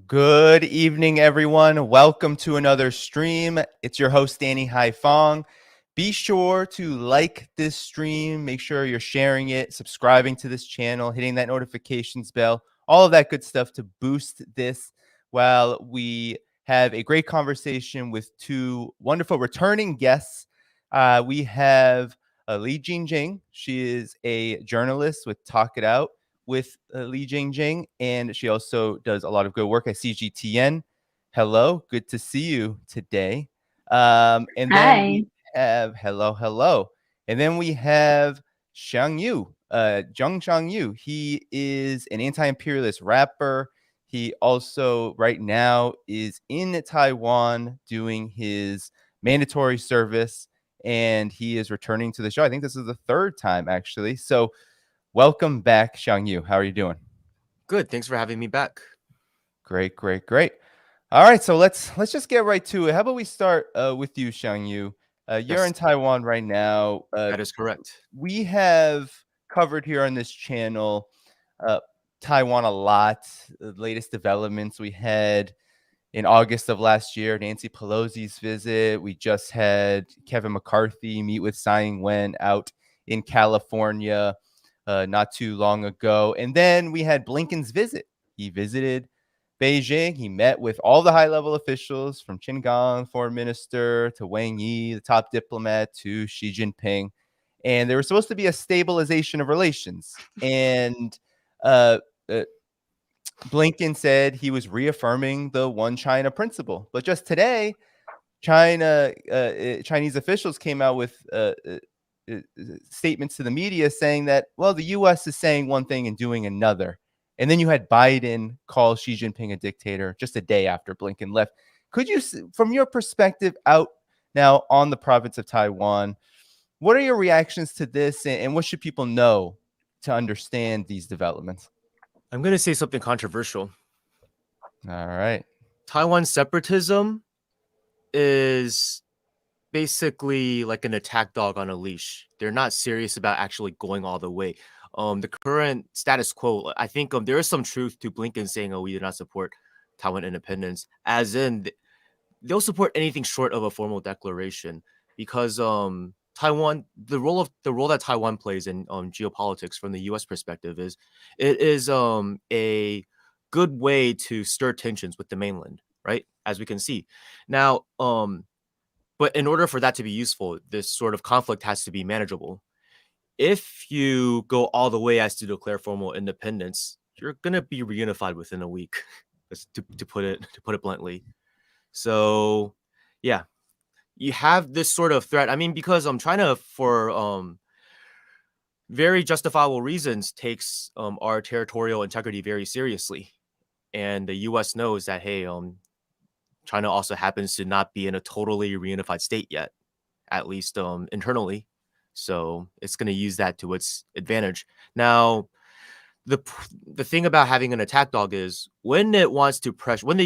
Good evening, everyone. Welcome to another stream. It's your host, Danny Dhaiphong. Be sure to like this stream. Make sure you're sharing it, subscribing to this channel, hitting that notifications bell, all of that good stuff to boost this while we have a great conversation with two wonderful returning guests. We have Li JingJing. She is a journalist with Talk It Out with JingJing, and she also does a lot of good work at CGTN. Hello, good to see you today. And then Hi. we have hello, and then we have Xiangyu, Xiangyu. He is an anti-imperialist rapper. He also right now is in Taiwan doing his mandatory service, and he is returning to the show. I think this is the third time actually. So welcome back, Xiangyu. How are you doing? Good. Thanks for having me back. Great. All right, so let's just get right to it. How about we start with you, Xiangyu? You're Yes, in Taiwan right now. that is correct. We have covered here on this channel Taiwan a lot. The latest developments we had in August of last year, Nancy Pelosi's visit. We just had Kevin McCarthy meet with Tsai Ing-wen out in California not too long ago. And then we had Blinken's visit. He visited Beijing. He met with all the high-level officials from Qin Gang, foreign minister, to Wang Yi, the top diplomat, to Xi Jinping. And there was supposed to be a stabilization of relations. And Blinken said he was reaffirming the one China principle. But just today, Chinese officials came out with statements to the media saying that, well, the U.S. is saying one thing and doing another. And then you had Biden call Xi Jinping a dictator just a day after Blinken left. Could you, from your perspective out now on the province of Taiwan, what are your reactions to this, and what should people know to understand these developments? I'm going to say something controversial. All right. Taiwan separatism is basically like an attack dog on a leash. They're not serious about actually going all the way. The current status quo, I think there is some truth to Blinken saying, "Oh, we do not support Taiwan independence," as in they'll support anything short of a formal declaration, because Taiwan, the role that Taiwan plays in geopolitics from the U.S. perspective is it is a good way to stir tensions with the mainland, right? As we can see now, but in order for that to be useful, this sort of conflict has to be manageable. If you go all the way as to declare formal independence, you're gonna be reunified within a week, to put it bluntly. So, yeah, you have this sort of threat. I mean, because China, for very justifiable reasons, takes our territorial integrity very seriously, and the U.S. knows that, hey, China also happens to not be in a totally reunified state yet, at least internally. So it's going to use that to its advantage. Now, the thing about having an attack dog is when the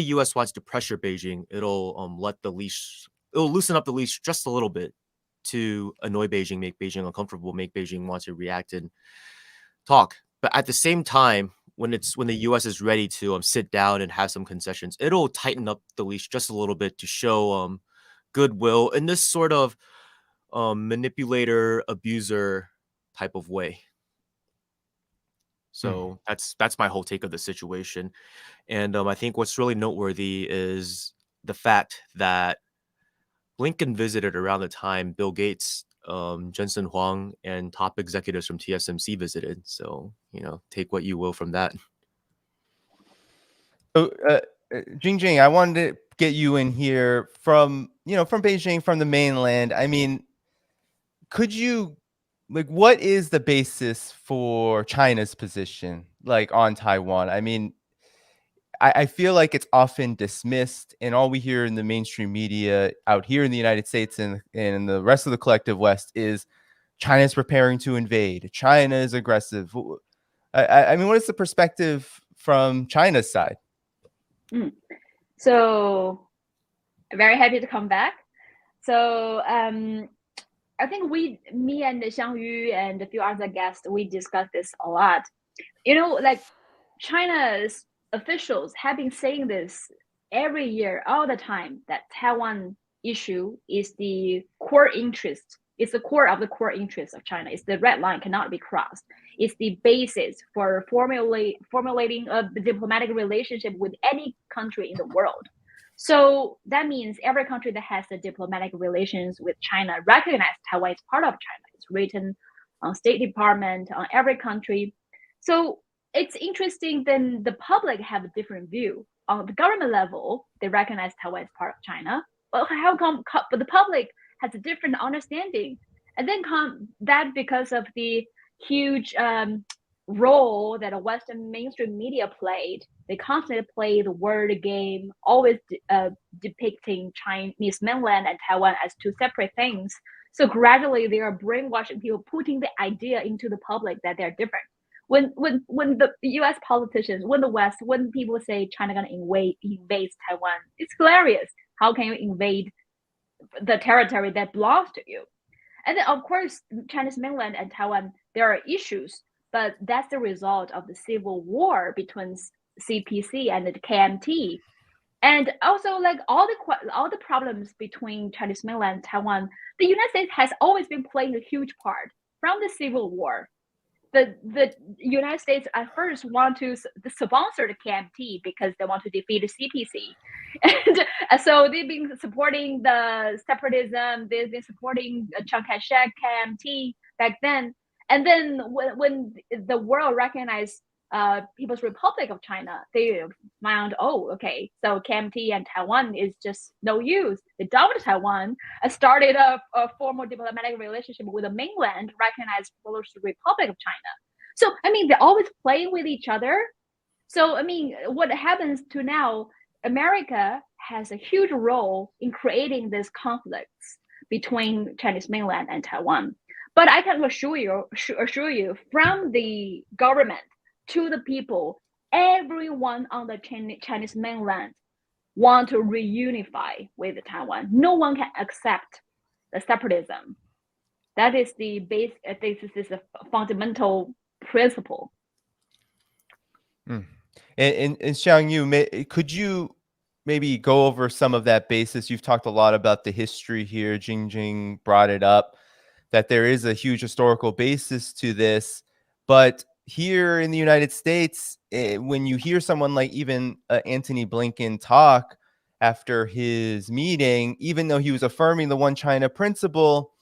U.S. wants to pressure Beijing, it'll loosen up the leash just a little bit to annoy Beijing, make Beijing uncomfortable, make Beijing want to react and talk. But at the same time, when the U.S. is ready to sit down and have some concessions, it'll tighten up the leash just a little bit to show goodwill in this sort of manipulator, abuser type of way. So that's my whole take of the situation. And I think what's really noteworthy is the fact that Blinken visited around the time Bill Gates, Jensen Huang, and top executives from TSMC visited. So, take what you will from that. So, JingJing, I wanted to get you in here from Beijing, from the mainland. I mean, could you, what is the basis for China's position, on Taiwan? I mean, I feel like it's often dismissed, and all we hear in the mainstream media out here in the United States and in the rest of the collective West is China's preparing to invade. China is aggressive. I mean, what is the perspective from China's side? So very happy to come back. So I think me and Xiangyu and a few other guests, we discussed this a lot. China's officials have been saying this every year, all the time, that Taiwan issue is the core interest. It's the core of the core interest of China. It's the red line, cannot be crossed. It's the basis for formulating a diplomatic relationship with any country in the world. So that means every country that has a diplomatic relations with China recognize Taiwan is part of China. It's written on State Department, on every country. So it's interesting. Then the public have a different view. On the government level, they recognize Taiwan as part of China. But how come? But the public has a different understanding, and then that because of the huge role that a Western mainstream media played. They constantly play the word game, always depicting Chinese mainland and Taiwan as two separate things. So gradually, they are brainwashing people, putting the idea into the public that they're different. When the U.S. politicians, when the West, when people say China gonna invade Taiwan, it's hilarious. How can you invade the territory that belongs to you? And then, of course, Chinese mainland and Taiwan, there are issues, but that's the result of the civil war between CPC and the KMT. And also, like all the problems between Chinese mainland and Taiwan, the United States has always been playing a huge part from the civil war. The United States at first want to sponsor the KMT because they want to defeat the CPC, and so they've been supporting the separatism. They've been supporting Chiang Kai-shek KMT back then, and then when the world recognized People's Republic of China, they found, oh, okay, so KMT and Taiwan is just no use. They dumped Taiwan and started a formal diplomatic relationship with the mainland, recognized People's Republic of China. So, I mean, they're always playing with each other. So, I mean, what happens to now, America has a huge role in creating these conflicts between Chinese mainland and Taiwan. But I can assure you from the government to the people, everyone on the Chinese mainland want to reunify with Taiwan. No one can accept the separatism. That is the base. This is a fundamental principle. And Xiangyu, could you maybe go over some of that basis? You've talked a lot about the history here. JingJing brought it up, that there is a huge historical basis to this, but here in the United States, when you hear someone like even Antony Blinken talk after his meeting, even though he was affirming the one China principle,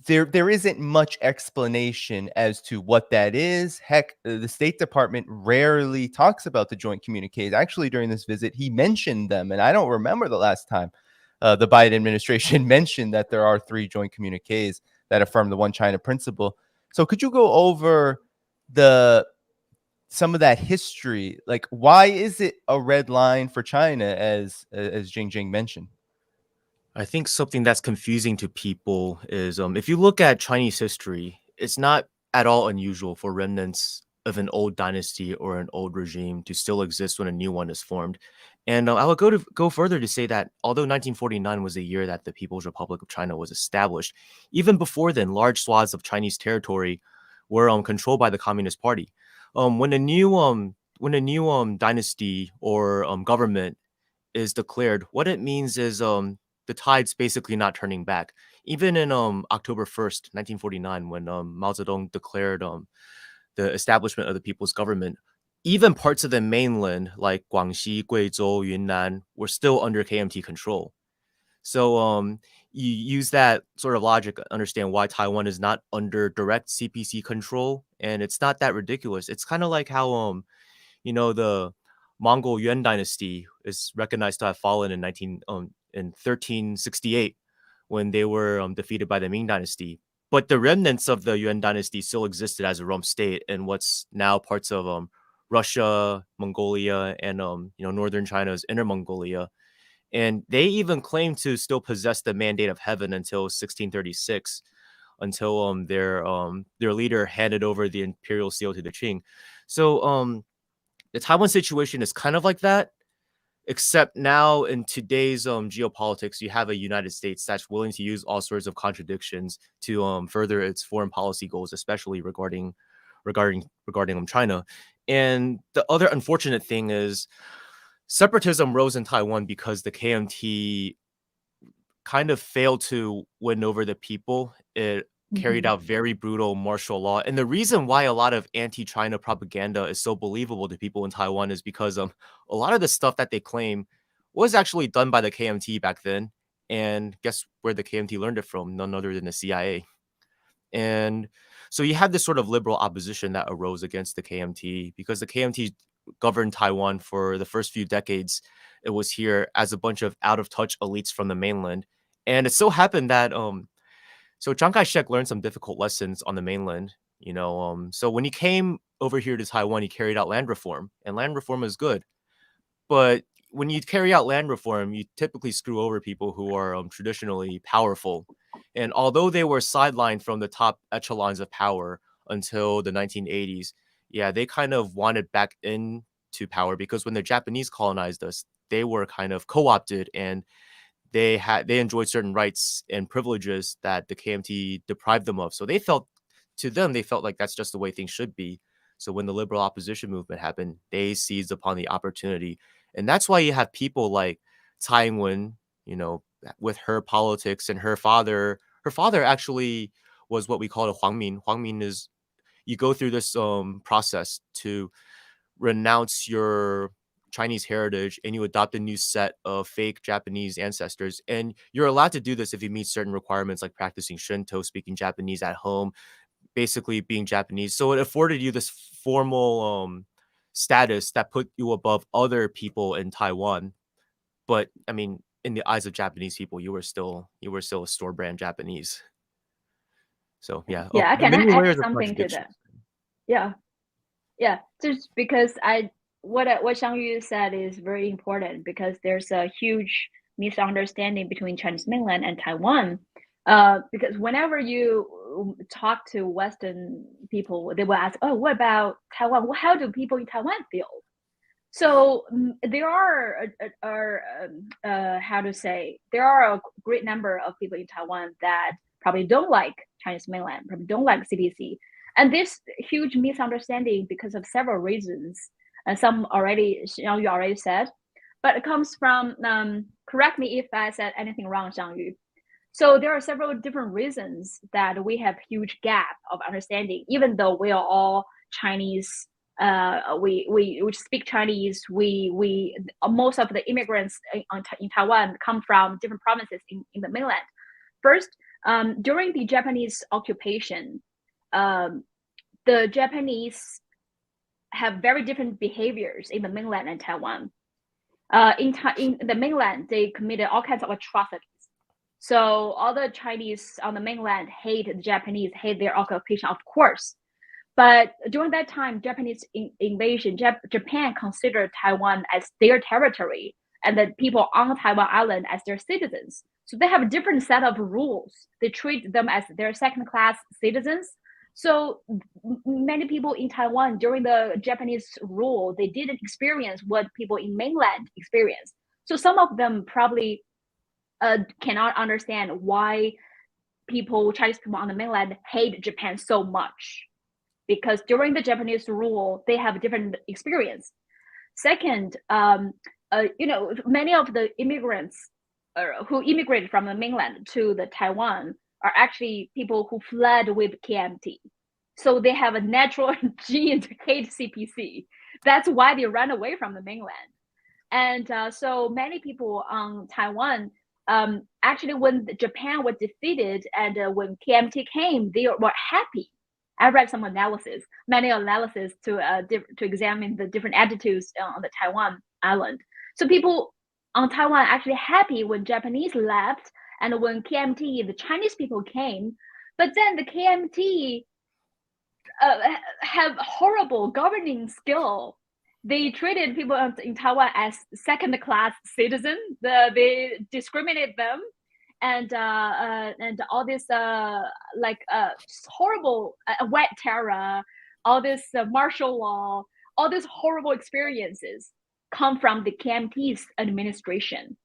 there isn't much explanation as to what that is. Heck, the State Department rarely talks about the joint communiques. Actually, during this visit, he mentioned them, and I don't remember the last time the Biden administration mentioned that there are 3 joint communiques that affirm the one China principle. So could you go over some of that history? Like, why is it a red line for China, as JingJing mentioned? I think something that's confusing to people is if you look at Chinese history, it's not at all unusual for remnants of an old dynasty or an old regime to still exist when a new one is formed. And I would go further to say that although 1949 was the year that the People's Republic of China was established, even before then, large swaths of Chinese territory were controlled by the Communist Party. When a new dynasty or government is declared, what it means is the tide's basically not turning back. Even in October 1st, 1949, when Mao Zedong declared the establishment of the people's government, even parts of the mainland like Guangxi, Guizhou, Yunnan were still under KMT control. So you use that sort of logic to understand why Taiwan is not under direct CPC control, and it's not that ridiculous. It's kind of like how the Mongol Yuan dynasty is recognized to have fallen in 1368 when they were defeated by the Ming dynasty. But the remnants of the Yuan dynasty still existed as a rump state in what's now parts of Russia, Mongolia, and northern China's Inner Mongolia. And they even claim to still possess the mandate of heaven until 1636, until their leader handed over the imperial seal to the Qing. So the Taiwan situation is kind of like that, except now in today's geopolitics, you have a United States that's willing to use all sorts of contradictions to further its foreign policy goals, especially regarding China. And the other unfortunate thing is separatism rose in Taiwan because the KMT kind of failed to win over the people. It carried out very brutal martial law. And the reason why a lot of anti-China propaganda is so believable to people in Taiwan is because a lot of the stuff that they claim was actually done by the KMT back then. And guess where the KMT learned it from? None other than the CIA. And so you had this sort of liberal opposition that arose against the KMT because the KMT governed Taiwan for the first few decades. It was here as a bunch of out-of-touch elites from the mainland. And it so happened that so Chiang Kai-shek learned some difficult lessons on the mainland, so when he came over here to Taiwan, he carried out land reform, and land reform is good. But when you carry out land reform, you typically screw over people who are traditionally powerful. And although they were sidelined from the top echelons of power until the 1980s, yeah, they kind of wanted back into power because when the Japanese colonized us, they were kind of co-opted and they enjoyed certain rights and privileges that the KMT deprived them of. So they felt like that's just the way things should be. So when the liberal opposition movement happened, they seized upon the opportunity. And that's why you have people like Tsai Ing-wen, with her politics, and her father actually was what we call a Huangmin. Huangmin is, you go through this process to renounce your Chinese heritage and you adopt a new set of fake Japanese ancestors. And you're allowed to do this if you meet certain requirements like practicing Shinto, speaking Japanese at home, basically being Japanese. So it afforded you this formal status that put you above other people in Taiwan. But I mean, in the eyes of Japanese people, you were still a store brand Japanese. So yeah, I can many add layers of something to contradictions. that. Yeah, just because what Xiangyu said is very important because there's a huge misunderstanding between Chinese mainland and Taiwan. Because whenever you talk to Western people, they will ask, "Oh, what about Taiwan? How do people in Taiwan feel?" So there are how to say, there are a great number of people in Taiwan that probably don't like Chinese mainland, probably don't like CPC, and this huge misunderstanding because of several reasons. And some you already said, but it comes from correct me if I said anything wrong, Xiangyu. So there are several different reasons that we have huge gap of understanding, even though we are all Chinese. We speak Chinese. We most of the immigrants in Taiwan come from different provinces in the mainland. First, during the Japanese occupation, the Japanese have very different behaviors in the mainland and Taiwan. In the mainland, they committed all kinds of atrocities. So all the Chinese on the mainland hate the Japanese, hate their occupation, of course. But during that time, Japanese invasion, Japan considered Taiwan as their territory and the people on Taiwan Island as their citizens. So they have a different set of rules. They treat them as their second-class citizens. So many people in Taiwan during the Japanese rule, they didn't experience what people in mainland experience. So some of them probably cannot understand why Chinese people on the mainland hate Japan so much. Because during the Japanese rule, they have a different experience. Second, many of the immigrants who immigrated from the mainland to the Taiwan are actually people who fled with KMT. So they have a natural gene to hate CPC. That's why they ran away from the mainland. And so many people on Taiwan, actually when Japan was defeated and when KMT came, they were happy. I read some many analysis to examine the different attitudes on the Taiwan island. So people on Taiwan actually happy when Japanese left and when KMT, the Chinese people came. But then the KMT have horrible governing skill. They treated people in Taiwan as second-class citizens. They discriminate them. And all this horrible white terror, all this martial law, all these horrible experiences come from the KMT's administration.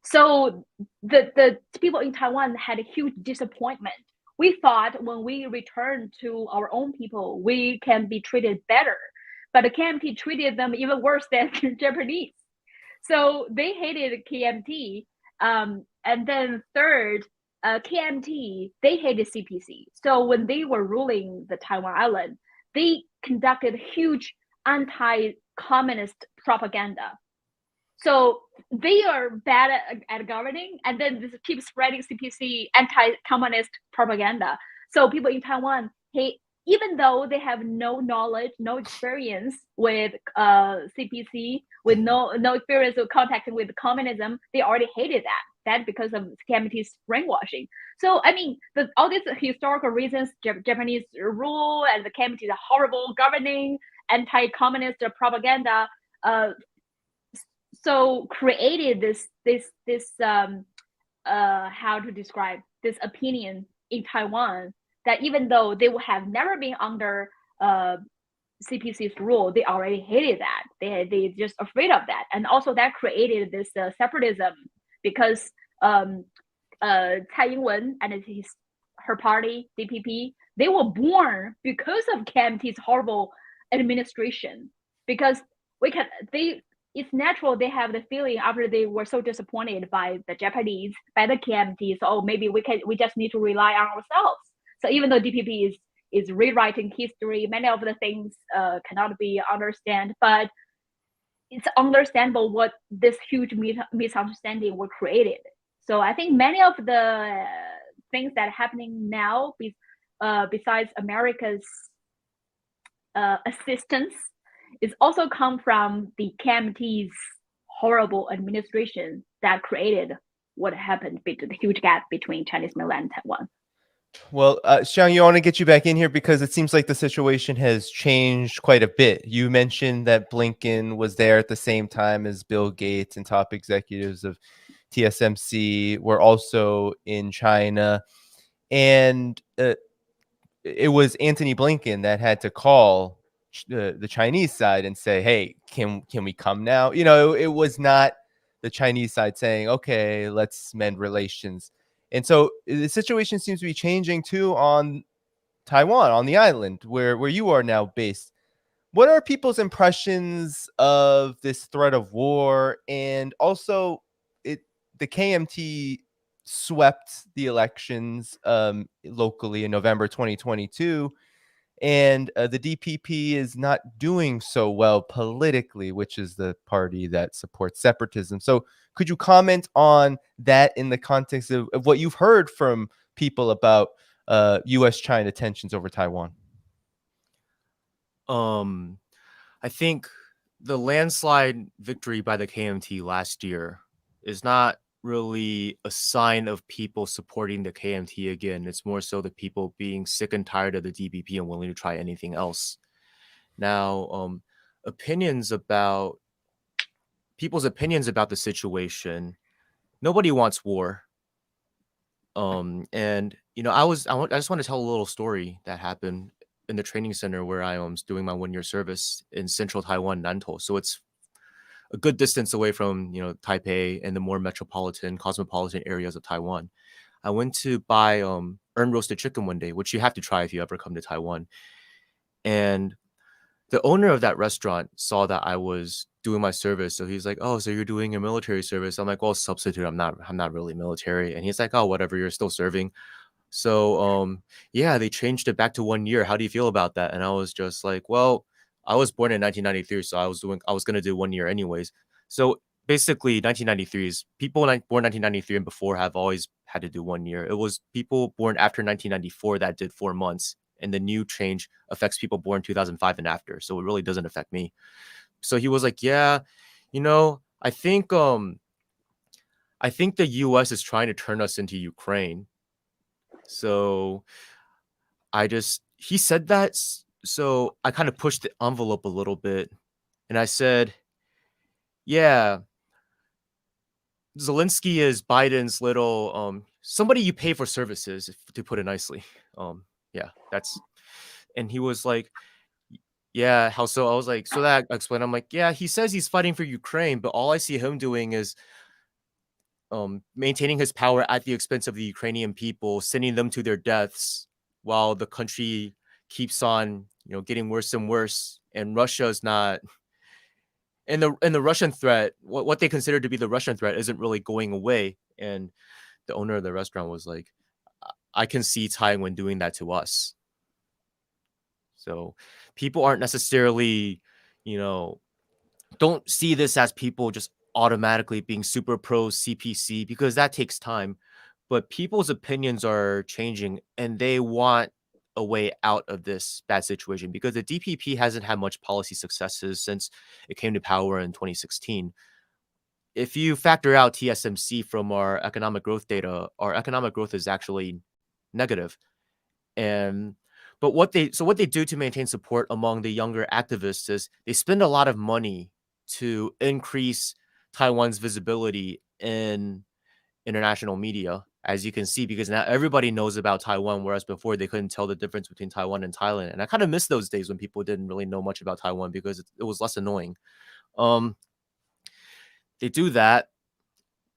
So the people in Taiwan had a huge disappointment. We thought when we return to our own people, we can be treated better. but the KMT treated them even worse than Japanese. So they hated KMT. And then third, KMT, they hated CPC. So when they were ruling the Taiwan island, they conducted huge anti-communist propaganda. So they are bad at governing, and then this keeps spreading CPC anti-communist propaganda. So people in Taiwan hate, even though they have no knowledge, no experience with CPC, with no experience of contacting with communism, they already hated that because of KMT's brainwashing. So I mean, all these historical reasons, Japanese rule and the KMT's horrible governing, anti-communist propaganda, so created this how to describe this opinion in Taiwan that even though they would have never been under CPC's rule, they already hated that. They just afraid of that, and also that created this separatism because Tsai Ing-wen and her party DPP, they were born because of KMT's horrible administration. Because it's natural they have the feeling after they were so disappointed by the Japanese, by the KMT, so maybe we just need to rely on ourselves. So even though DPP is rewriting history, many of the things cannot be understood, but it's understandable what this huge misunderstanding were created. So I think many of the things that are happening now, besides America's assistance, is also come from the KMT's horrible administration that created what happened, the huge gap between Chinese mainland and Taiwan. Well, Xiangyu, I want to get you back in here because it seems like the situation has changed quite a bit. You mentioned that Blinken was there at the same time as Bill Gates, and top executives of TSMC were also in China. And it was Antony Blinken that had to call the Chinese side and say, hey, can we come now? You know, it was not the Chinese side saying, okay, let's mend relations. And so the situation seems to be changing too on Taiwan, on the island where you are now based. What are people's impressions of this threat of war? And also, the KMT swept the elections locally in November 2022. And the DPP is not doing so well politically, which is the party that supports separatism. So could you comment on that in the context of what you've heard from people about U.S.-China tensions over Taiwan? I think the landslide victory by the KMT last year is not really a sign of people supporting the KMT again. It's more so the people being sick and tired of the DPP and willing to try anything else. Now, people's opinions about the situation, nobody wants war. And you know, I just want to tell a little story that happened in the training center where I was doing my 1-year service in central Taiwan, Nantou. So it's a good distance away from, you know, Taipei and the more metropolitan, cosmopolitan areas of Taiwan. I went to buy earned roasted chicken one day, which you have to try if you ever come to Taiwan. And the owner of that restaurant saw that I was doing my service. So he's like, oh, so you're doing your military service? I'm like, well, substitute. I'm not really military. And he's like, oh, whatever, you're still serving. So yeah, they changed it back to 1 year. How do you feel about that? And I was just like, well, I was born in 1993, so I was going to do 1 year anyways. So basically 1993 is people born 1993 and before have always had to do 1 year. It was people born after 1994 that did 4 months. And the new change affects people born 2005 and after. So it really doesn't affect me. So he was like, yeah, you know, I think the US is trying to turn us into Ukraine. So he said that. So I kind of pushed the envelope a little bit and I said, yeah, Zelensky is Biden's little, somebody you pay for services, to put it nicely. Yeah, and he was like, yeah, how so? I was like, so that I explained, I'm like, yeah, he says he's fighting for Ukraine, but all I see him doing is maintaining his power at the expense of the Ukrainian people, sending them to their deaths while the country keeps on, you know, getting worse and worse. and Russia is not. And the Russian threat, what they consider to be the Russian threat, isn't really going away. And the owner of the restaurant was like, I can see Taiwan doing that to us. So people aren't necessarily, don't see this as people just automatically being super pro CPC, because that takes time. But people's opinions are changing, and they want a way out of this bad situation, because the DPP hasn't had much policy successes since it came to power in 2016. If you factor out TSMC from our economic growth data, our economic growth is actually negative. But what they do to maintain support among the younger activists is they spend a lot of money to increase Taiwan's visibility in international media, as you can see, because now everybody knows about Taiwan, whereas before they couldn't tell the difference between Taiwan and Thailand. And I kind of miss those days when people didn't really know much about Taiwan, because it was less annoying. They do that,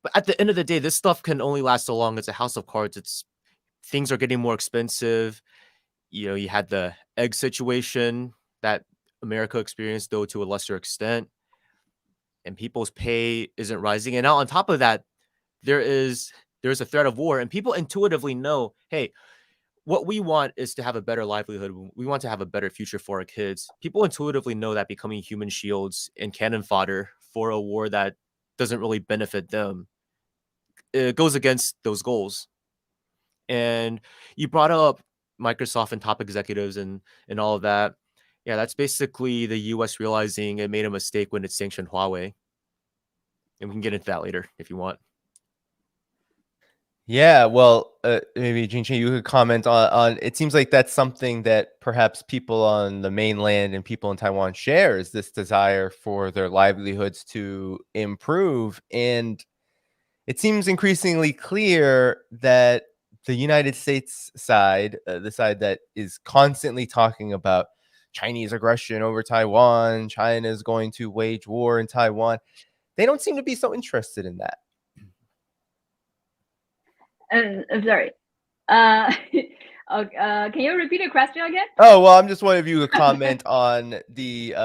but at the end of the day, this stuff can only last so long. It's a house of cards. Things are getting more expensive. You had the egg situation that America experienced, though to a lesser extent, and people's pay isn't rising. And now on top of that, there's a threat of war, and people intuitively know, hey, what we want is to have a better livelihood. We want to have a better future for our kids. People intuitively know that becoming human shields and cannon fodder for a war that doesn't really benefit them, it goes against those goals. And you brought up Microsoft and top executives and all of that. Yeah, that's basically the US realizing it made a mistake when it sanctioned Huawei. And we can get into that later if you want. Yeah, well, maybe JingJing, you could comment on. It seems like that's something that perhaps people on the mainland and people in Taiwan share, is this desire for their livelihoods to improve. And it seems increasingly clear that the United States side, the side that is constantly talking about Chinese aggression over Taiwan, China is going to wage war in Taiwan, they don't seem to be so interested in that. I'm sorry. Can you repeat the question again? Oh, well, I'm just wondering if you could comment on the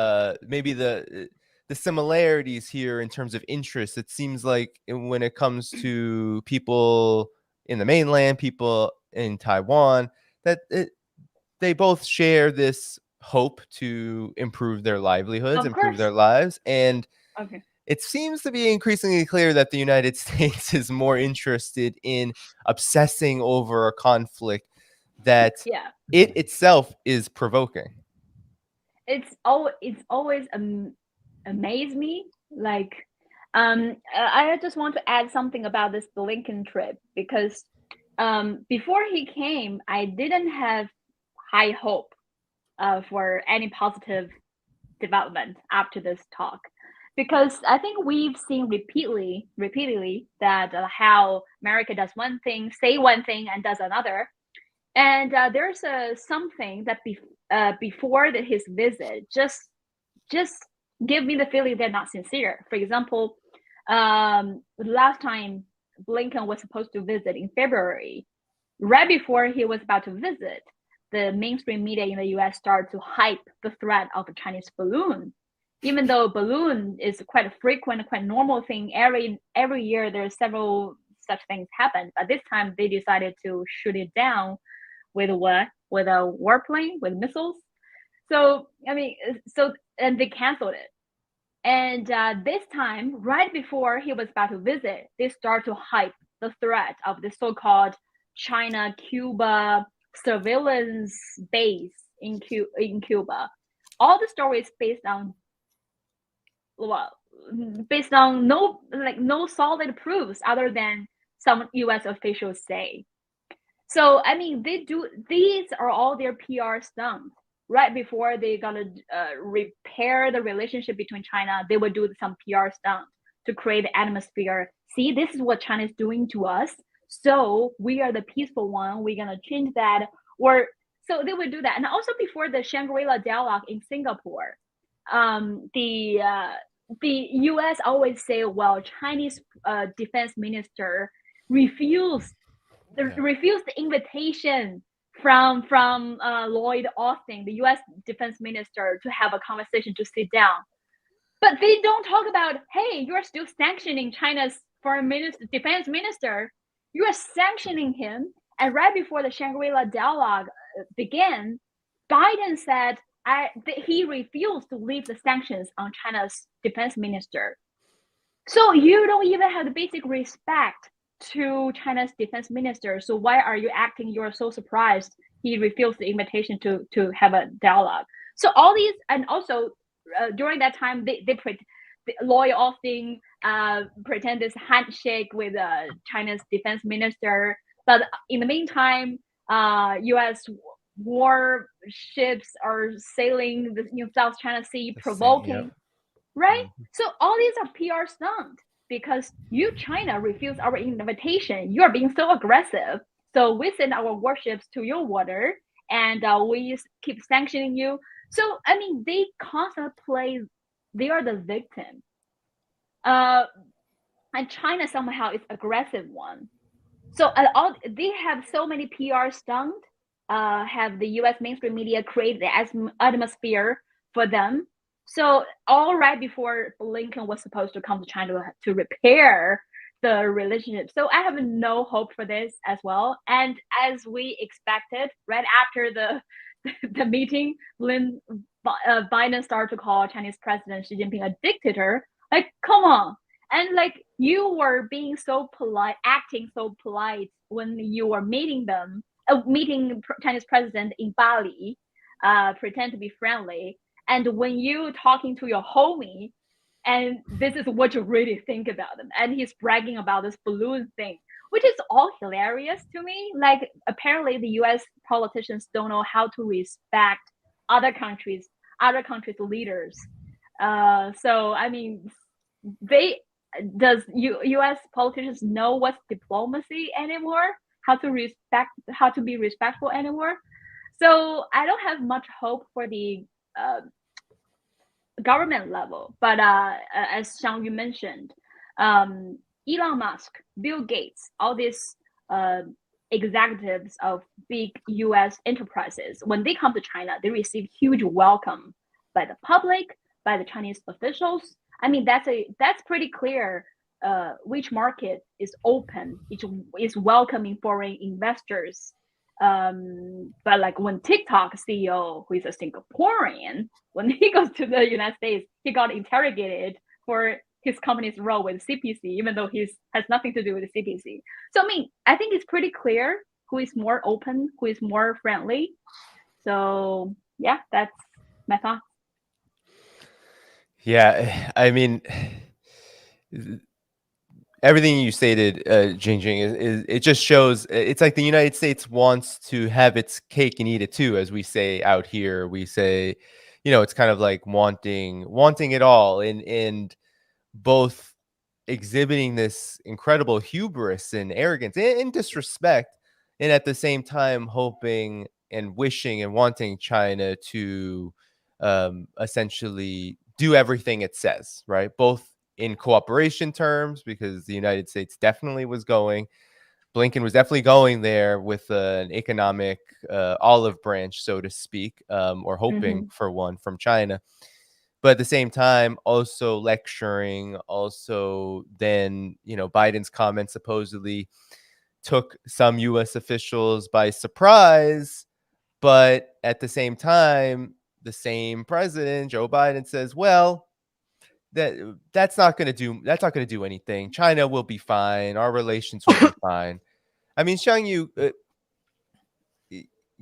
maybe the similarities here in terms of interest. It seems like when it comes to people in the mainland, people in Taiwan, that they both share this hope to improve their livelihoods, improve their lives. And it seems to be increasingly clear that the United States is more interested in obsessing over a conflict that it itself is provoking. It's always amazed me. Like, I just want to add something about this Blinken trip, because before he came, I didn't have high hope for any positive development after this talk, because I think we've seen repeatedly that how America does one thing, say one thing, and does another. And there's something that before his visit just give me the feeling they're not sincere. For example, last time Blinken was supposed to visit in February, right before he was about to visit, the mainstream media in the US started to hype the threat of a Chinese balloon. Even though balloon is quite a frequent, quite normal thing, every year there's several such things happen. But this time they decided to shoot it down with what? With a warplane, with missiles. So and they canceled it. And this time, right before he was about to visit, they start to hype the threat of the so-called China-Cuba surveillance base in Cuba. All the stories based on no solid proofs other than some US officials say. So I mean, these are all their PR stunts. Right before they're gonna repair the relationship between China, they would do some PR stunt to create the atmosphere. See, this is what China is doing to us. So we are the peaceful one. We're gonna change that. Or so they would do that. And also before the Shangri-La dialogue in Singapore, the U.S. always say, well, Chinese defense minister refused the invitation from Lloyd Austin, the U.S. Defense Minister, to have a conversation to sit down. But they don't talk about, hey, you're still sanctioning China's foreign minister, defense minister. You are sanctioning him. And right before the Shangri-La dialogue began, Biden said that he refused to lift the sanctions on China's defense minister. So you don't even have the basic respect to China's defense minister. So why are you acting? You're so surprised he refused the invitation to have a dialogue. So all these, and also during that time, Lloyd Austin pretend this handshake with China's defense minister. But in the meantime, U.S. warships are sailing the South China Sea, provoking. Right? So all these are PR stunts because you, China, refuse our invitation. You are being so aggressive. So we send our warships to your water and we keep sanctioning you. So, I mean, they constantly play, they are the victim. And China somehow is aggressive one. So they have so many PR stunts, have the US mainstream media create the atmosphere for them. So all right before Blinken was supposed to come to China to repair the relationship. So I have no hope for this as well. And as we expected, right after the meeting, Biden started to call Chinese President Xi Jinping a dictator. Like, come on. And like you were being so polite, acting so polite when you were meeting Chinese president in Bali, pretend to be friendly. And when you talking to your homie, and this is what you really think about them, and he's bragging about this balloon thing, which is all hilarious to me. Like apparently the U.S. politicians don't know how to respect other countries' leaders. So I mean, U.S. politicians know what's diplomacy anymore? How to be respectful anymore? So I don't have much hope for the government level, but as Xiangyu mentioned, Elon Musk, Bill Gates, all these executives of big U.S. enterprises, when they come to China, they receive huge welcome by the public, by the Chinese officials. I mean, that's pretty clear. Which market is open, is welcoming foreign investors. But like when TikTok CEO, who is a Singaporean, when he goes to the United States, he got interrogated for his company's role with CPC, even though he has nothing to do with the CPC. So I mean, I think it's pretty clear who is more open, who is more friendly. So yeah, that's my thought. Yeah, I mean, everything you stated, JingJing, is it just shows it's like the United States wants to have its cake and eat it too, as we say out here. We say, it's kind of like wanting it all, and both exhibiting this incredible hubris and arrogance and disrespect, and at the same time hoping and wishing and wanting China to essentially do everything it says, right? Both in cooperation terms, because the United States definitely was going. Blinken was definitely going there with an economic olive branch, so to speak, or hoping for one from China. But at the same time, also lecturing, also then, Biden's comments supposedly took some U.S. officials by surprise. But at the same time, the same president, Joe Biden, says, well, that's not going to do anything. China will be fine. Our relations will be fine. I mean, Xiangyu,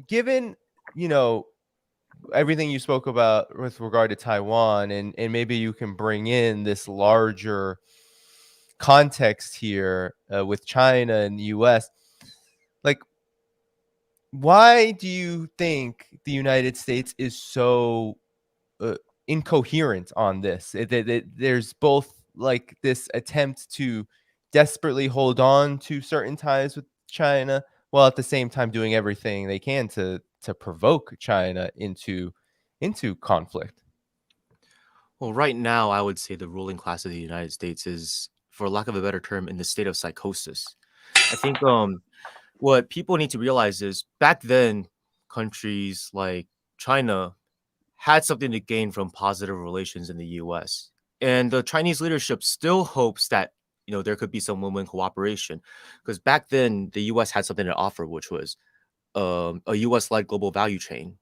given, everything you spoke about with regard to Taiwan, and maybe you can bring in this larger context here with China and the US, like, why do you think the United States is so incoherent on this? There's both like this attempt to desperately hold on to certain ties with China, while at the same time doing everything they can to provoke China into conflict. Well, right now, I would say the ruling class of the United States is, for lack of a better term, in the state of psychosis. I think what people need to realize is back then, countries like China had something to gain from positive relations in the US. And the Chinese leadership still hopes that, there could be some win-win cooperation. Because back then, the US had something to offer, which was a US-led global value chain.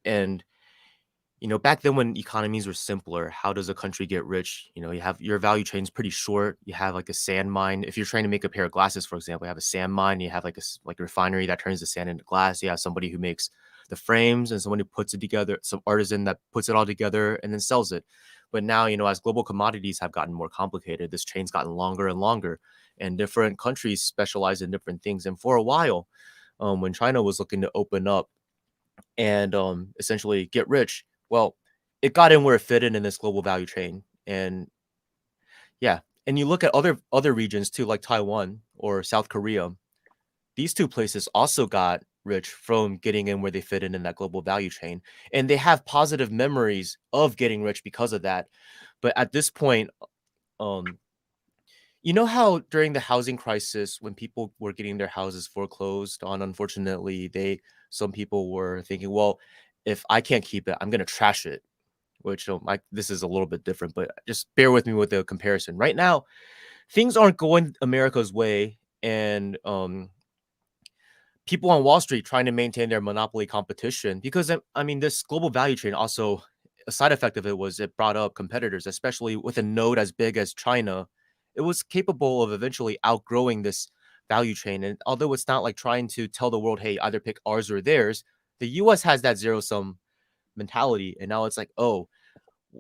And back then when economies were simpler, how does a country get rich? You have your value chain's pretty short. You have like a sand mine. If you're trying to make a pair of glasses, for example, you have a sand mine. You have like a refinery that turns the sand into glass. You have somebody who makes the frames and someone who puts it together, some artisan that puts it all together and then sells it. But now, as global commodities have gotten more complicated, this chain's gotten longer and longer, and different countries specialize in different things. And for a while, when China was looking to open up and essentially get rich, well, it got in where it fit in this global value chain. And yeah, and you look at other regions too, like Taiwan or South Korea. These two places also got rich from getting in where they fit in that global value chain. And they have positive memories of getting rich because of that. But at this point, you know how during the housing crisis, when people were getting their houses foreclosed on, unfortunately, some people were thinking, well, if I can't keep it, I'm going to trash it, which this is a little bit different, but just bear with me with the comparison. Right now, things aren't going America's way, and people on Wall Street trying to maintain their monopoly competition, because this global value chain also, a side effect of it was it brought up competitors, especially with a node as big as China. It was capable of eventually outgrowing this value chain. And although it's not like trying to tell the world, hey, either pick ours or theirs, the US has that zero sum mentality. And now it's like, oh,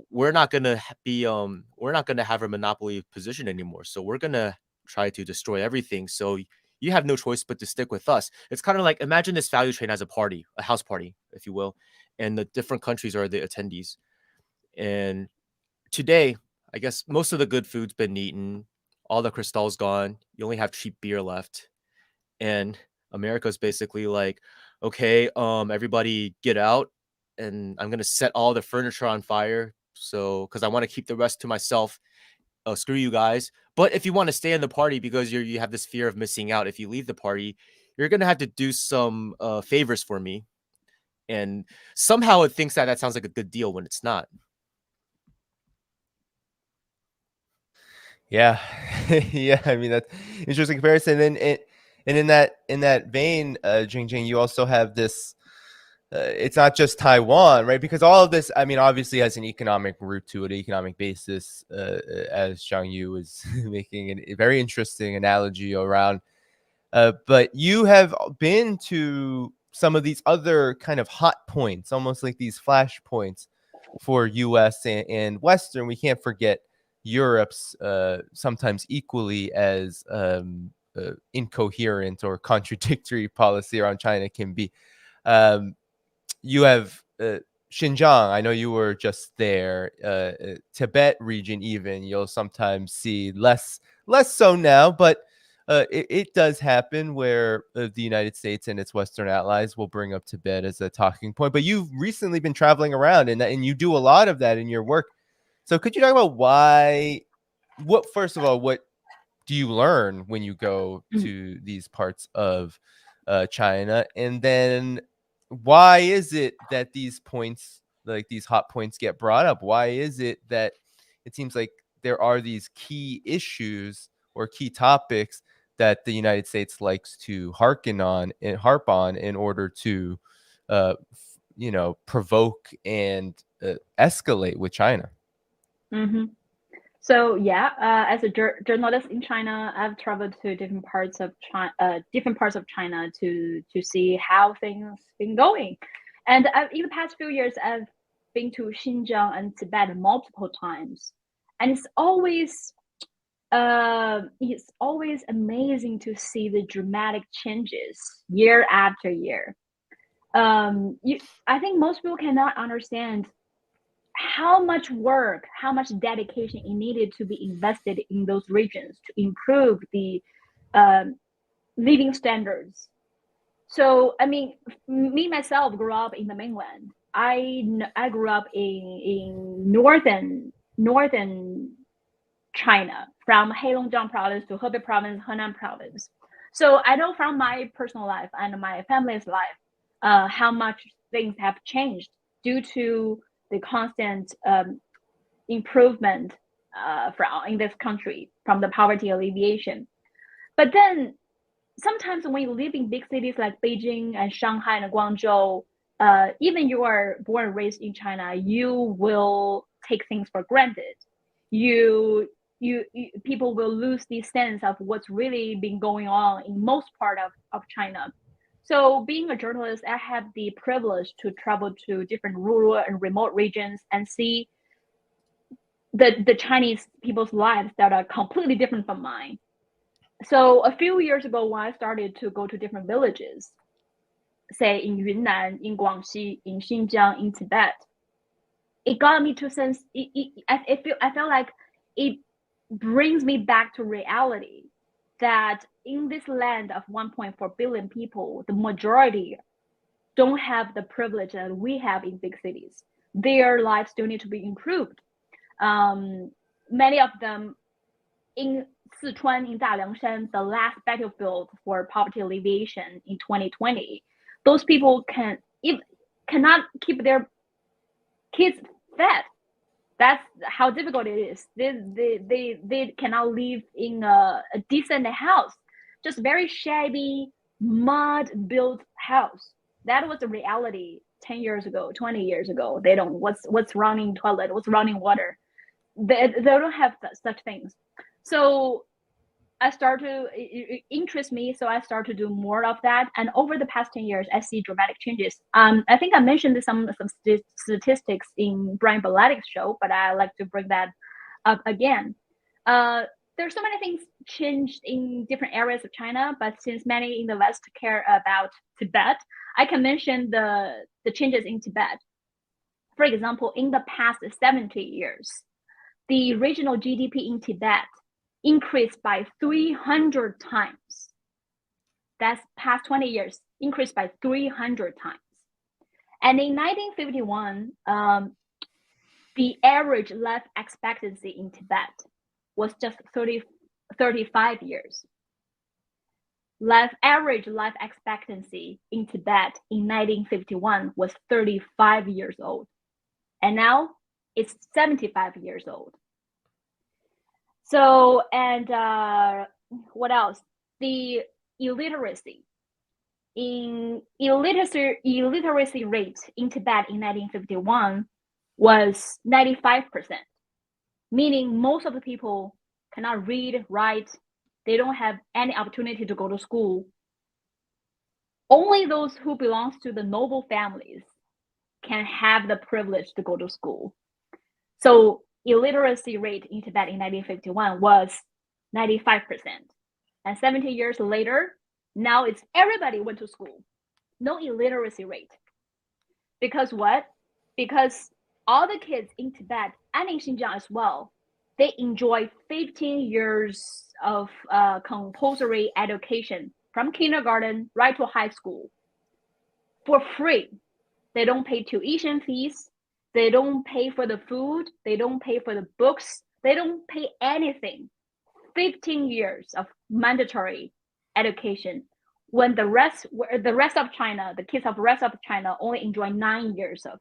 we're not gonna have a monopoly position anymore. So we're gonna try to destroy everything. So you have no choice but to stick with us. It's kind of like, imagine this value chain as a party, a house party, if you will, and the different countries are the attendees. And today, I guess most of the good food's been eaten, all the Cristal's gone. You only have cheap beer left, and America's basically like, okay, everybody get out, and I'm gonna set all the furniture on fire. So, because I want to keep the rest to myself. Screw you guys. But if you want to stay in the party because you have this fear of missing out, if you leave the party, you're gonna have to do some favors for me. And somehow it thinks that sounds like a good deal when it's not. Yeah, yeah. I mean, that's interesting comparison. And in that vein, JingJing, you also have this. It's not just Taiwan, right? Because all of this, obviously has an economic root to it, economic basis, as Xiangyu is making a very interesting analogy around. But you have been to some of these other kind of hot points, almost like these flash points for U.S. and Western. We can't forget Europe's sometimes equally as incoherent or contradictory policy around China can be. You have Xinjiang. I know you were just there. Tibet region, even you'll sometimes see less so now, but it does happen where the United States and its Western allies will bring up Tibet as a talking point. But you've recently been traveling around, and you do a lot of that in your work. So could you talk about first of all, what do you learn when you go to these parts of China? And then why is it that these points, like these hot points, get brought up? Why is it that it seems like there are these key issues or key topics that the United States likes to harp on in order to, provoke and escalate with China? Mm-hmm. So yeah, as a journalist in China, I've traveled to different parts of China to see how things been going. And in the past few years, I've been to Xinjiang and Tibet multiple times, and it's always amazing to see the dramatic changes year after year. I think most people cannot understand how much work, how much dedication it needed to be invested in those regions to improve the living standards. So, me myself grew up in the mainland. I grew up in northern China, from Heilongjiang province to Hebei province, Henan province. So I know from my personal life and my family's life, how much things have changed due to the constant improvement in this country from the poverty alleviation. But then sometimes when you live in big cities like Beijing and Shanghai and Guangzhou, even you are born and raised in China, you will take things for granted. People will lose the sense of what's really been going on in most part of China. So being a journalist, I have the privilege to travel to different rural and remote regions and see the Chinese people's lives that are completely different from mine. So a few years ago, when I started to go to different villages, say in Yunnan, in Guangxi, in Xinjiang, in Tibet, it got me to sense. I felt like it brings me back to reality that in this land of 1.4 billion people, the majority don't have the privilege that we have in big cities. Their lives still need to be improved. Many of them in Sichuan, in Daliangshan, the last battlefield for poverty alleviation in 2020, those people cannot keep their kids fed. That's how difficult it is. They cannot live in a decent house, just very shabby, mud-built house. That was the reality 10 years ago, 20 years ago. They don't, what's running toilet, what's running water. They don't have such things. So it interests me, so I start to do more of that. And over the past 10 years, I see dramatic changes. I think I mentioned some statistics in Brian Balatik's show, but I like to bring that up again. There's so many things changed in different areas of China, but since many in the West care about Tibet, I can mention the changes in Tibet. For example, in the past 70 years, the regional GDP in Tibet increased by 300 times. That's past 20 years, increased by 300 times. And in 1951, the average life expectancy in Tibet was just 35 years. Average life expectancy in Tibet in 1951 was 35 years old. And now it's 75 years old. So, and what else? The illiteracy rate in Tibet in 1951 was 95%, meaning most of the people cannot read, write. They don't have any opportunity to go to school. Only those who belong to the noble families can have the privilege to go to school. So illiteracy rate in Tibet in 1951 was 95%. And 70 years later, now it's everybody went to school. No illiteracy rate. Because what? Because all the kids in Tibet and in Xinjiang as well, they enjoy 15 years of compulsory education from kindergarten right to high school for free. They don't pay tuition fees. They don't pay for the food. They don't pay for the books. They don't pay anything. 15 years of mandatory education. When the rest of China, the kids of the rest of China only enjoy 9 years of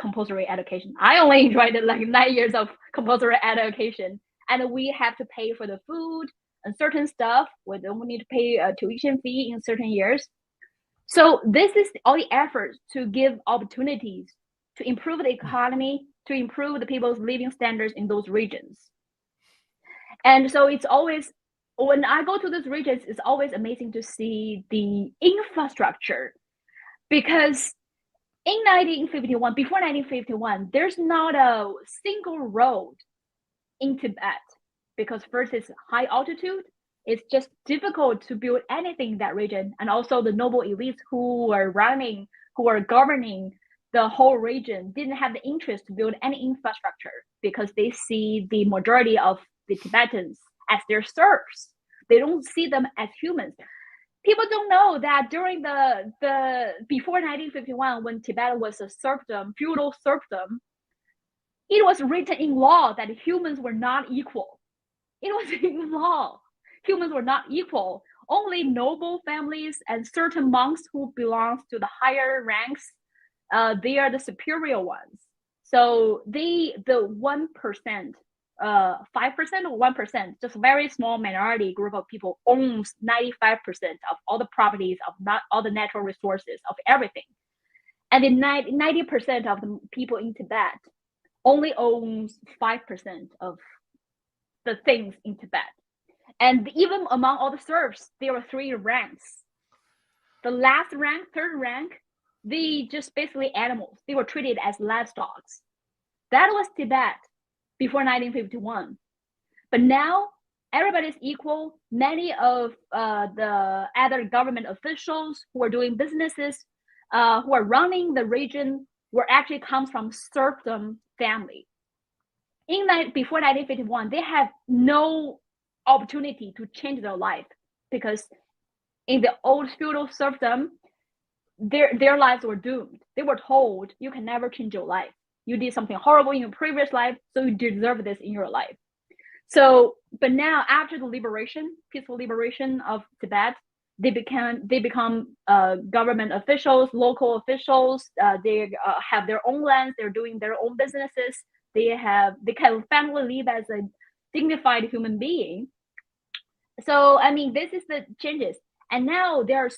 compulsory education. I only enjoyed like 9 years of compulsory education. And we have to pay for the food and certain stuff. We don't need to pay a tuition fee in certain years. So this is all the efforts to give opportunities to improve the economy, to improve the people's living standards in those regions. And so it's always, when I go to those regions, it's always amazing to see the infrastructure. Because in 1951, before 1951, there's not a single road in Tibet. Because first, it's high altitude. It's just difficult to build anything in that region. And also the noble elites who are governing the whole region didn't have the interest to build any infrastructure because they see the majority of the Tibetans as their serfs. They don't see them as humans. People don't know that during the before 1951, when Tibet was a serfdom, feudal serfdom, it was written in law that humans were not equal. It was in law. Humans were not equal. only noble families and certain monks who belong to the higher ranks, they are the superior ones. So the 1%, 5% or 1%, just a very small minority group of people owns 95% of all the properties, of not all the natural resources, of everything. And the 90% of the people in Tibet only owns 5% of the things in Tibet. And even among all the serfs, there were 3 ranks. The last rank, 3rd rank, they just basically animals. They were treated as livestock. That was Tibet before 1951. But now everybody's equal. Many of the other government officials who are doing businesses, who are running the region, were actually comes from serfdom family. Before 1951, they had no opportunity to change their life, because in the old feudal serfdom, their lives were doomed. They were told, you can never change your life. You did something horrible in your previous life, so you deserve this in your life. So, but now after the liberation, peaceful liberation of Tibet, they become government officials, local officials. They have their own lands. They're doing their own businesses. They can finally live as a dignified human being. So, I mean, this is the changes. And now there's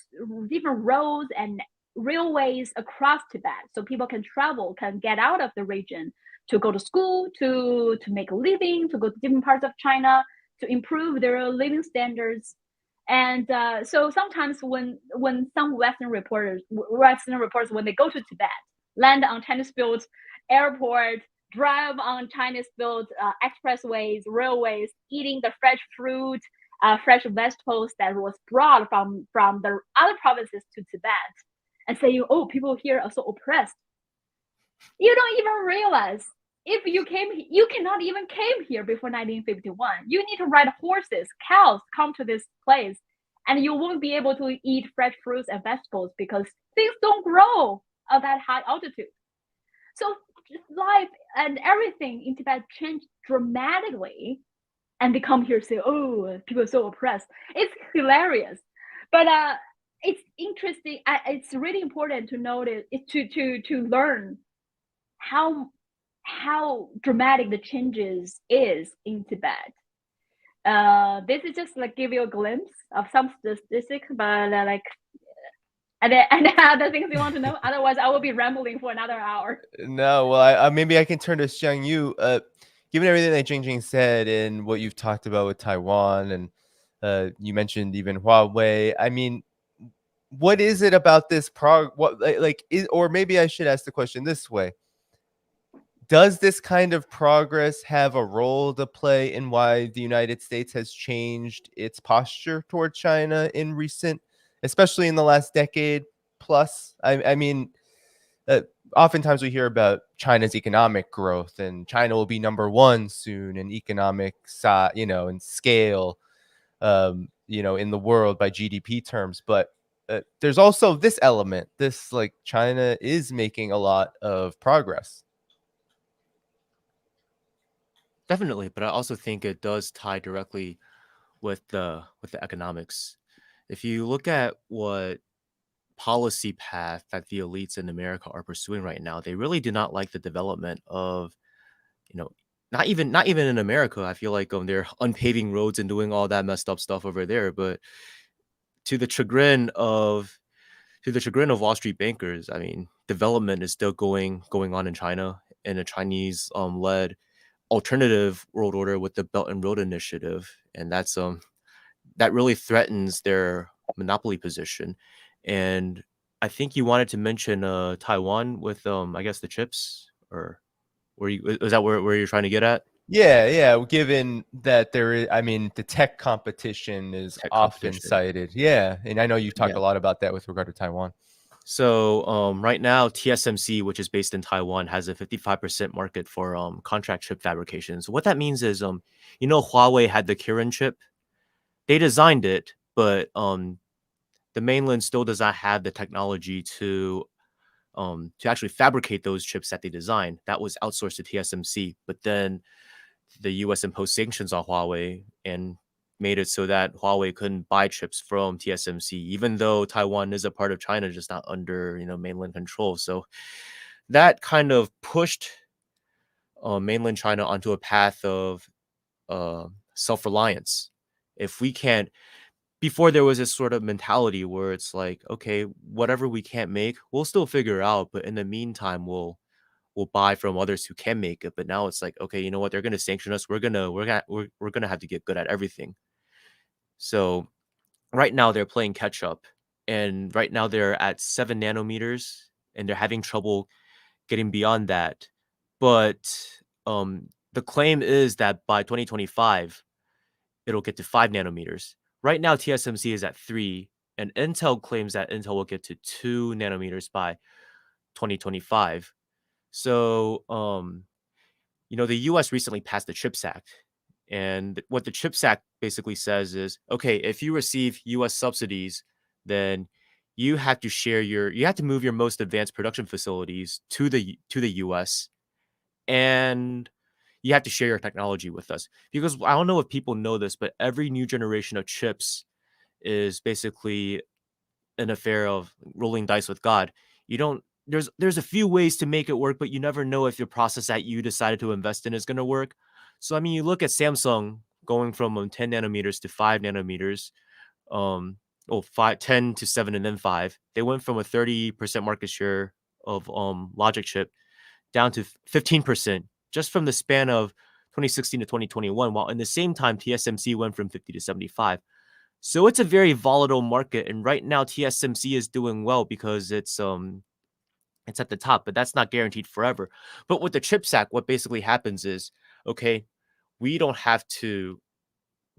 different roads and railways across Tibet, so people can travel, can get out of the region to go to school, to make a living, to go to different parts of China, to improve their living standards. And so sometimes when some Western reporters, when they go to Tibet, land on Chinese-built airport, drive on Chinese-built expressways, railways, eating the fresh fruit, fresh vegetables that was brought from the other provinces to Tibet, and saying, oh, people here are so oppressed. You don't even realize, if you cannot even came here before 1951. You need to ride horses, cows come to this place, and you won't be able to eat fresh fruits and vegetables because things don't grow at that high altitude. So life and everything in Tibet changed dramatically, and they come here and say, oh, people are so oppressed. It's hilarious. But it's interesting. It's really important to notice, to learn how dramatic the changes is in Tibet. This is just like give you a glimpse of some statistics, but and other things you want to know. Otherwise, I will be rambling for another hour. No, well, maybe I can turn to Xiangyu. Given everything that JingJing said and what you've talked about with Taiwan, and you mentioned even Huawei, I mean, what is it about this or maybe I should ask the question this way. Does this kind of progress have a role to play in why the United States has changed its posture toward China especially in the last decade plus? I mean, oftentimes we hear about China's economic growth, and China will be number 1 soon in economic size, in scale, in the world by GDP terms. But there's also this element, like China is making a lot of progress. Definitely, but I also think it does tie directly with the economics. If you look at what policy path that the elites in America are pursuing right now, they really do not like the development of, not even in America. I feel like they're unpaving roads and doing all that messed up stuff over there, but to the chagrin of Wall Street bankers, I mean, development is still going on in China, in a Chinese led alternative world order with the Belt and Road Initiative, and that's that really threatens their monopoly position. And I think you wanted to mention Taiwan with I guess the chips, or is that where you're trying to get at? Yeah. Given that the tech competition is often cited. Yeah, and I know you've talked a lot about that with regard to Taiwan. So right now, TSMC, which is based in Taiwan, has a 55% market for contract chip fabrication. So what that means is, Huawei had the Kirin chip. They designed it, but the mainland still does not have the technology to actually fabricate those chips that they designed. That was outsourced to TSMC. But then the U.S. imposed sanctions on Huawei, and made it so that Huawei couldn't buy chips from TSMC, even though Taiwan is a part of China, just not under mainland control. So that kind of pushed mainland China onto a path of self-reliance. If we can't, before there was this sort of mentality where it's like, okay, whatever we can't make, we'll still figure out, but in the meantime, we'll buy from others who can make it. But now it's like, okay, you know what? They're going to sanction us. We're gonna have to get good at everything. So right now they're playing catch up, and right now they're at 7 nanometers, and they're having trouble getting beyond that. But the claim is that by 2025, it'll get to 5 nanometers. Right now, TSMC is at 3, and Intel claims that Intel will get to 2 nanometers by 2025. So, the US recently passed the CHIPS Act. And what the CHIPS Act basically says is, okay, if you receive US subsidies, then you have to move your most advanced production facilities to the US, and you have to share your technology with us. Because I don't know if people know this, but every new generation of chips is basically an affair of rolling dice with God. You don't there's a few ways to make it work, but you never know if your process that you decided to invest in is going to work. So I mean, you look at Samsung going from 10 nanometers to 5 nanometers, 10 to 7 and then 5. They went from a 30% market share of logic chip down to 15% just from the span of 2016 to 2021, while in the same time TSMC went from 50 to 75. So it's a very volatile market, and right now TSMC is doing well because it's at the top, but that's not guaranteed forever. But with the CHIPS Act, what basically happens is, okay, we don't have to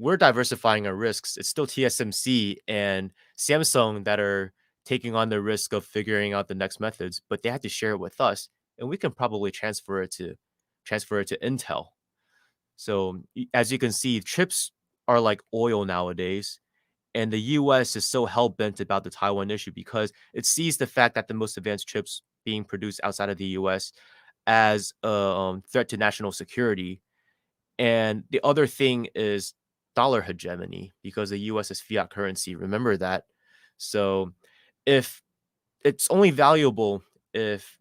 we're diversifying our risks. It's still TSMC and Samsung that are taking on the risk of figuring out the next methods, but they have to share it with us, and we can probably transfer it to Intel. So as you can see, chips are like oil nowadays. And the US is so hell bent about the Taiwan issue because it sees the fact that the most advanced chips being produced outside of the US as a threat to national security. And the other thing is dollar hegemony because the US is fiat currency. Remember that. So if it's only valuable if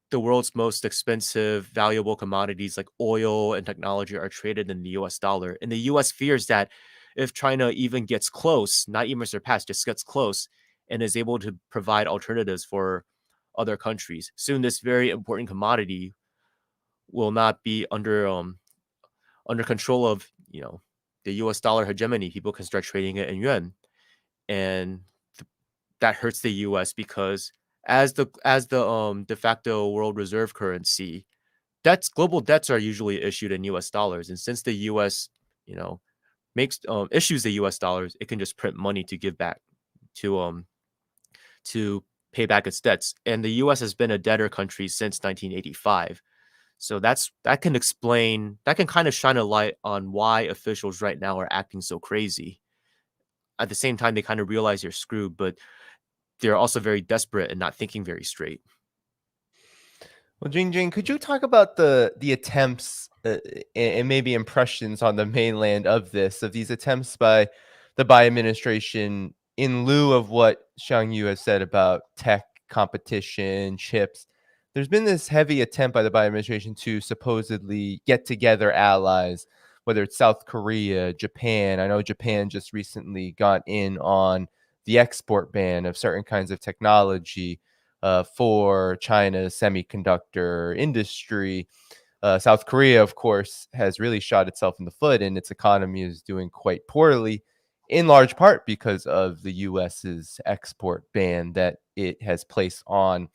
the world's most expensive, valuable commodities like oil and technology are traded in the US dollar. And the US fears that if China even gets close, not even surpassed, just gets close and is able to provide alternatives for other countries, soon this very important commodity will not be under control of, the US dollar hegemony. People can start trading it in yuan. And that hurts the US because as the de facto world reserve currency, global debts are usually issued in US dollars. And since the US, makes issues the US dollars, it can just print money to give back to pay back its debts. And the US has been a debtor country since 1985. So that can kind of shine a light on why officials right now are acting so crazy. At the same time, they kind of realize they're screwed, but they're also very desperate and not thinking very straight. Well, JingJing, could you talk about the attempts and maybe impressions on the mainland of these attempts by the Biden administration in lieu of what Xiangyu has said about tech competition, chips? There's been this heavy attempt by the Biden administration to supposedly get together allies, whether it's South Korea, Japan. I know Japan just recently got in on the export ban of certain kinds of technology for China's semiconductor industry. South Korea, of course, has really shot itself in the foot, and its economy is doing quite poorly, in large part because of the U.S.'s export ban that it has placed on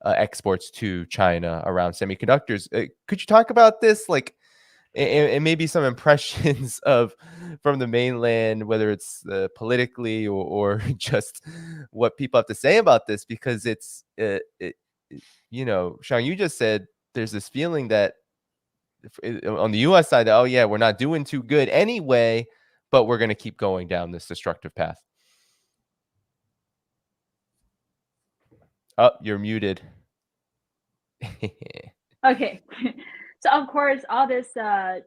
exports to China around semiconductors. Could you talk about this, and maybe some impressions of from the mainland, whether it's politically or just what people have to say about this? Because Sean, you just said there's this feeling that on the U.S. side, that, oh yeah, we're not doing too good anyway, but we're going to keep going down this destructive path. Oh, you're muted. Okay. So of course, all this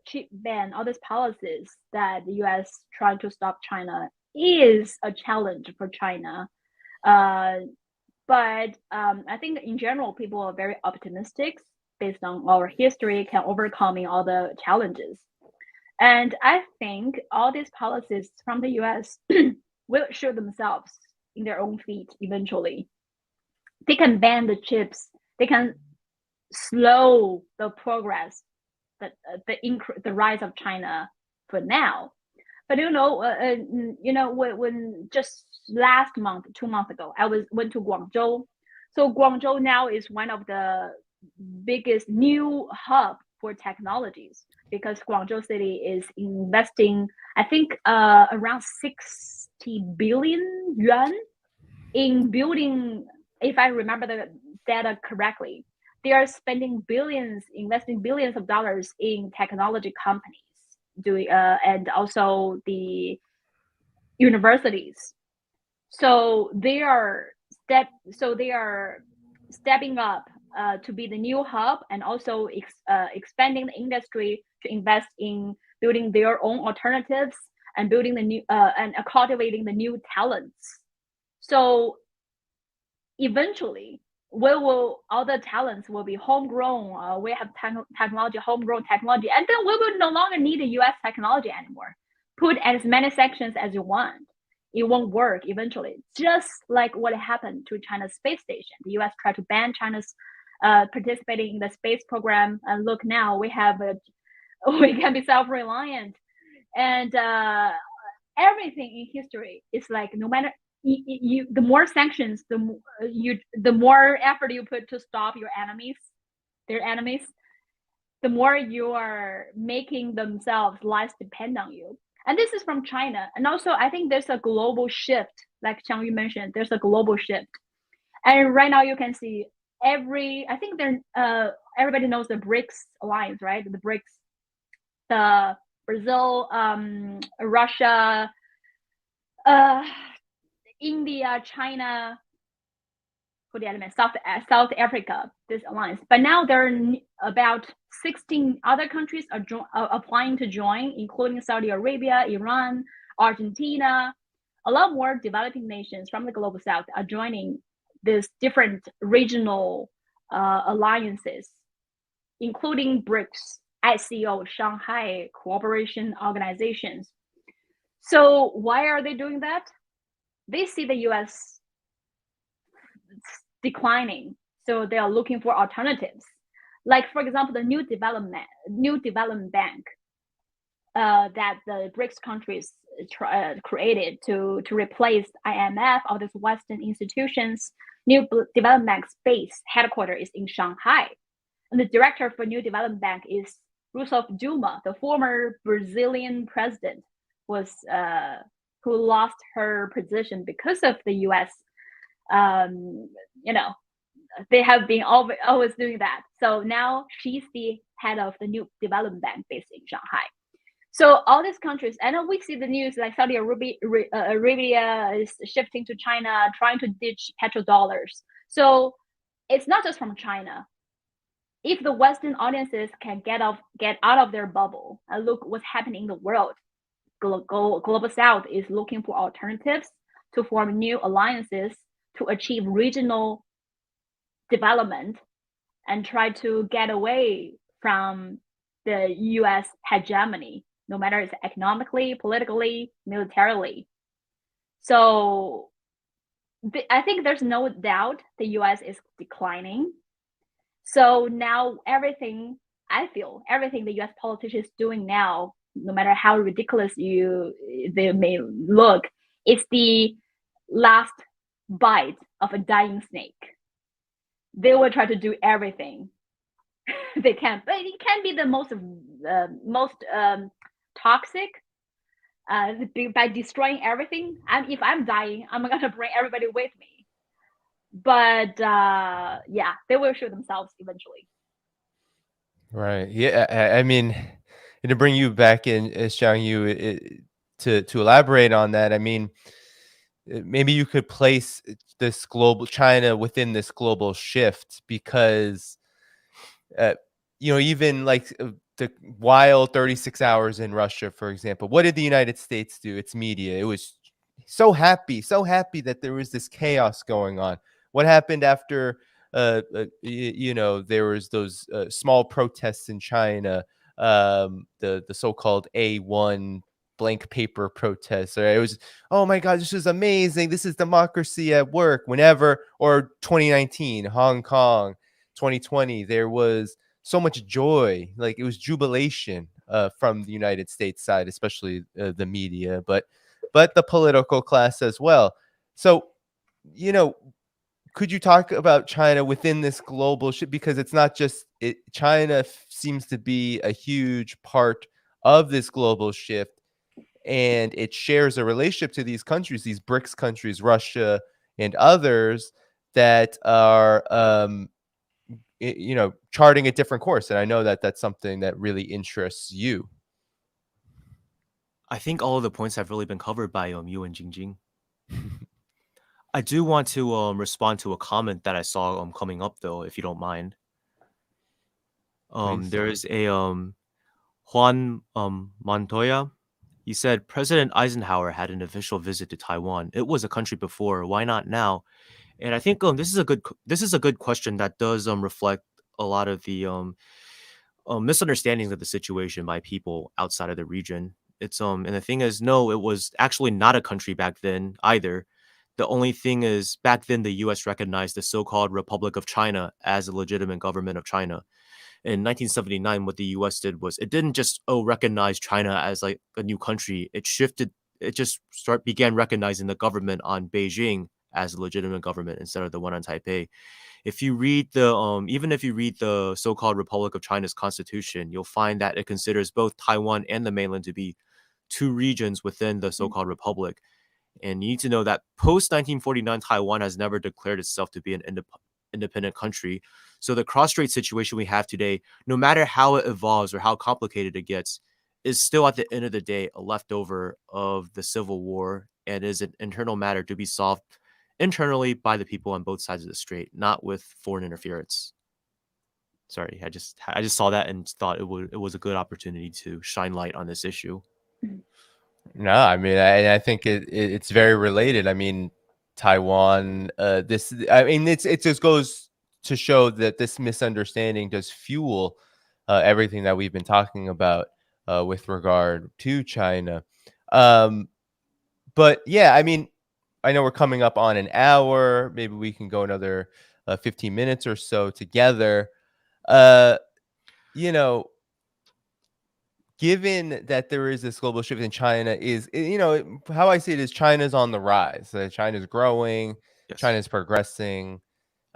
chip ban, all these policies that the U.S. trying to stop China is a challenge for China. But I think in general, people are very optimistic based on our history, can overcoming all the challenges. And I think all these policies from the U.S. will shoot themselves in their own feet eventually. They can ban the chips. They can slow the progress, the rise of China for now. But when just last month, 2 months ago, I went to Guangzhou. So Guangzhou now is one of the biggest new hub for technologies because Guangzhou city is investing, I think, around 60 billion yuan in building. If I remember the data correctly, they are spending billions, investing billions of dollars in technology companies, doing and also the universities. So they are stepping up to be the new hub and also expanding the industry to invest in building their own alternatives and building the new and cultivating the new talents. So eventually, all the talents will be homegrown. We have homegrown technology, and then we will no longer need the U.S. technology anymore. Put as many sections as you want. It won't work eventually. Just like what happened to China's space station. The U.S. tried to ban China's participating in the space program, and look now we can be self-reliant, and everything in history is like no matter. The more sanctions, the more effort you put to stop their enemies, the more you are making themselves less dependent on you. And this is from China. And also, I think there's a global shift, like Xiangyu mentioned. There's a global shift, and right now you can see everybody knows the BRICS alliance, right? The BRICS, the Brazil, Russia, India, China, for the element, South Africa, this alliance. But now there are about 16 other countries are applying to join, including Saudi Arabia, Iran, Argentina. A lot more developing nations from the global south are joining these different regional alliances, including BRICS, SCO, Shanghai Cooperation Organizations. So why are they doing that? They see the U.S. declining, so they are looking for alternatives. Like, for example, the new development bank that the BRICS countries created to replace IMF, all these Western institutions. New development bank's base headquarters is in Shanghai, and the director for New Development Bank is Rousseff Dilma, the former Brazilian president, who lost her position because of the U.S. They have been always doing that. So now she's the head of the New Development Bank based in Shanghai. So all these countries, and we see the news like Saudi Arabia is shifting to China, trying to ditch petrodollars. So it's not just from China. If the Western audiences can get out of their bubble and look what's happening in the world, Global South is looking for alternatives to form new alliances to achieve regional development and try to get away from the U.S. hegemony, no matter it's economically, politically, militarily. So I think there's no doubt the U.S. is declining. So now everything the U.S. politicians doing now, no matter how ridiculous they may look, it's the last bite of a dying snake. They will try to do everything they can, but it can be the most toxic by destroying everything. If I'm dying, I'm gonna bring everybody with me. But yeah, they will shoot themselves eventually. Right. Yeah. I mean, and to bring you back in, Xiangyu, to elaborate on that, I mean, maybe you could place this global China within this global shift because even like the wild 36 hours in Russia, for example, what did the United States do? Its media, it was so happy that there was this chaos going on. What happened after, there was those small protests in China, the so-called A1 blank paper protests. Right? It was, oh my God, this is amazing. This is democracy at work. Whenever, or 2019, Hong Kong, 2020, there was so much joy, like it was jubilation from the United States side, especially the media, but the political class as well. So, could you talk about China within this global shift? Because it's not just it. China seems to be a huge part of this global shift, and it shares a relationship to these countries, these BRICS countries, Russia and others that are, charting a different course. And I know that that's something that really interests you. I think all of the points have really been covered by you and JingJing. I do want to respond to a comment that I saw coming up though, if you don't mind. There is a Juan Montoya. He said President Eisenhower had an official visit to Taiwan. It was a country before. Why not now? And I think this is a good question that does reflect a lot of the misunderstandings of the situation by people outside of the region. It's and the thing is, no, it was actually not a country back then either. The only thing is, back then the U.S. recognized the so-called Republic of China as a legitimate government of China. In 1979, what the U.S. did was it didn't just recognize China as like a new country. It shifted. It just began recognizing the government on Beijing as a legitimate government instead of the one on Taipei. If you read the even if you read the so-called Republic of China's constitution, you'll find that it considers both Taiwan and the mainland to be two regions within the so-called republic. And you need to know that post 1949, Taiwan has never declared itself to be an independent country. So the cross-strait situation we have today, no matter how it evolves or how complicated it gets, is still at the end of the day a leftover of the Civil War and is an internal matter to be solved internally by the people on both sides of the strait, not with foreign interference. Sorry, I just saw that and thought it was a good opportunity to shine light on this issue. No, I mean, I think it's very related. I mean, Taiwan, it just goes to show that this misunderstanding does fuel everything that we've been talking about with regard to China. But yeah, I mean, I know we're coming up on an hour. Maybe we can go another 15 minutes or so together. Given that there is this global shift in China, how I see it is China's on the rise. China's growing, Yes. China's progressing.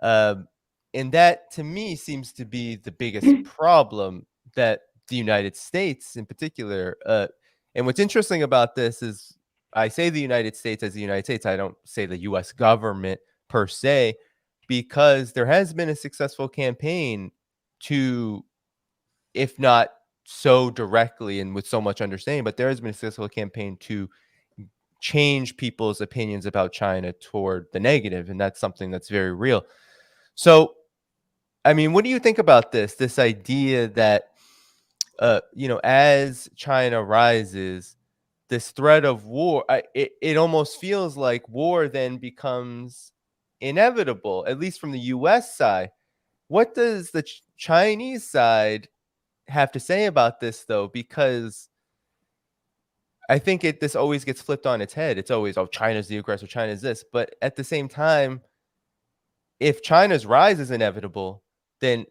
And that to me seems to be the biggest problem that the United States in particular. And what's interesting about this is I say the United States as the United States. I don't say the US government per se, because there has been a successful campaign to, if not so directly and with so much understanding, but there has been a successful campaign to change people's opinions about China toward the negative, and that's something that's very real. So, I mean, what do you think about this idea that, as China rises, this threat of war, it almost feels like war then becomes inevitable, at least from the U.S. side. What does the Chinese side have to say about this, though? Because I think this always gets flipped on its head. It's always, oh, China's the aggressor, China's this. But at the same time, if China's rise is inevitable, then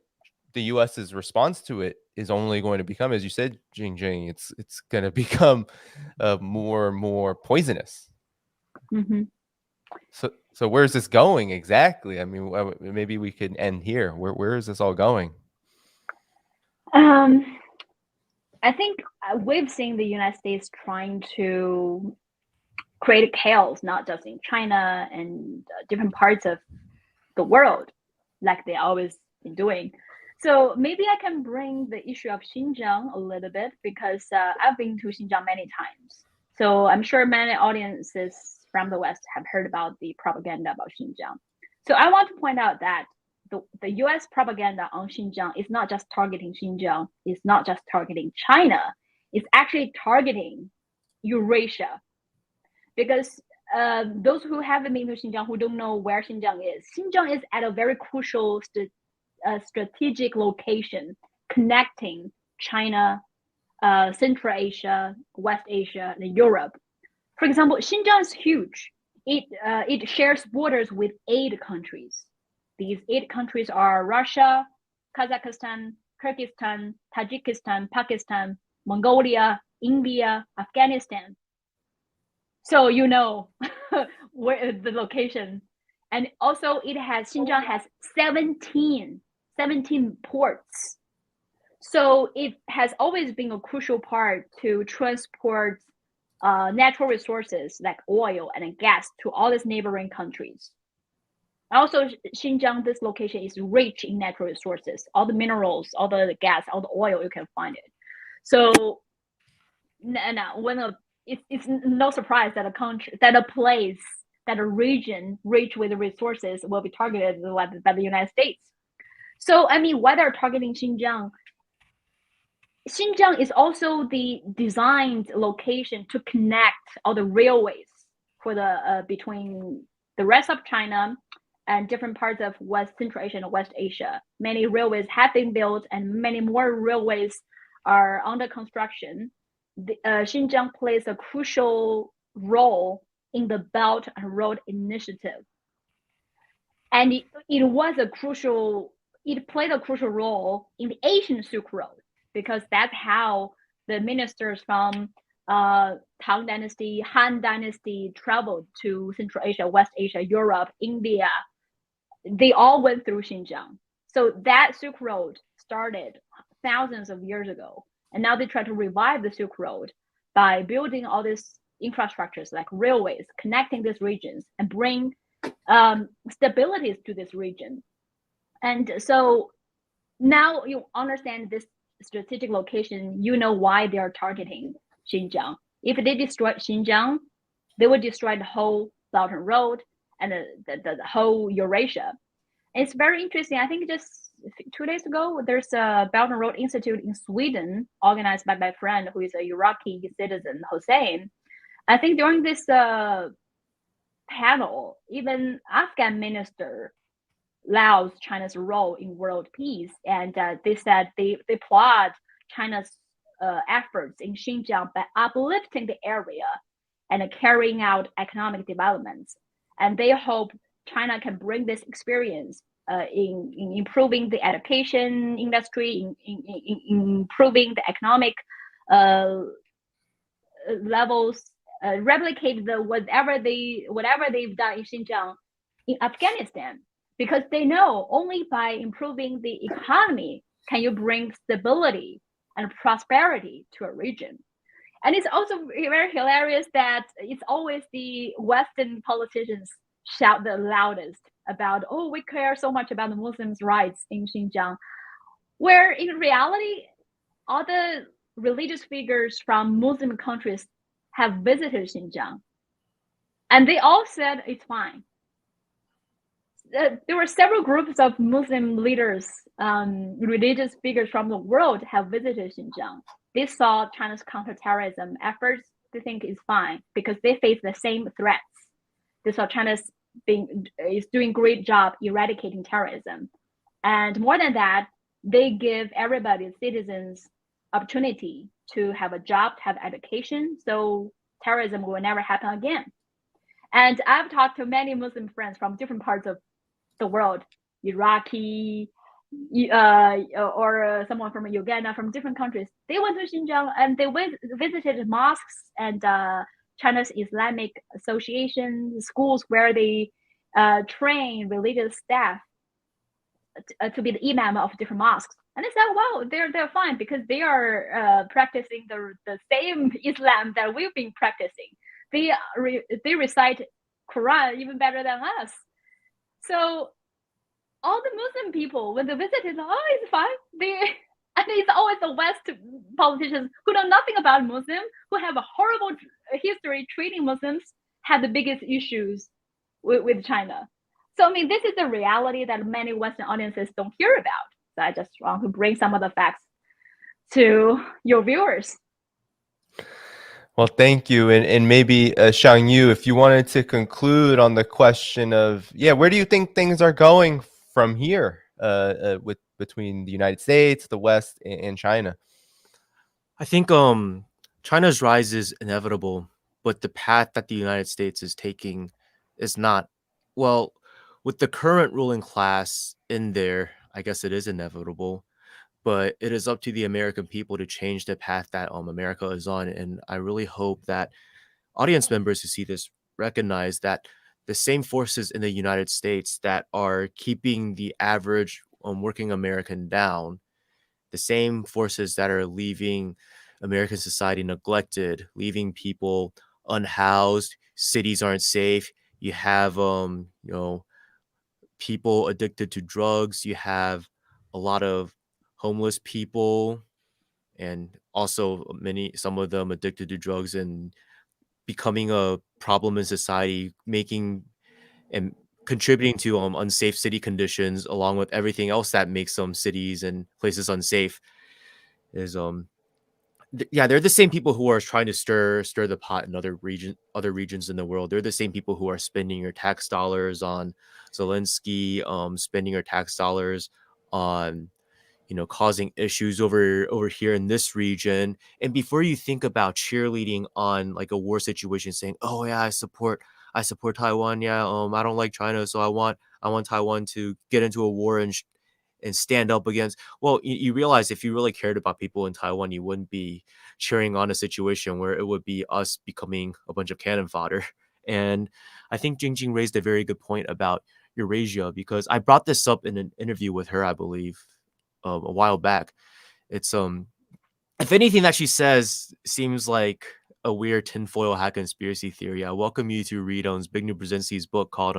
the U.S.'s response to it is only going to become, as you said, JingJing, it's going to become more and more poisonous. Mm-hmm. So where's this going exactly? I mean, maybe we could end here. Where is this all going? I think we've seen the United States trying to create chaos, not just in China and different parts of the world, like they always been doing. So maybe I can bring the issue of Xinjiang a little bit, because I've been to Xinjiang many times. So I'm sure many audiences from the West have heard about the propaganda about Xinjiang. So I want to point out that the US propaganda on Xinjiang is not just targeting Xinjiang, it's not just targeting China, it's actually targeting Eurasia. Because those who haven't been to Xinjiang, who don't know where Xinjiang is at a very crucial strategic location connecting China, Central Asia, West Asia, and Europe. For example, Xinjiang is huge. It shares borders with 8 countries. These 8 countries are Russia, Kazakhstan, Kyrgyzstan, Tajikistan, Pakistan, Mongolia, India, Afghanistan. So you know where the location. And also Xinjiang has 17 ports. So it has always been a crucial part to transport natural resources like oil and gas to all these neighboring countries. Also, Xinjiang, this location is rich in natural resources, all the minerals, all the gas, all the oil, you can find it. So it's no surprise that a region rich with resources will be targeted by the United States. So, I mean, why they're targeting Xinjiang is also the designed location to connect all the railways for the between the rest of China and different parts of Central Asia and West Asia. Many railways have been built and many more railways are under construction. Xinjiang plays a crucial role in the Belt and Road Initiative. And it played a crucial role in the Asian Silk Road, because that's how the ministers from Tang Dynasty, Han Dynasty traveled to Central Asia, West Asia, Europe, India. They all went through Xinjiang. So that Silk Road started thousands of years ago. And now they try to revive the Silk Road by building all these infrastructures like railways, connecting these regions and bring stability to this region. And so now you understand this strategic location, you know why they are targeting Xinjiang. If they destroy Xinjiang, they will destroy the whole Belt and Road and the whole Eurasia. And it's very interesting. I think just 2 days ago, there's a Belt and Road Institute in Sweden, organized by my friend who is a Iraqi citizen, Hossein. I think during this panel, even Afghan minister lauds China's role in world peace, and they said they applaud China's efforts in Xinjiang by uplifting the area and carrying out economic developments. And they hope China can bring this experience in improving the education industry, in improving the economic levels, replicate whatever they've done in Xinjiang in Afghanistan, because they know only by improving the economy can you bring stability and prosperity to a region. And it's also very hilarious that it's always the Western politicians shout the loudest about, oh, we care so much about the Muslims' rights in Xinjiang, where in reality, all the religious figures from Muslim countries have visited Xinjiang, and they all said it's fine. There were several groups of Muslim leaders, religious figures from the world have visited Xinjiang. They saw China's counterterrorism efforts. They think it's fine because they face the same threats. They saw China's is doing a great job eradicating terrorism. And more than that, they give everybody, citizens, opportunity to have a job, to have education, so terrorism will never happen again. And I've talked to many Muslim friends from different parts of the world, Iraqi, or someone from Uganda, from different countries. They went to Xinjiang and they visited mosques and China's Islamic Association, schools where they train religious staff to be the imam of different mosques. And they said, wow, they're fine because they are practicing the same Islam that we've been practicing. They recite Quran even better than us. So all the Muslim people, when they visited, oh, it's fine. And it's always the West politicians who know nothing about Muslims, who have a horrible history treating Muslims, have the biggest issues with China. So I mean, this is the reality that many Western audiences don't hear about. So I just want to bring some of the facts to your viewers. Well, thank you. And maybe Xiangyu, if you wanted to conclude on the question of, where do you think things are going from here with between the United States, the West, and China? I think China's rise is inevitable, but the path that the United States is taking is not. Well, with the current ruling class in there, I guess it is inevitable, but it is up to the American people to change the path that America is on. And I really hope that audience members who see this recognize that the same forces in the United States that are keeping the average working American down, the same forces that are leaving American society neglected, leaving people unhoused, cities aren't safe. You have people addicted to drugs, you have a lot of homeless people, and also some of them addicted to drugs and becoming a problem in society, making and contributing to unsafe city conditions, along with everything else that makes some cities and places unsafe. Is they're the same people who are trying to stir the pot in other regions in the world. They're the same people who are spending your tax dollars on Zelensky, spending your tax dollars on causing issues over here in this region. And before you think about cheerleading on like a war situation, saying, "Oh yeah, I support Taiwan. Yeah, I don't like China, so I want Taiwan to get into a war and stand up against." Well, you realize if you really cared about people in Taiwan, you wouldn't be cheering on a situation where it would be us becoming a bunch of cannon fodder. And I think JingJing raised a very good point about Eurasia, because I brought this up in an interview with her, I believe, a while back. It's if anything that she says seems like a weird tinfoil hat conspiracy theory, I welcome you to read Zbigniew Brzezinski's book called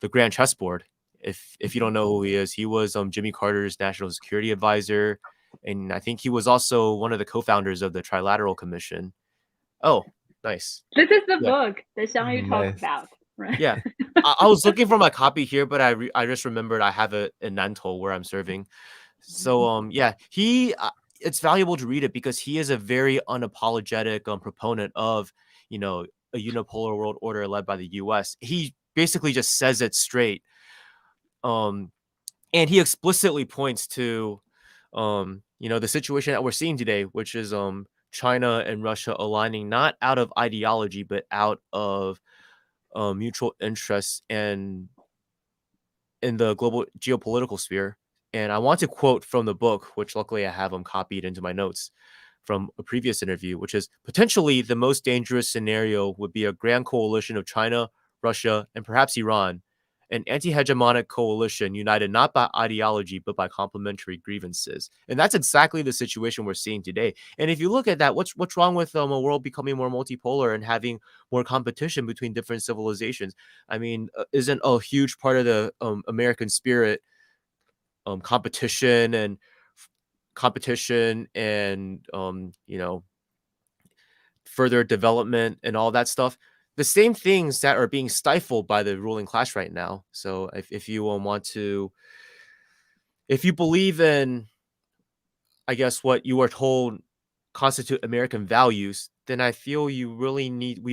The Grand Chessboard. If you don't know who he is, he was Jimmy Carter's national security advisor, and I think he was also one of the co-founders of the Trilateral Commission. Oh, nice. This is the book that Xiangyu talked about, right? Yeah, I was looking for my copy here, but I just remembered I have it in Nantou where I'm serving. So it's valuable to read it because he is a very unapologetic proponent of a unipolar world order led by the U.S. He basically just says it straight, and he explicitly points to the situation that we're seeing today, which is China and Russia aligning not out of ideology but out of mutual interests and in the global geopolitical sphere. And I want to quote from the book, which luckily I have them copied into my notes from a previous interview, which is, "Potentially the most dangerous scenario would be a grand coalition of China, Russia, and perhaps Iran, an anti-hegemonic coalition united not by ideology, but by complementary grievances." And that's exactly the situation we're seeing today. And if you look at that, what's wrong with a world becoming more multipolar and having more competition between different civilizations? I mean, isn't a huge part of the American spirit competition and further development and all that stuff, the same things that are being stifled by the ruling class right now? So if you if you believe in, I guess, what you are told constitute American values, then I feel we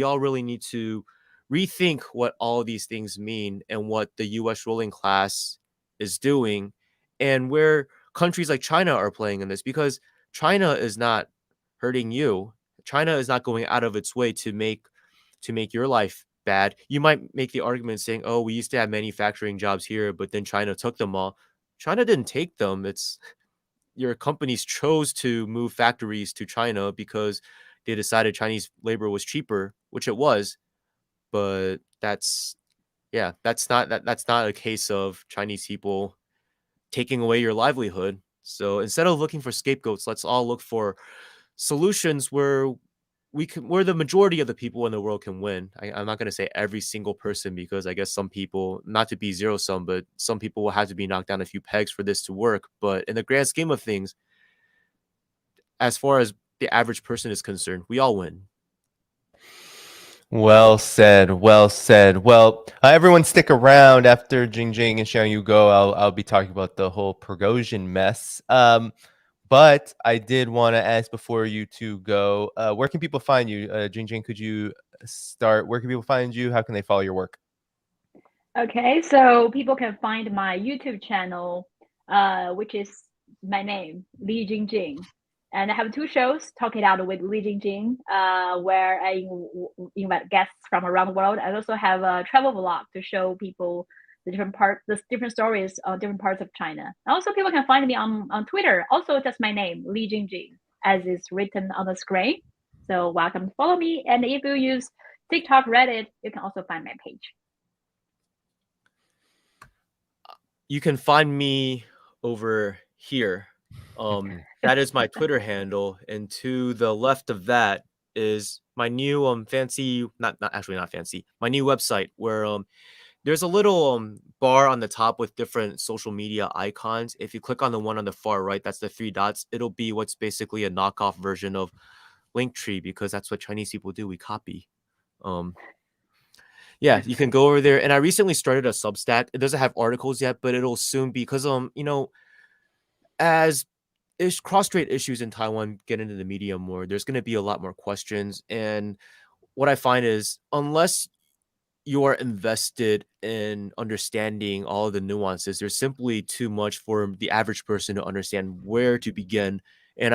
all really need to rethink what all these things mean and what the US ruling class is doing and where countries like China are playing in this, because China is not hurting you. China is not going out of its way to make your life bad. You might make the argument saying, "Oh, we used to have manufacturing jobs here, but then China took them all." China didn't take them. It's your companies chose to move factories to China because they decided Chinese labor was cheaper, which it was. But that's not a case of Chinese people taking away your livelihood. So instead of looking for scapegoats, let's all look for solutions where where the majority of the people in the world can win. I'm not going to say every single person, because I guess some people, not to be zero sum, but some people will have to be knocked down a few pegs for this to work. But in the grand scheme of things, as far as the average person is concerned, we all win. Well said. Well said. Well, everyone stick around after JingJing and Xiangyu go. I'll be talking about the whole Prigozhin mess. But I did want to ask before you two go, where can people find you? JingJing, could you start? Where can people find you? How can they follow your work? Okay, so people can find my YouTube channel, which is my name, JingJing. And I have two shows, Talk It Out with JingJing, where I invite guests from around the world. I also have a travel vlog to show people the different stories on different parts of China. Also, people can find me on Twitter. Also, just my name, JingJing, as is written on the screen. So welcome to follow me. And if you use TikTok, Reddit, you can also find my page. You can find me over here. That is my Twitter handle, and to the left of that is my new fancy, not fancy, my new website where there's a little bar on the top with different social media icons. If you click on the one on the far right, that's the 3 dots. It'll be what's basically a knockoff version of Linktree, because that's what Chinese people do. We copy. Yeah, you can go over there. And I recently started a Substack. It doesn't have articles yet, but it'll soon be, because as cross-strait issues in Taiwan get into the media more, there's going to be a lot more questions. And what I find is, unless you are invested in understanding all of the nuances, there's simply too much for the average person to understand where to begin. And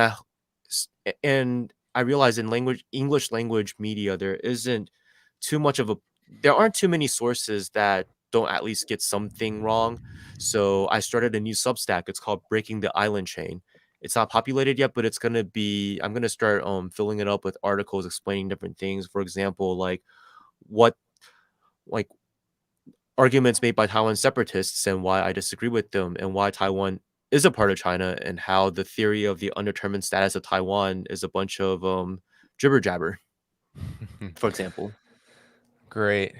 I realize in English language media, there aren't too many sources that don't at least get something wrong. So I started a new Substack. It's called Breaking the Island Chain. It's not populated yet, but I'm going to start filling it up with articles explaining different things. For example, like arguments made by Taiwan separatists and why I disagree with them, and why Taiwan is a part of China, and how the theory of the undetermined status of Taiwan is a bunch of jibber jabber, for example. Great.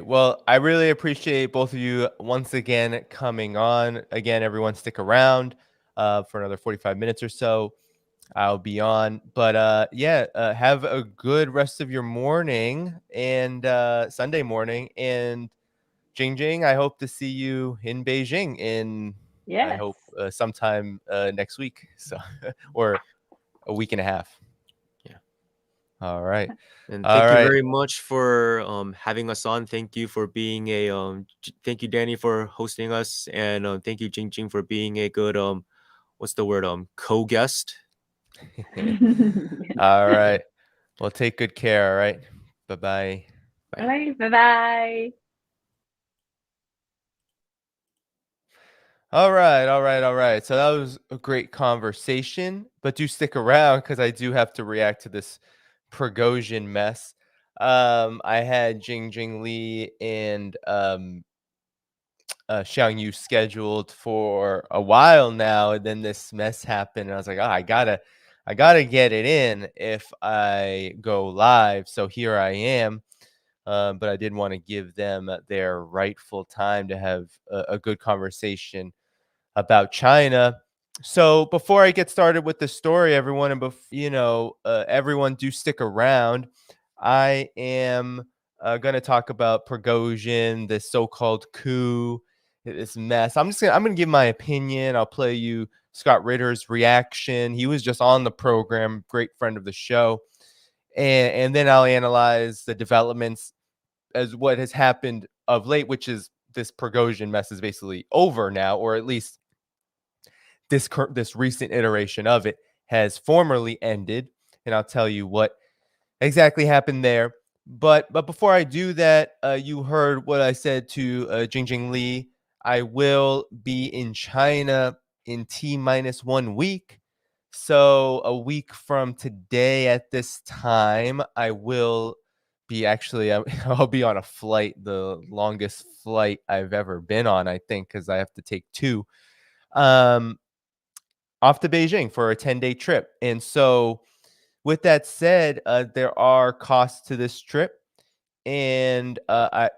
Well, I really appreciate both of you once again coming on. Again, everyone stick around for another 45 minutes or so. I'll be on. But have a good rest of your morning and Sunday morning. And JingJing, I hope to see you in Beijing I hope sometime next week, so or a week and a half. All right. And thank you very much for having us on. Thank you for being thank you, Danny, for hosting us, and thank you, JingJing, for being a good co-guest. All right. Well, take good care. All right. Bye-bye. All right. Bye-bye. All right. So that was a great conversation, but do stick around because I do have to react to this Prigozhin mess. I had JingJing Li and Xiangyu scheduled for a while now, and then this mess happened, and I was like, I gotta get it in if I go live. So here I am. But I did want to give them their rightful time to have a good conversation about China. So before I get started with the story, everyone, and everyone do stick around. I am going to talk about Prigozhin, this so-called coup, this mess. I'm going to give my opinion. I'll play you Scott Ritter's reaction. He was just on the program, great friend of the show. And then I'll analyze the developments as what has happened of late, which is this Prigozhin mess is basically over now, or at least this recent iteration of it has formally ended. And I'll tell you what exactly happened there. But before I do that, you heard what I said to JingJing Li. I will be in China in T-1 week. So a week from today at this time, I will be I'll be on a flight, the longest flight I've ever been on, I think, because I have to take 2 off to Beijing for a 10-day trip. And so with that said, there are costs to this trip. And I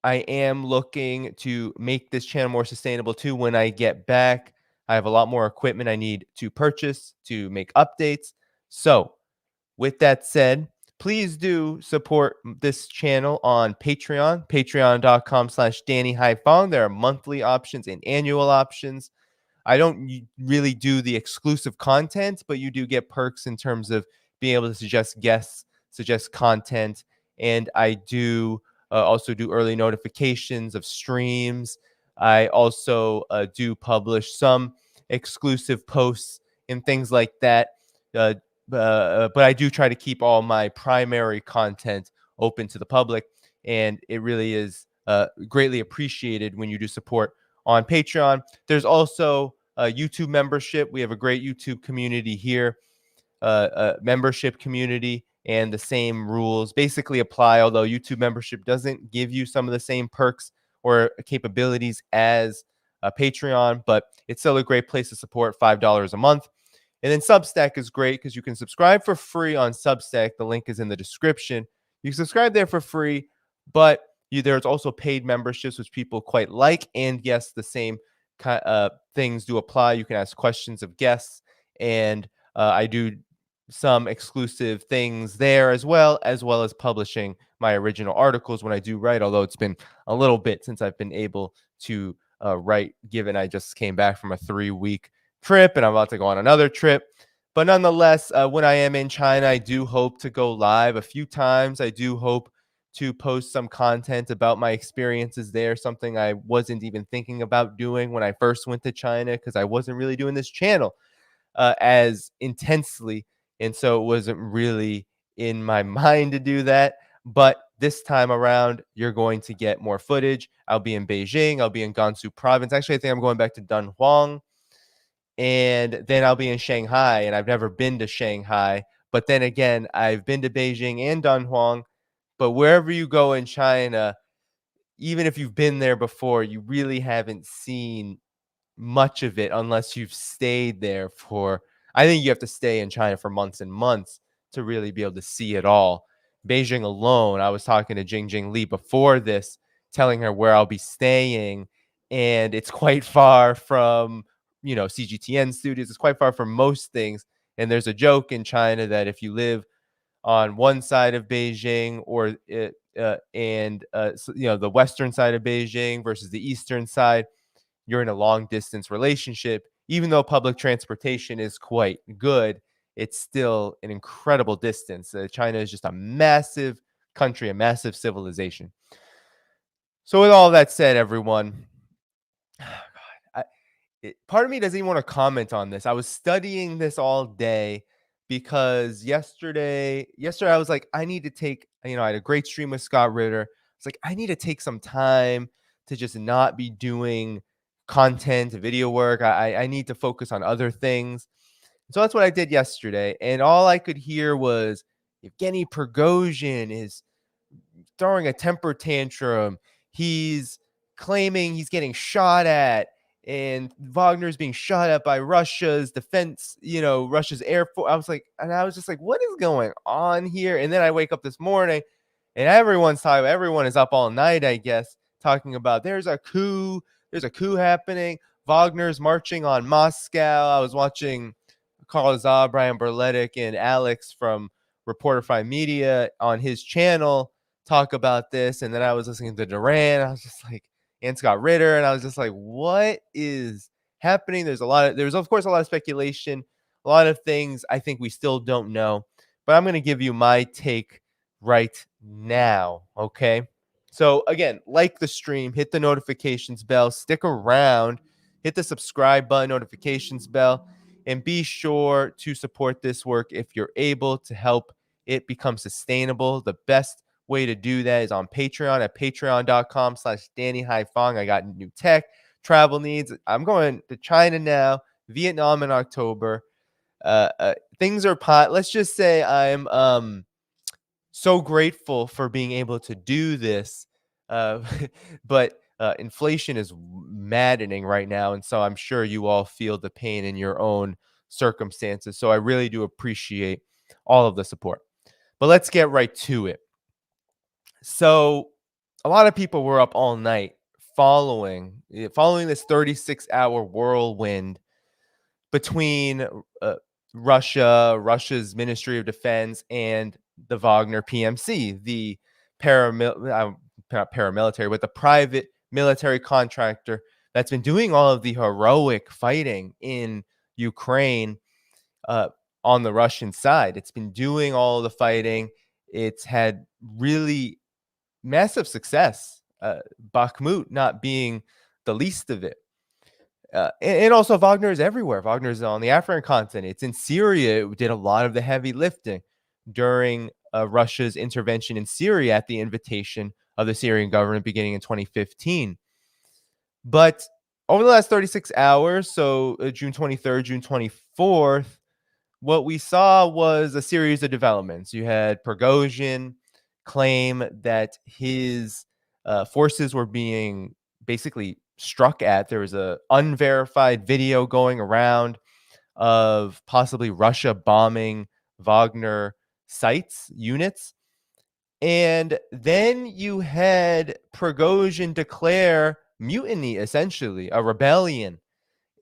am looking to make this channel more sustainable too. When I get back, I have a lot more equipment I need to purchase to make updates. So with that said, please do support this channel on Patreon, patreon.com/DannyHaiFong. There are monthly options and annual options. I don't really do the exclusive content, but you do get perks in terms of being able to suggest guests, suggest content, and I do also do early notifications of streams. I also do publish some exclusive posts and things like that. Uh, but I do try to keep all my primary content open to the public, and it really is greatly appreciated when you do support on Patreon. There's also a YouTube membership. We have a great YouTube community here, membership community, and the same rules basically apply, although YouTube membership doesn't give you some of the same perks or capabilities as Patreon, but it's still a great place to support, $5 a month. And then Substack is great because you can subscribe for free on Substack. The link is in the description. You can subscribe there for free, but there's also paid memberships, which people quite like. And yes, the same things do apply. You can ask questions of guests, and I do some exclusive things there as well as publishing my original articles when I do write, although it's been a little bit since I've been able to write, given I just came back from a 3-week trip and I'm about to go on another trip. But nonetheless, when I am in China, I do hope to go live a few times. I do hope to post some content about my experiences there, something I wasn't even thinking about doing when I first went to China, because I wasn't really doing this channel as intensely. And so it wasn't really in my mind to do that. But this time around, you're going to get more footage. I'll be in Beijing. I'll be in Gansu province. Actually, I think I'm going back to Dhaiphong. And then I'll be in Shanghai. And I've never been to Shanghai. But then again, I've been to Beijing and Dhaiphong. But wherever you go in China, even if you've been there before, you really haven't seen much of it unless you've stayed there for, I think you have to stay in China for months and months to really be able to see it all. Beijing alone, I was talking to JingJing Li before this, telling her where I'll be staying, and it's quite far from, CGTN studios. It's quite far from most things. And there's a joke in China that if you live on one side of Beijing or the western side of Beijing versus the eastern side, you're in a long distance relationship. Even though public transportation is quite good, it's still an incredible distance. China is just a massive country, a massive civilization. So with all that said, everyone, part of me doesn't even want to comment on this. I was studying this all day because yesterday I was like, I need to take, I had a great stream with Scott Ritter. It's like, I need to take some time to just not be doing content, video work. I need to focus on other things. So that's what I did yesterday. And all I could hear was Evgeny Prigozhin is throwing a temper tantrum. He's claiming he's getting shot at, and Wagner's being shot at by Russia's defense, Russia's air force. I was just like, what is going on here? And then I wake up this morning and everyone is up all night, I guess, talking about there's a coup happening. Wagner's marching on Moscow. I was watching Carl Zah, Brian Berletic, and Alex from Reporterfy Media on his channel talk about this. And then I was listening to Duran. I was just like, and Scott Ritter, and I was just like, what is happening? There's of course a lot of speculation, a lot of things I think we still don't know, but I'm going to give you my take right now. Okay. So again, like the stream, hit the notifications bell, stick around, hit the subscribe button, notifications bell, and be sure to support this work if you're able, to help it become sustainable. The best way to do that is on Patreon at patreon.com/DannyHaiFong. I got new tech, travel needs. I'm going to China now, Vietnam in October. Things are pot. Let's just say I'm so grateful for being able to do this. But inflation is maddening right now. And so I'm sure you all feel the pain in your own circumstances. So I really do appreciate all of the support. But let's get right to it. So a lot of people were up all night following this 36-hour whirlwind between Russia's Ministry of Defense and the Wagner PMC, the not paramilitary, but the private military contractor that's been doing all of the heroic fighting in Ukraine on the Russian side. It's been doing all of the fighting. It's had really massive success, Bakhmut not being the least of it. And also Wagner is everywhere. Wagner is on the African continent. It's in Syria. It did a lot of the heavy lifting during Russia's intervention in Syria at the invitation of the Syrian government beginning in 2015. But over the last 36 hours, so June 23rd, June 24th, what we saw was a series of developments. You had Prigozhin claim that his forces were being basically struck at. There was a unverified video going around of possibly Russia bombing Wagner sites, units. And then you had Prigozhin declare mutiny, essentially, a rebellion,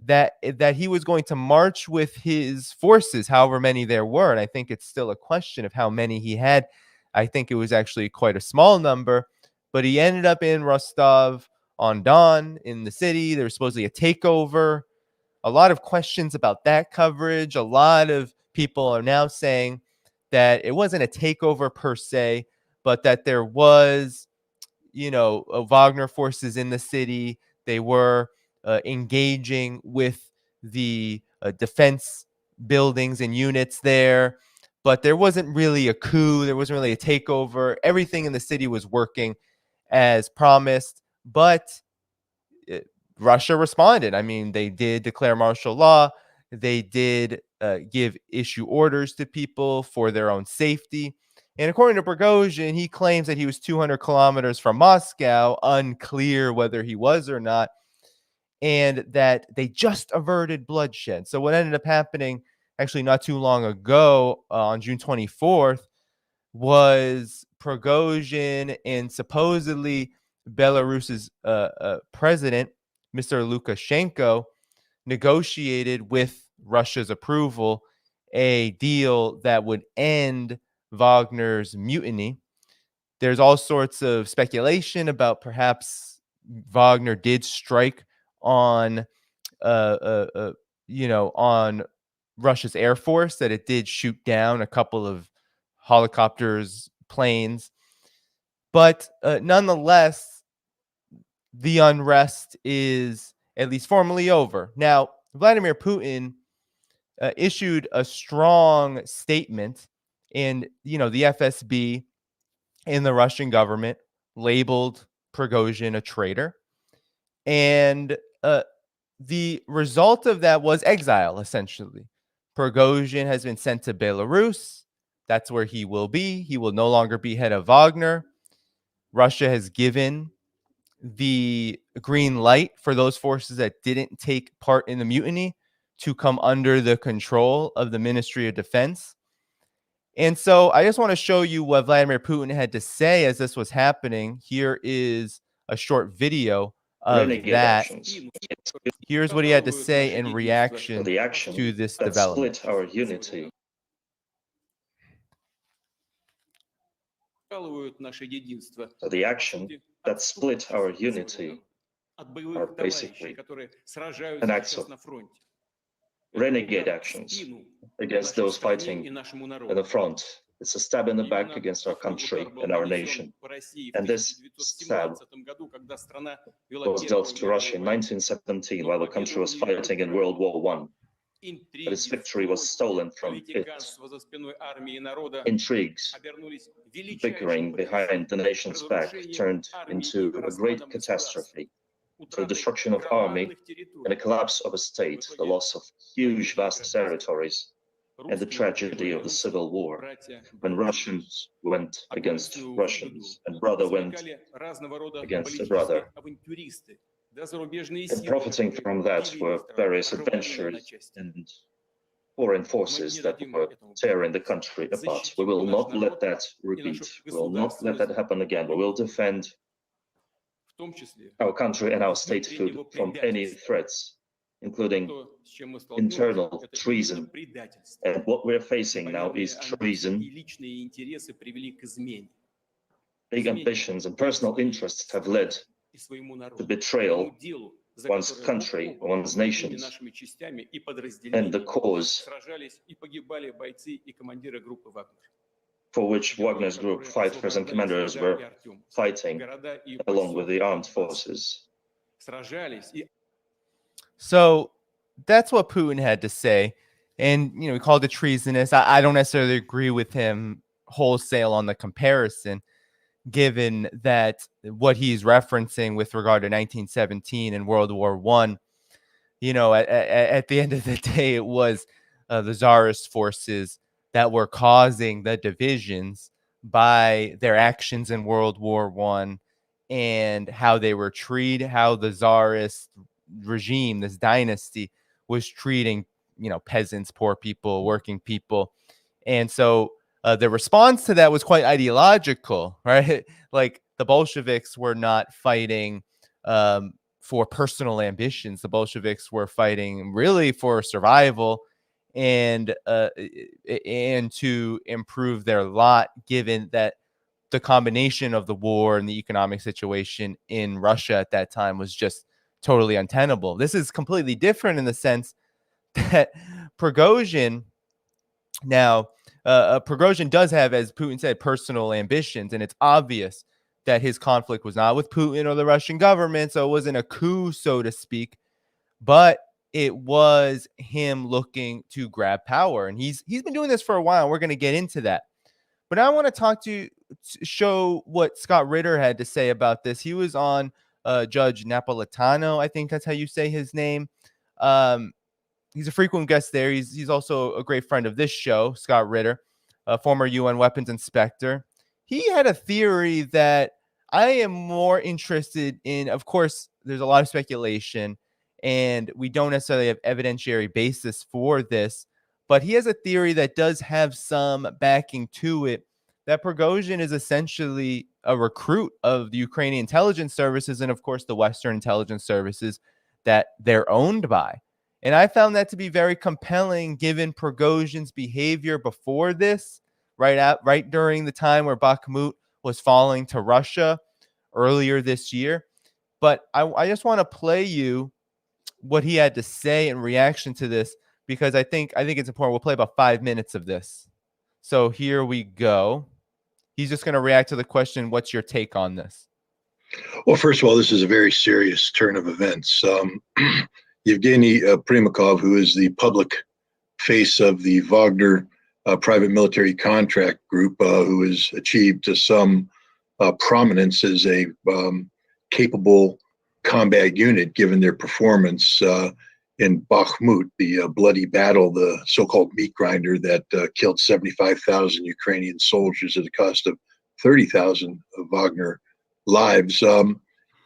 that he was going to march with his forces, however many there were. And I think it's still a question of how many he had. I think it was actually quite a small number, but he ended up in Rostov-on-Don in the city. There was supposedly a takeover. A lot of questions about that coverage. A lot of people are now saying that it wasn't a takeover per se, but that there was, Wagner forces in the city. They were engaging with the defense buildings and units there, but there wasn't really a coup. There wasn't really a takeover. Everything in the city was working as promised, but Russia responded. I mean, they did declare martial law. They did issue orders to people for their own safety. And according to Prigozhin, he claims that he was 200 kilometers from Moscow, unclear whether he was or not, and that they just averted bloodshed. So what ended up happening actually not too long ago on June 24th was Prigozhin and supposedly Belarus's president, Mr. Lukashenko, negotiated with Russia's approval a deal that would end Wagner's mutiny. There's all sorts of speculation about perhaps Wagner did strike on, on Russia's Air Force, that it did shoot down a couple of helicopters, planes. But nonetheless, the unrest is at least formally over. Now, Vladimir Putin issued a strong statement, and the FSB and the Russian government labeled Prigozhin a traitor, and the result of that was exile. Essentially, Prigozhin has been sent to Belarus. That's where he will be. He will no longer be head of Wagner. Russia has given the green light for those forces that didn't take part in the mutiny to come under the control of the Ministry of Defense. And so I just want to show you what Vladimir Putin had to say as this was happening. Here is a short video of that. Here's what he had to say in reaction to this development. Split our unity. So the action that split our unity are basically an act of renegade actions against those fighting in the front. It's a stab in the back against our country and our nation. And this stab was dealt to Russia in 1917 while the country was fighting in World War I. But its victory was stolen from it. Intrigues, bickering behind the nation's back turned into a great catastrophe. The destruction of army and the collapse of a state, the loss of huge vast territories, and the tragedy of the Civil War, when Russians went against Russians and brother went against a brother. And profiting from that were various adventures and foreign forces that were tearing the country apart. We will not let that repeat. We will not let that happen again. We will defend our country and our statehood from any threats including internal treason. And what we're facing now is treason. Big ambitions and personal interests have led to betrayal one's country, one's nations, and the cause for which Wagner's group fighters and commanders were fighting along with the armed forces. So that's what Putin had to say. And, you know, he called it treasonous. I don't necessarily agree with him wholesale on the comparison, given that what he's referencing with regard to 1917 and World War I, you know, at the end of the day, it was the Tsarist forces that were causing the divisions by their actions in World War I and how they were treated, how the Tsarist regime, this dynasty, was treating, you know, peasants, poor people, working people. And so the response to that was quite ideological, right? Like the Bolsheviks were not fighting for personal ambitions. The Bolsheviks were fighting really for survival and to improve their lot, given that the combination of the war and the economic situation in Russia at that time was just totally untenable. This is completely different in the sense that Prigozhin now, Prigozhin does have, as Putin said, personal ambitions, and it's obvious that his conflict was not with Putin or the Russian government, so it wasn't a coup, so to speak, but it was him looking to grab power, and he's been doing this for a while. We're going to get into that, but I want to talk to show what Scott Ritter had to say about this. He was on Judge Napolitano, I think that's how you say his name. He's a frequent guest there. He's also a great friend of this show, Scott Ritter, a former UN weapons inspector. He had a theory that I am more interested in. Of course, there's a lot of speculation, and we don't necessarily have evidentiary basis for this, but he has a theory that does have some backing to it, that Prigozhin is essentially a recruit of the Ukrainian intelligence services and, of course, the Western intelligence services that they're owned by. And I found that to be very compelling, given Prigozhin's behavior before this, right during the time where Bakhmut was falling to Russia earlier this year. But I just want to play you what he had to say in reaction to this, because I think it's important. We'll play about 5 minutes of this. So here we go. He's just going to react to the question, what's your take on this? Well, first of all, this is a very serious turn of events. Yevgeny Primakov, who is the public face of the Wagner private military contract group, who has achieved some prominence as a capable combat unit, given their performance in Bakhmut, the bloody battle, the so-called meat grinder that killed 75,000 Ukrainian soldiers at a cost of 30,000 Wagner lives.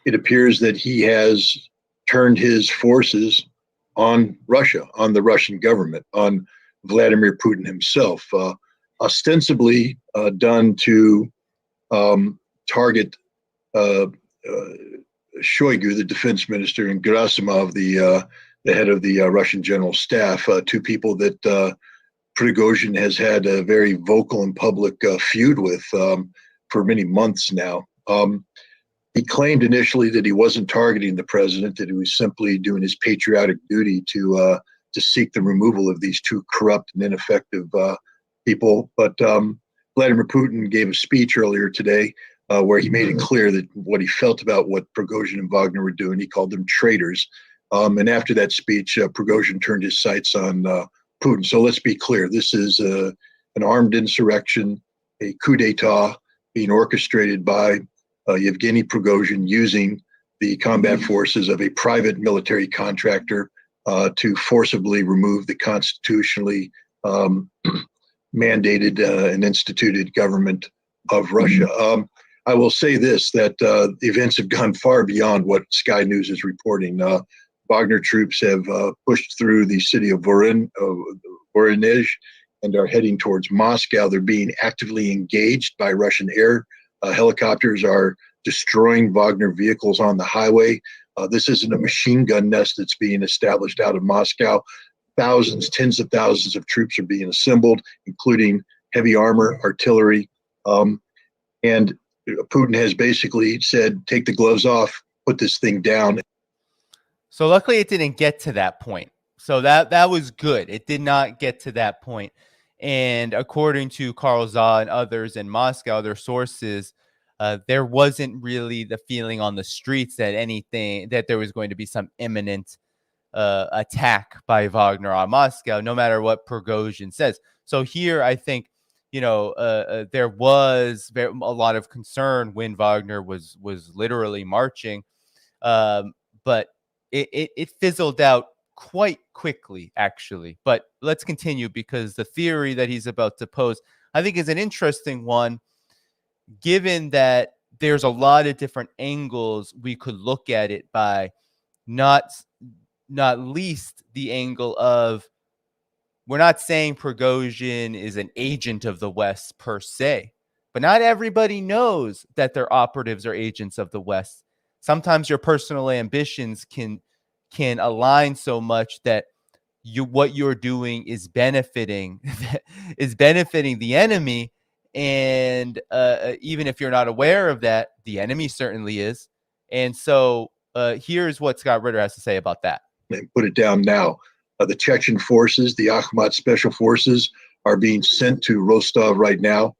It appears that he has turned his forces on Russia, on the Russian government, on Vladimir Putin himself, ostensibly done to target Shoigu, the defense minister, and Gerasimov, the head of the Russian general staff, two people that Prigozhin has had a very vocal and public feud with for many months now. He claimed initially that he wasn't targeting the president, that he was simply doing his patriotic duty to seek the removal of these two corrupt and ineffective people. But Vladimir Putin gave a speech earlier today where he made it clear that what he felt about what Prigozhin and Wagner were doing, he called them traitors. And after that speech, Prigozhin turned his sights on Putin. So let's be clear. This is an armed insurrection, a coup d'etat being orchestrated by Yevgeny Prigozhin, using the combat forces of a private military contractor to forcibly remove the constitutionally mandated and instituted government of Russia. I will say this, that events have gone far beyond what Sky News is reporting. Wagner troops have pushed through the city of Voronezh and are heading towards Moscow. They're being actively engaged by Russian air. Helicopters are destroying Wagner vehicles on the highway. This isn't a machine gun nest that's being established out of Moscow. Thousands, tens of thousands of troops are being assembled, including heavy armor, artillery. And Putin has basically said, take the gloves off, put this thing down. So luckily it didn't get to that point. So that was good. It did not get to that point. And according to Karl Za and others in Moscow, their sources, there wasn't really the feeling on the streets that there was going to be some imminent attack by Wagner on Moscow, no matter what Prigozhin says. So here, I think, there was a lot of concern when Wagner was literally marching, but it fizzled out quite quickly, actually. But let's continue, because the theory that he's about to pose, I think, is an interesting one, given that there's a lot of different angles we could look at it by, not least the angle of, we're not saying Prigozhin is an agent of the West per se, but not everybody knows that their operatives are agents of the West. Sometimes your personal ambitions can align so much that what you're doing is benefiting the enemy, and even if you're not aware of that, the enemy certainly is. And so here's what Scott Ritter has to say about that. And put it down now. The Chechen forces, the Akhmat Special Forces, are being sent to Rostov right now.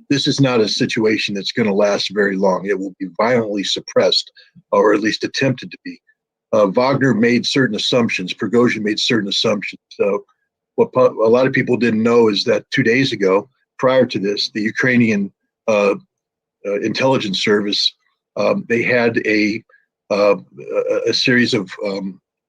This is not a situation that's going to last very long. It will be violently suppressed, or at least attempted to be. Wagner made certain assumptions. Prigozhin made certain assumptions. So what a lot of people didn't know is that 2 days ago, prior to this, the Ukrainian intelligence service, they had a series of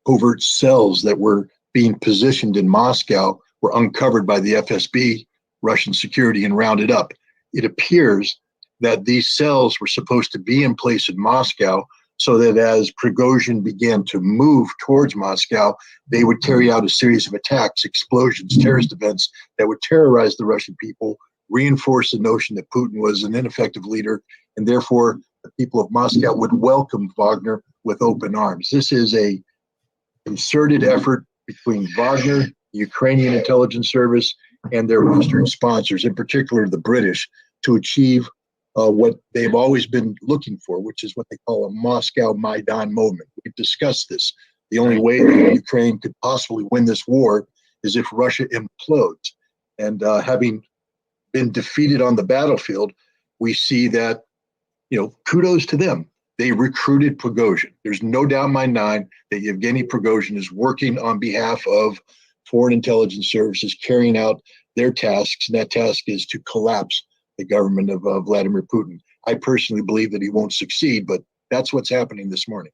covert cells that were being positioned in Moscow, were uncovered by the FSB, Russian security, and rounded up. It appears that these cells were supposed to be in place in Moscow, so that as Prigozhin began to move towards Moscow, they would carry out a series of attacks, explosions, terrorist events that would terrorize the Russian people, reinforce the notion that Putin was an ineffective leader, and therefore the people of Moscow would welcome Wagner with open arms. This is a concerted effort between Wagner, the Ukrainian intelligence service, and their Western sponsors, in particular the British, to achieve what they've always been looking for, which is what they call a Moscow Maidan moment. We've discussed this. The only way that Ukraine could possibly win this war is if Russia implodes. And having been defeated on the battlefield, we see that, kudos to them. They recruited Prigozhin. There's no doubt in my mind that Yevgeny Prigozhin is working on behalf of foreign intelligence services, carrying out their tasks, and that task is to collapse the government of Vladimir Putin. I personally believe that he won't succeed, but that's what's happening this morning.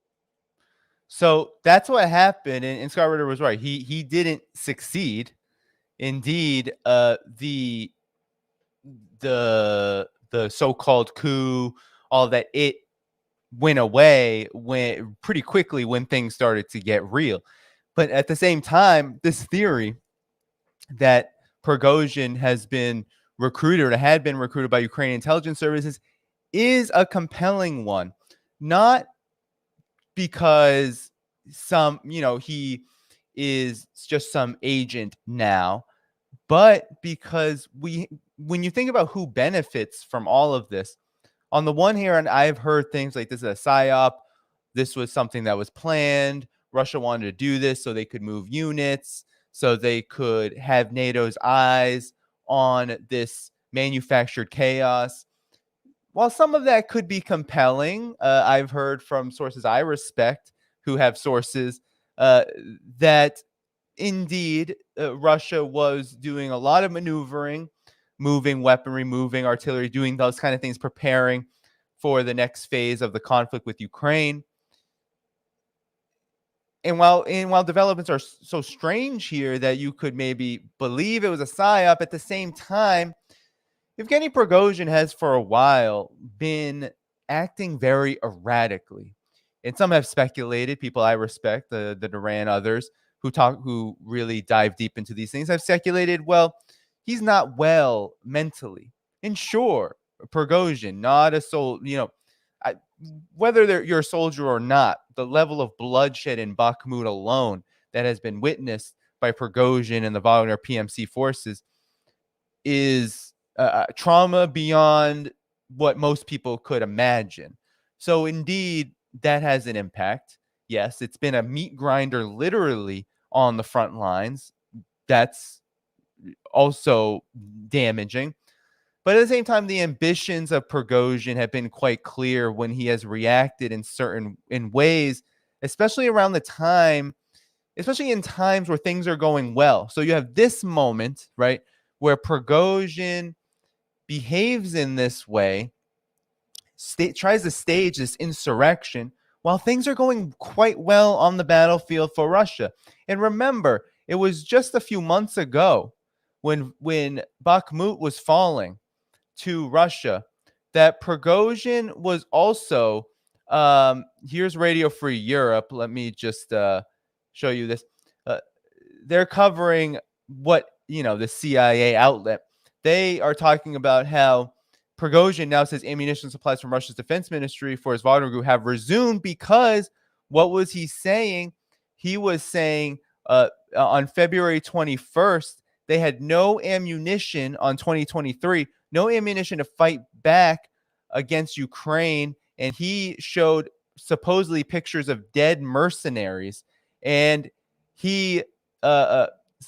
So that's what happened, and Scott Ritter was right. He didn't succeed. Indeed, the so-called coup, all that, it went away pretty quickly when things started to get real. But at the same time, this theory that Prigozhin had been recruited by Ukrainian intelligence services is a compelling one, not because he is just some agent now, but because when you think about who benefits from all of this, on the one hand, I've heard things like this is a psyop. This was something that was planned. Russia wanted to do this so they could move units, so they could have NATO's eyes on this manufactured chaos. While some of that could be compelling, I've heard from sources I respect who have sources that indeed Russia was doing a lot of maneuvering, moving weaponry, moving artillery, doing those kind of things, preparing for the next phase of the conflict with Ukraine. And while developments are so strange here that you could maybe believe it was a psyop, at the same time, Yevgeny Prigozhin has for a while been acting very erratically. And some have speculated, people I respect, the Duran, others who really dive deep into these things, have speculated, well, he's not well mentally. And sure, Prigozhin, not a soul, whether you're a soldier or not, the level of bloodshed in Bakhmut alone that has been witnessed by Prigozhin and the Wagner PMC forces is trauma beyond what most people could imagine. So indeed, that has an impact. Yes, it's been a meat grinder literally on the front lines. That's also damaging. But at the same time, the ambitions of Prigozhin have been quite clear when he has reacted in ways, especially around the time, especially in times where things are going well. So you have this moment, right, where Prigozhin behaves in this way, tries to stage this insurrection while things are going quite well on the battlefield for Russia. And remember, it was just a few months ago when Bakhmut was falling to Russia that Prigozhin was also, here's Radio Free Europe. Let me just show you this. They're covering the CIA outlet. They are talking about how Prigozhin now says ammunition supplies from Russia's defense ministry for his Wagner group have resumed because what was he saying? He was saying on February 21st, they had no ammunition on 2023, no ammunition to fight back against Ukraine. And he showed supposedly pictures of dead mercenaries. And he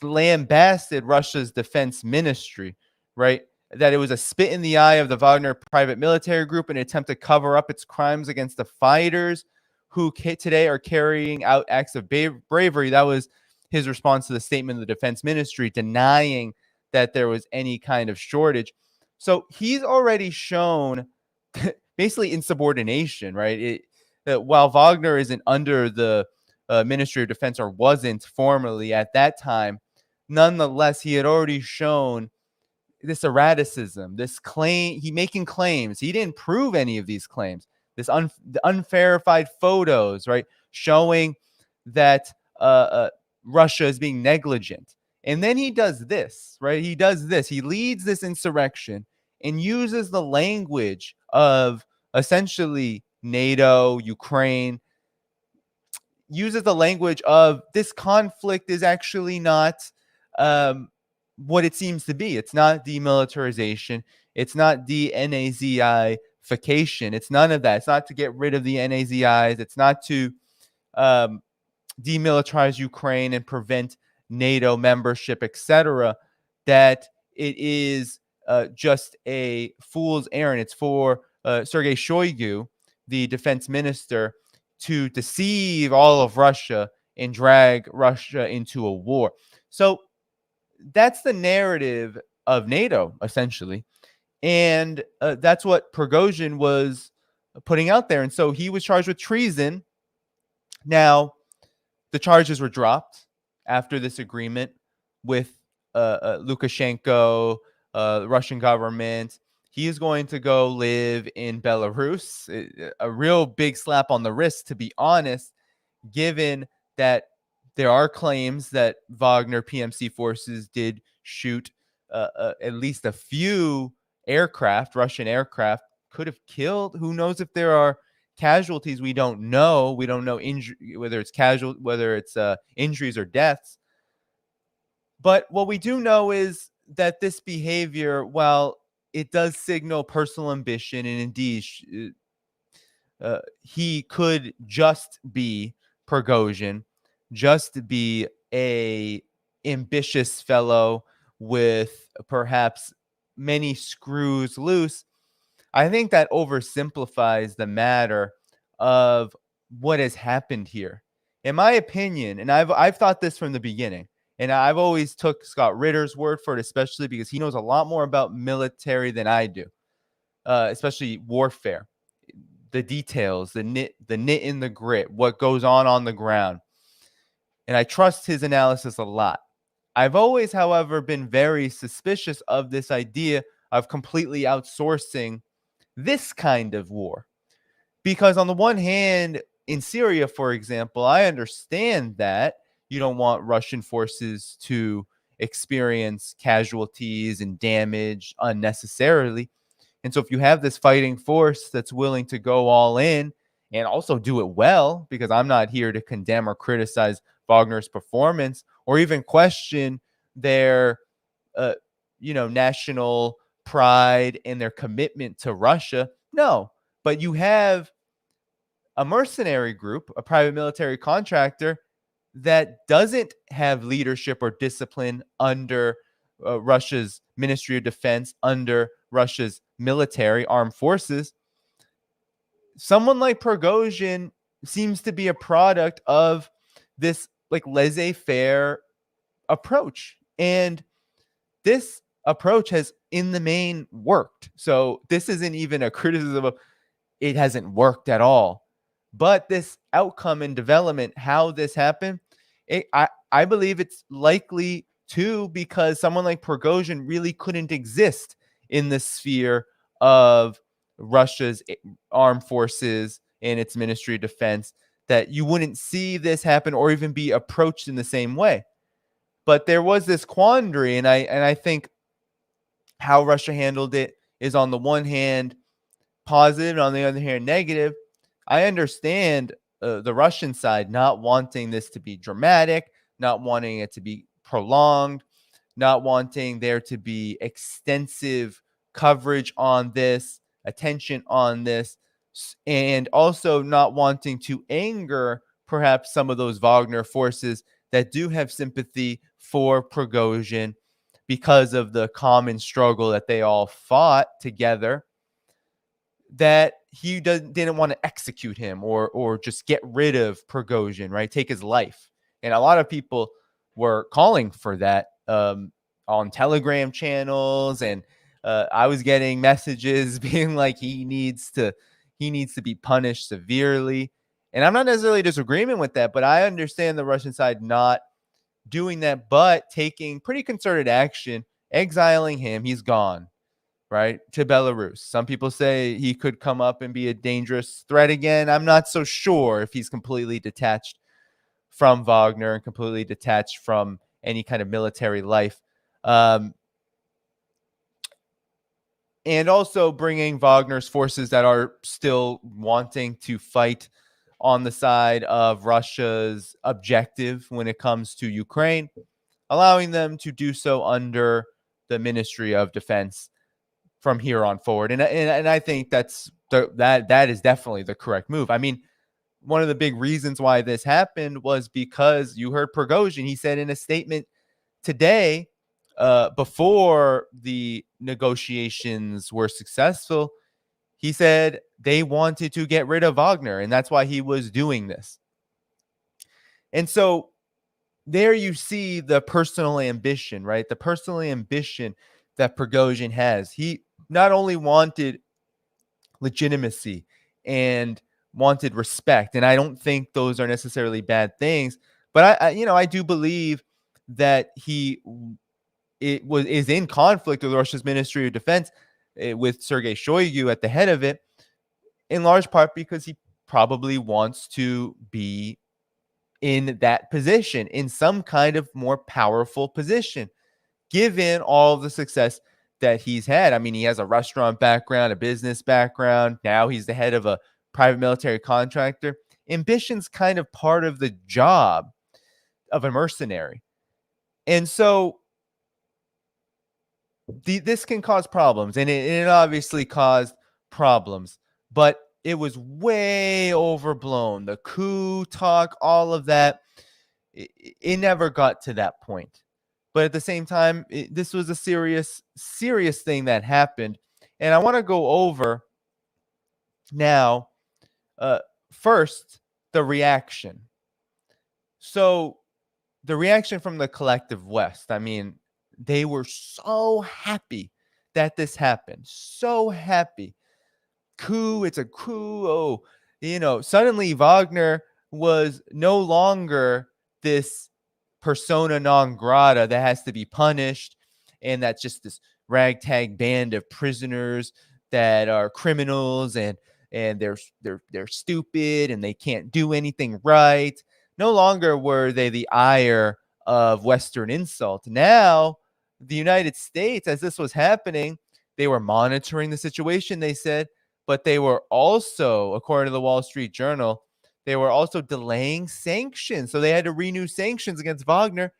lambasted Russia's defense ministry, right? That it was a spit in the eye of the Wagner private military group in an attempt to cover up its crimes against the fighters who today are carrying out acts of bravery. That was his response to the statement of the defense ministry denying that there was any kind of shortage. So he's already shown basically insubordination, right? While Wagner isn't under the Ministry of Defense, or wasn't formally at that time, nonetheless, he had already shown this erraticism, this claim, making claims. He didn't prove any of these claims. This unverified photos, right, showing that Russia is being negligent. And then he does this, right? He does this. He leads this insurrection and uses the language of essentially NATO, Ukraine, uses the language of this conflict is actually not what it seems to be. It's not demilitarization. It's not de-Nazification. It's none of that. It's not to get rid of the NAZIs. It's not to demilitarize Ukraine and prevent NATO membership, etc. That it is just a fool's errand. It's for Sergei Shoigu, the defense minister, to deceive all of Russia and drag Russia into a war. So that's the narrative of NATO, essentially. And that's what Prigozhin was putting out there. And so he was charged with treason. Now, the charges were dropped after this agreement with Lukashenko, the Russian government. He is going to go live in Belarus. A real big slap on the wrist, to be honest, given that there are claims that Wagner PMC forces did shoot at least a few aircraft, Russian aircraft, could have killed. Who knows if there are casualties? We don't know. We don't know whether it's injuries or deaths. But what we do know is that this behavior, while it does signal personal ambition, and indeed he could just be Prigozhin, just be a ambitious fellow with perhaps many screws loose. I think that oversimplifies the matter of what has happened here. In my opinion, and I've thought this from the beginning, and I've always took Scott Ritter's word for it, especially because he knows a lot more about military than I do, especially warfare, the details, the knit in the grit, what goes on the ground. And I trust his analysis a lot. I've always, however, been very suspicious of this idea of completely outsourcing this kind of war. Because on the one hand, in Syria, for example, I understand that you don't want Russian forces to experience casualties and damage unnecessarily. And so if you have this fighting force that's willing to go all in and also do it well, because I'm not here to condemn or criticize Wagner's performance or even question their, national pride and their commitment to Russia. No, but you have a mercenary group, a private military contractor that doesn't have leadership or discipline under Russia's Ministry of Defense, under Russia's military armed forces. Someone like Prigozhin seems to be a product of this like laissez-faire approach. And this approach has in the main worked. So this isn't even a criticism of it hasn't worked at all. But this outcome and development, how this happened, I believe it's likely too because someone like Prigozhin really couldn't exist in the sphere of Russia's armed forces and its Ministry of Defense, that you wouldn't see this happen or even be approached in the same way. But there was this quandary, and I think how Russia handled it is on the one hand positive, and on the other hand negative. I understand the Russian side not wanting this to be dramatic, not wanting it to be prolonged, not wanting there to be extensive coverage on this, attention on this, and also not wanting to anger perhaps some of those Wagner forces that do have sympathy for Prigozhin because of the common struggle that they all fought together, that he didn't want to execute him or just get rid of Prigozhin, right? Take his life. And a lot of people were calling for that on Telegram channels, and I was getting messages being like he needs to be punished severely. And I'm not necessarily disagreeing with that, but I understand the Russian side not doing that, but taking pretty concerted action, exiling him. He's gone, right, to Belarus. Some people say he could come up and be a dangerous threat again. I'm not so sure if he's completely detached from Wagner and completely detached from any kind of military life. And also bringing Wagner's forces that are still wanting to fight on the side of Russia's objective when it comes to Ukraine, allowing them to do so under the Ministry of Defense from here on forward. And I think that is definitely the correct move. I mean, one of the big reasons why this happened was because you heard Prigozhin. He said in a statement today, before the negotiations were successful, he said they wanted to get rid of Wagner, and that's why he was doing this. And so there you see the personal ambition, right? The personal ambition that Prigozhin has. He not only wanted legitimacy and wanted respect, and I don't think those are necessarily bad things, but I do believe that he is in conflict with Russia's Ministry of Defense, with Sergei Shoigu at the head of it, in large part because he probably wants to be in that position, in some kind of more powerful position, given all the success that he's had. I mean, he has a restaurant background, a business background. Now he's the head of a private military contractor. Ambition's kind of part of the job of a mercenary. And so this can cause problems, and it obviously caused problems, but it was way overblown. The coup talk, all of that, it never got to that point. But at the same time, this was a serious thing that happened. And I want to go over now, first, the reaction. So the reaction from the collective West, I mean, they were so happy that this happened. So happy. Coup, it's a coup. Oh, suddenly Wagner was no longer this persona non grata that has to be punished, and that's just this ragtag band of prisoners that are criminals, and they're stupid and they can't do anything right. No longer were they the ire of Western insult. Now, the United States, as this was happening, they were monitoring the situation, they said, but they were also, according to the Wall Street Journal, they were also delaying sanctions. So they had to renew sanctions against Wagner,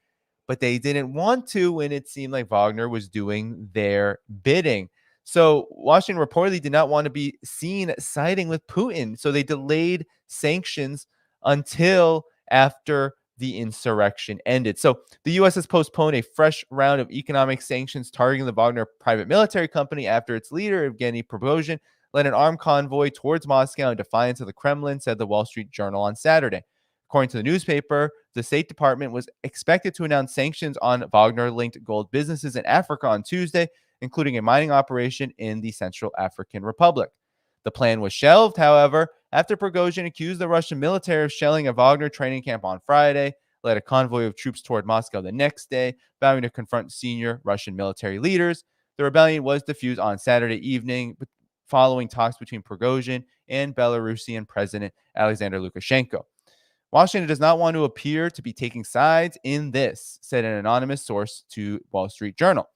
but they didn't want to when it seemed like Wagner was doing their bidding. So Washington reportedly did not want to be seen siding with Putin. So they delayed sanctions until after the insurrection ended. So the U.S. has postponed a fresh round of economic sanctions targeting the Wagner private military company after its leader, Evgeny Prigozhin, led an armed convoy towards Moscow in defiance of the Kremlin, said the Wall Street Journal on Saturday. According to the newspaper, the State Department was expected to announce sanctions on Wagner-linked gold businesses in Africa on Tuesday, including a mining operation in the Central African Republic. The plan was shelved, however, after Prigozhin accused the Russian military of shelling a Wagner training camp on Friday, led a convoy of troops toward Moscow the next day, vowing to confront senior Russian military leaders. The rebellion was diffused on Saturday evening, following talks between Prigozhin and Belarusian President Alexander Lukashenko. Washington does not want to appear to be taking sides in this, said an anonymous source to Wall Street Journal.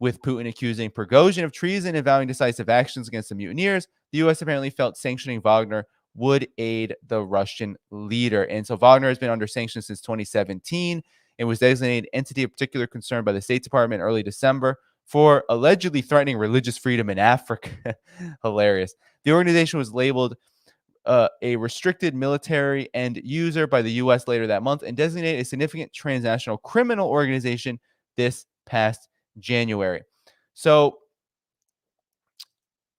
With Putin accusing Prigozhin of treason and vowing decisive actions against the mutineers, the U.S. apparently felt sanctioning Wagner would aid the Russian leader. And so Wagner has been under sanctions since 2017 and was designated entity of particular concern by the State Department early December for allegedly threatening religious freedom in Africa. Hilarious. The organization was labeled a restricted military end user by the U.S. later that month and designated a significant transnational criminal organization this past January. So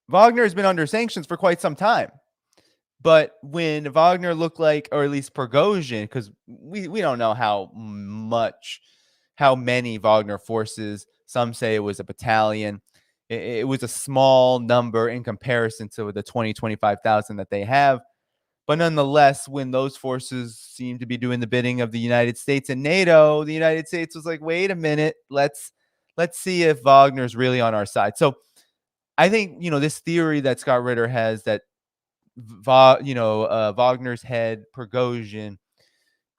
Wagner has been under sanctions for quite some time. But when Wagner looked like, or at least Prigozhin, because we don't know how many Wagner forces, some say it was a battalion. It was a small number in comparison to the 25,000 that they have. But nonetheless, when those forces seem to be doing the bidding of the United States and NATO, the United States was like, wait a minute, let's see if Wagner's really on our side. So I think, this theory that Scott Ritter has that, Wagner's head, Prigozhin,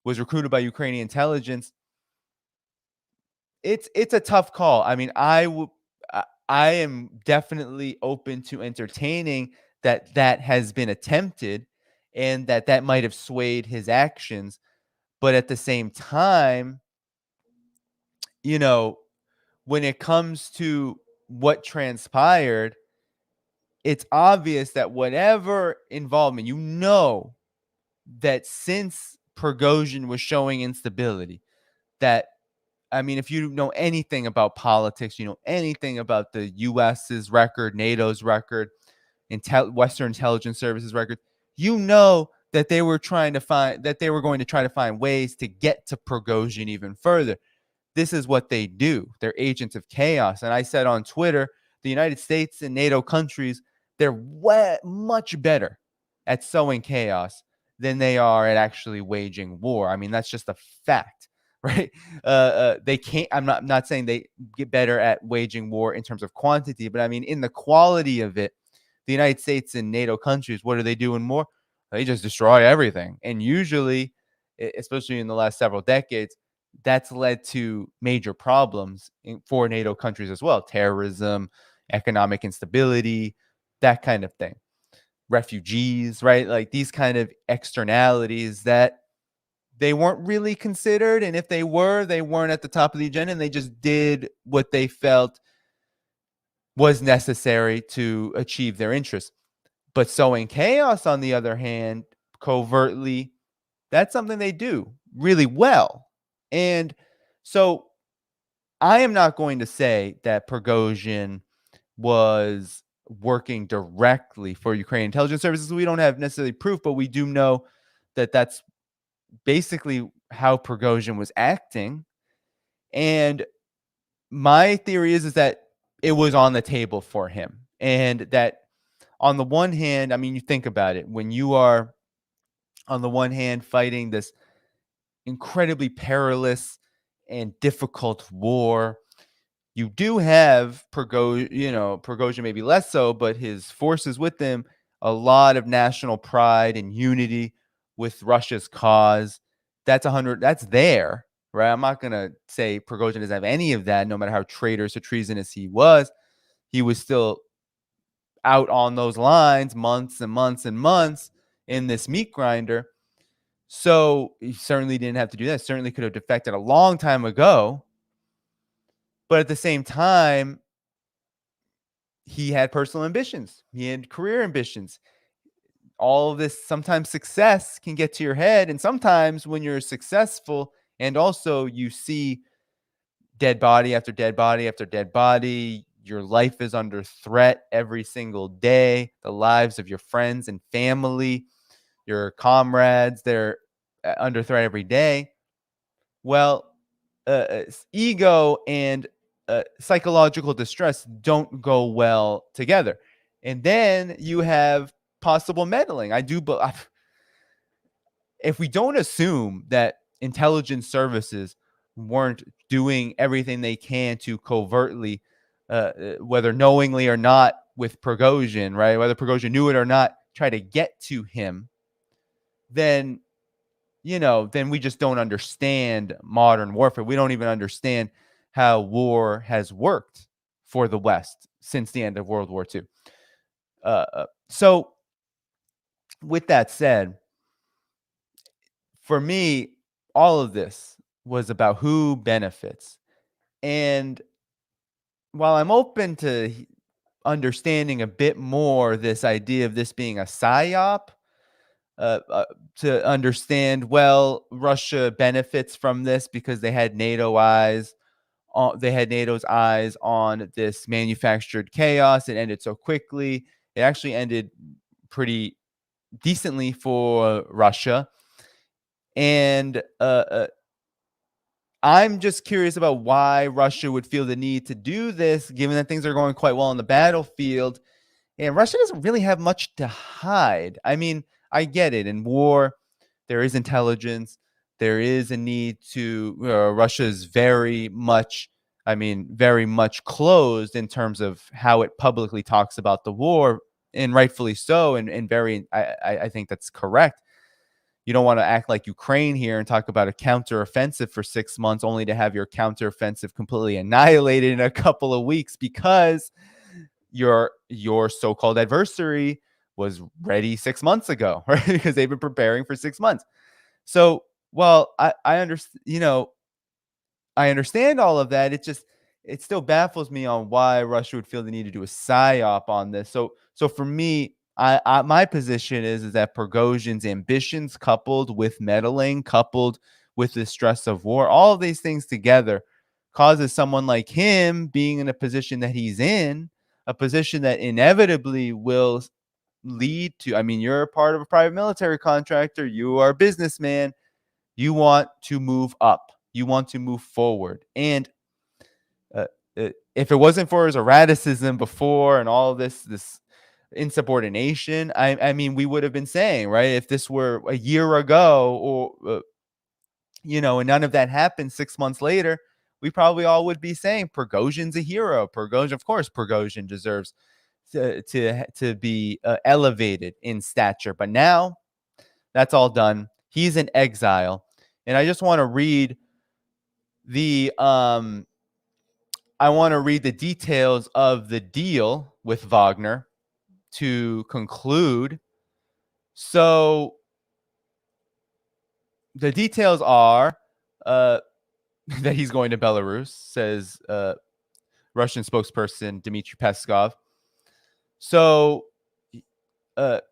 was recruited by Ukrainian intelligence. It's a tough call. I mean, I am definitely open to entertaining that has been attempted and that might have swayed his actions. But at the same time, when it comes to what transpired, it's obvious that whatever involvement, that since Prigozhin was showing instability, that, I mean, if you know anything about politics, anything about the U.S.'s record, NATO's record, Western intelligence services record, that they were going to try to find ways to get to Prigozhin even further. This is what they do. They're agents of chaos. And I said on Twitter, the United States and NATO countries, they're much better at sowing chaos than they are at actually waging war. I mean, that's just a fact, right? They can't. I'm not saying they get better at waging war in terms of quantity, but I mean in the quality of it. The United States and NATO countries, what are they doing more? They just destroy everything, and usually, especially in the last several decades, that's led to major problems for NATO countries as well: terrorism, economic instability, that kind of thing. Refugees, right? Like these kind of externalities that they weren't really considered. And if they weren't at the top of the agenda, and they just did what they felt was necessary to achieve their interests. But sowing chaos, on the other hand, covertly, that's something they do really well. And so I am not going to say that Prigozhin was working directly for Ukrainian intelligence services. We don't have necessarily proof, but we do know that that's basically how Prigozhin was acting. And my theory is that it was on the table for him. And that on the one hand, I mean, you think about it, when you are on the one hand fighting this incredibly perilous and difficult war, you do have Prigozhin maybe less so, but his forces with them, a lot of national pride and unity with Russia's cause. That's there, right? I'm not going to say Prigozhin doesn't have any of that, no matter how traitorous or treasonous he was still out on those lines months and months and months in this meat grinder. So he certainly didn't have to do that. Certainly could have defected a long time ago. But at the same time, he had personal ambitions. He had career ambitions. All of this, sometimes success can get to your head. And sometimes when you're successful and also you see dead body after dead body after dead body, your life is under threat every single day. The lives of your friends and family, your comrades, they're under threat every day. Well, ego and psychological distress don't go well together. And then you have possible meddling. If we don't assume that intelligence services weren't doing everything they can to covertly, whether knowingly or not, with Prigozhin, right? Whether Prigozhin knew it or not, try to get to him, then we just don't understand modern warfare. We don't even understand how war has worked for the West since the end of World War II. So with that said, for me, all of this was about who benefits. And while I'm open to understanding a bit more this idea of this being a psyop, to understand, well, Russia benefits from this because they had NATO's eyes on this manufactured chaos. It ended so quickly. It actually ended pretty decently for Russia. And I'm just curious about why Russia would feel the need to do this, given that things are going quite well on the battlefield. And Russia doesn't really have much to hide. I mean, I get it. In war, there is intelligence. There is a need to, Russia is very much closed in terms of how it publicly talks about the war, and rightfully so. And I think that's correct. You don't want to act like Ukraine here and talk about a counteroffensive for 6 months only to have your counteroffensive completely annihilated in a couple of weeks because your so-called adversary was ready 6 months ago, right? Because they've been preparing for 6 months. So, well, I understand, I understand all of that. It still baffles me on why Russia would feel the need to do a psyop on this. So for me, my position is that Prigozhin's ambitions, coupled with meddling, coupled with the stress of war, all of these things together causes someone like him being in a position that he's in, a position that inevitably will lead to, I mean, you're a part of a private military contractor, you are a businessman, you want to move up, you want to move forward. And if it wasn't for his erraticism before and all of this insubordination, I mean, we would have been saying, right, if this were a year ago or and none of that happened 6 months later, we probably all would be saying Prigozhin's a hero. Of course Prigozhin deserves to be elevated in stature. But now that's all done. He's in exile. And I just want to read the details of the deal with Wagner to conclude. So the details are that he's going to Belarus, says Russian spokesperson Dmitry Peskov. So the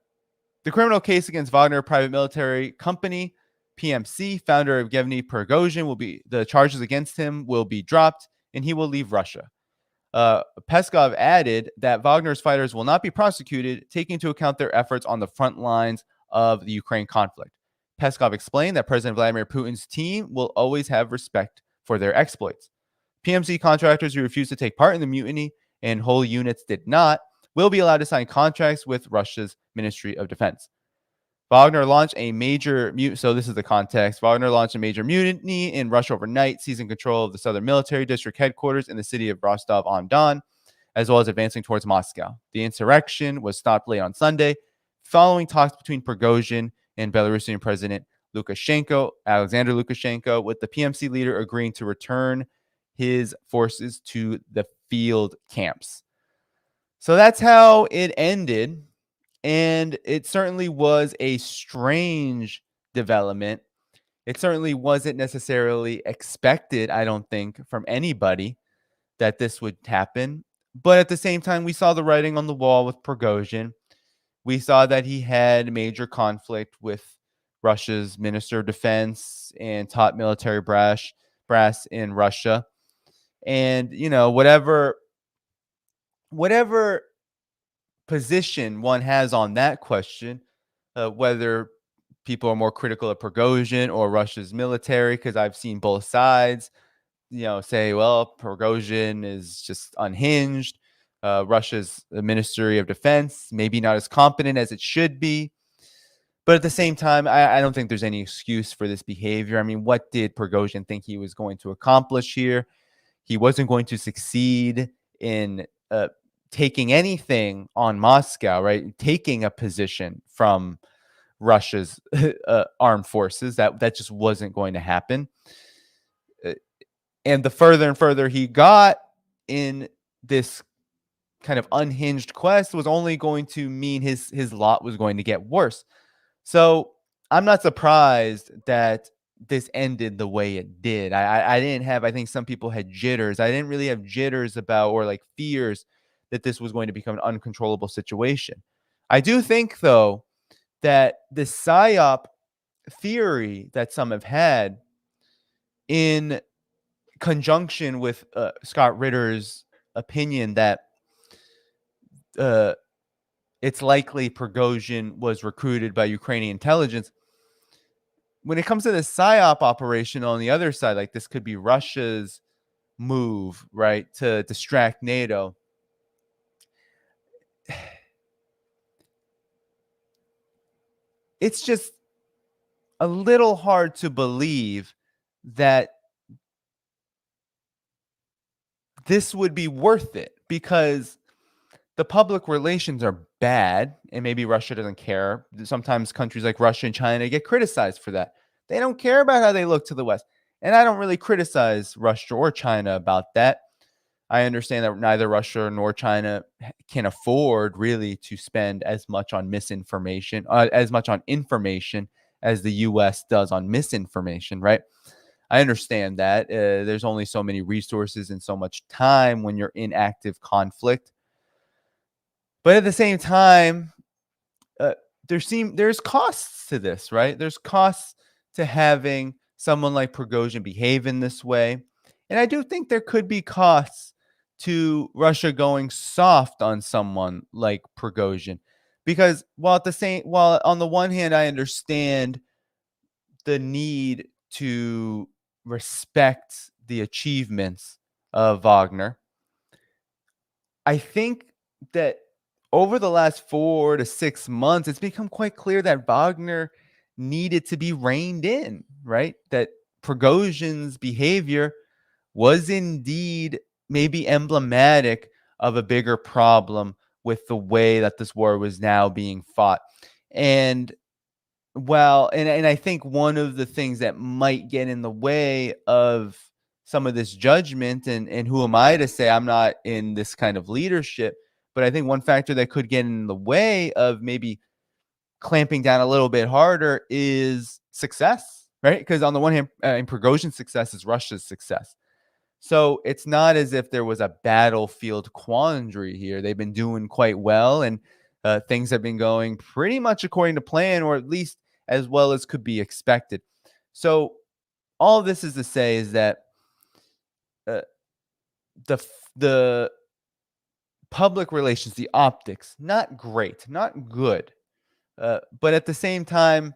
criminal case against Wagner private military company, PMC, founder of Yevgeny Prigozhin, the charges against him will be dropped and he will leave Russia. Peskov added that Wagner's fighters will not be prosecuted, taking into account their efforts on the front lines of the Ukraine conflict. Peskov explained that President Vladimir Putin's team will always have respect for their exploits. PMC contractors who refused to take part in the mutiny, and whole units did not, will be allowed to sign contracts with Russia's Ministry of Defense. Wagner launched a major so this is the context. Wagner launched a major mutiny in Russia overnight, seizing control of the Southern Military District headquarters in the city of Rostov-on-Don, as well as advancing towards Moscow. The insurrection was stopped late on Sunday, following talks between Prigozhin and Belarusian President Alexander Lukashenko, with the PMC leader agreeing to return his forces to the field camps. So that's how it ended. And it certainly was a strange development. It certainly wasn't necessarily expected, I don't think, from anybody that this would happen. But at the same time, we saw the writing on the wall with Prigozhin. We saw that he had major conflict with Russia's Minister of Defense and top military brass in Russia. And, you know, whatever position one has on that question, whether people are more critical of Prigozhin or Russia's military, because I've seen both sides, you know, say, well, Prigozhin is just unhinged. Russia's Ministry of Defense, maybe not as competent as it should be. But at the same time, I don't think there's any excuse for this behavior. I mean, what did Prigozhin think he was going to accomplish here? He wasn't going to succeed in taking anything on Moscow, right? Taking a position from Russia's armed forces. That just wasn't going to happen. And the further and further he got in this kind of unhinged quest was only going to mean his lot was going to get worse. So I'm not surprised that this ended the way it did. I didn't have, I think some people had jitters. I didn't really have jitters about, or like fears that this was going to become an uncontrollable situation. I do think, though, that the PSYOP theory that some have had in conjunction with Scott Ritter's opinion that it's likely Prigozhin was recruited by Ukrainian intelligence. When it comes to the PSYOP operation on the other side, like this could be Russia's move, right, to distract NATO. It's just a little hard to believe that this would be worth it, because the public relations are bad, and maybe Russia doesn't care. Sometimes countries like Russia and China get criticized for that. They don't care about how they look to the West. And I don't really criticize Russia or China about that. I understand that neither Russia nor China can afford really to spend as much on misinformation, as much on information as the U.S. does on misinformation, right? I understand that. There's only so many resources and so much time when you're in active conflict. But at the same time, there's costs to this, right? There's costs to having someone like Prigozhin behave in this way. And I do think there could be costs to Russia going soft on someone like Prigozhin. Because while on the one hand, I understand the need to respect the achievements of Wagner, I think that over the last 4 to 6 months, it's become quite clear that Wagner needed to be reined in, right? That Prigozhin's behavior was indeed maybe emblematic of a bigger problem with the way that this war was now being fought. And and I think one of the things that might get in the way of some of this judgment, and who am I to say I'm not in this kind of leadership, but I think one factor that could get in the way of maybe clamping down a little bit harder is success, right? Because on the one hand, Prigozhin's success is Russia's success. So it's not as if there was a battlefield quandary here. They've been doing quite well, and things have been going pretty much according to plan, or at least as well as could be expected. So all this is to say is that the public relations, the optics, not great, not good. But at the same time,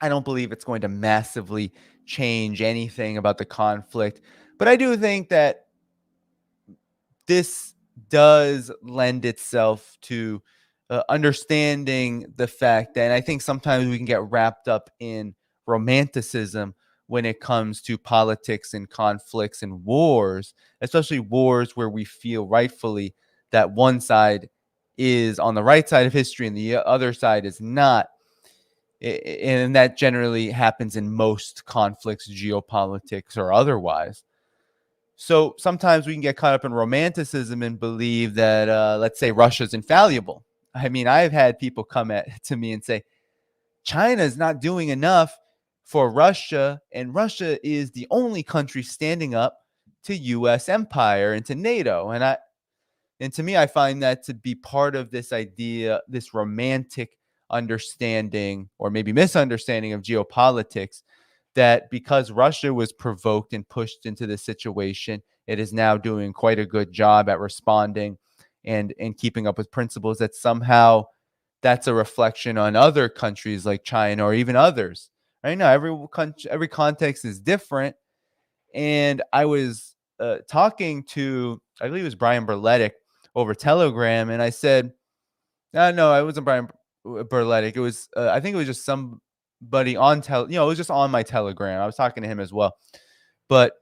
I don't believe it's going to massively change anything about the conflict. But I do think that this does lend itself to understanding the fact that, and I think sometimes we can get wrapped up in romanticism when it comes to politics and conflicts and wars, especially wars where we feel rightfully that one side is on the right side of history and the other side is not. And that generally happens in most conflicts, geopolitics or otherwise. So sometimes we can get caught up in romanticism and believe that, let's say, Russia's infallible. I mean, I've had people come to me and say, China is not doing enough for Russia, and Russia is the only country standing up to U.S. empire and to NATO. And to me, I find that to be part of this idea, this romantic understanding or maybe misunderstanding of geopolitics, that because Russia was provoked and pushed into this situation, it is now doing quite a good job at responding and keeping up with principles, that somehow that's a reflection on other countries like China or even others. Right now, every context is different. And I was talking to, I believe it was Brian Berletic over Telegram, and I said, no, it wasn't Brian Berletic. It was, I think it was just somebody on it was just on my Telegram. I was talking to him as well, but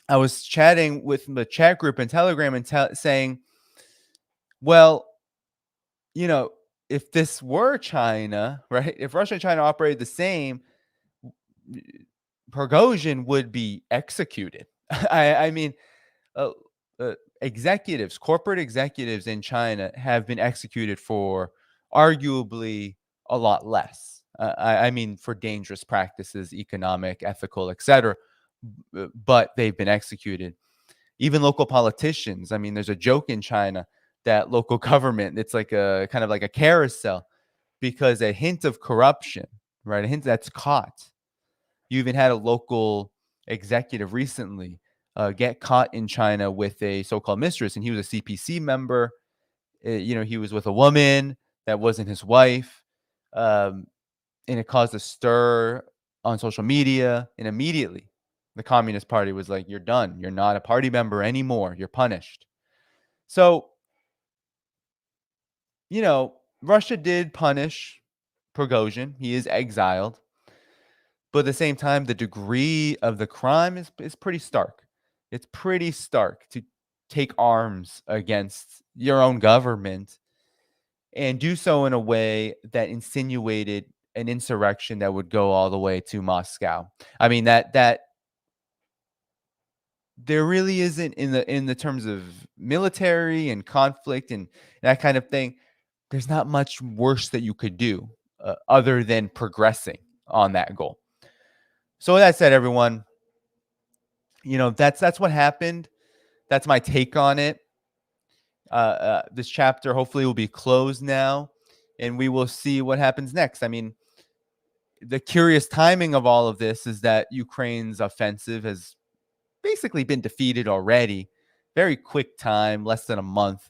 I was chatting with the chat group in Telegram and saying, well, if this were China, right? If Russia and China operated the same, Prigozhin would be executed. I mean, executives, corporate executives in China have been executed for arguably a lot less. I mean, for dangerous practices, economic, ethical, etc. But they've been executed. Even local politicians. I mean, there's a joke in China that local government, it's like a kind of like a carousel, because a hint of corruption, right? A hint that's caught. You even had a local executive recently get caught in China with a so-called mistress, and he was a CPC member. He was with a woman that wasn't his wife, and it caused a stir on social media. And immediately, the Communist Party was like, "You're done. You're not a party member anymore. You're punished." So, Russia did punish Prigozhin. He is exiled. But at the same time, the degree of the crime is pretty stark. It's pretty stark to take arms against your own government and do so in a way that insinuated an insurrection that would go all the way to Moscow. I mean, that there really isn't, in the terms of military and conflict and that kind of thing, there's not much worse that you could do other than progressing on that goal. So with that said, everyone, that's what happened. That's my take on it. This chapter hopefully will be closed now, and we will see what happens next. I mean, the curious timing of all of this is that Ukraine's offensive has basically been defeated already. Very quick time, less than a month.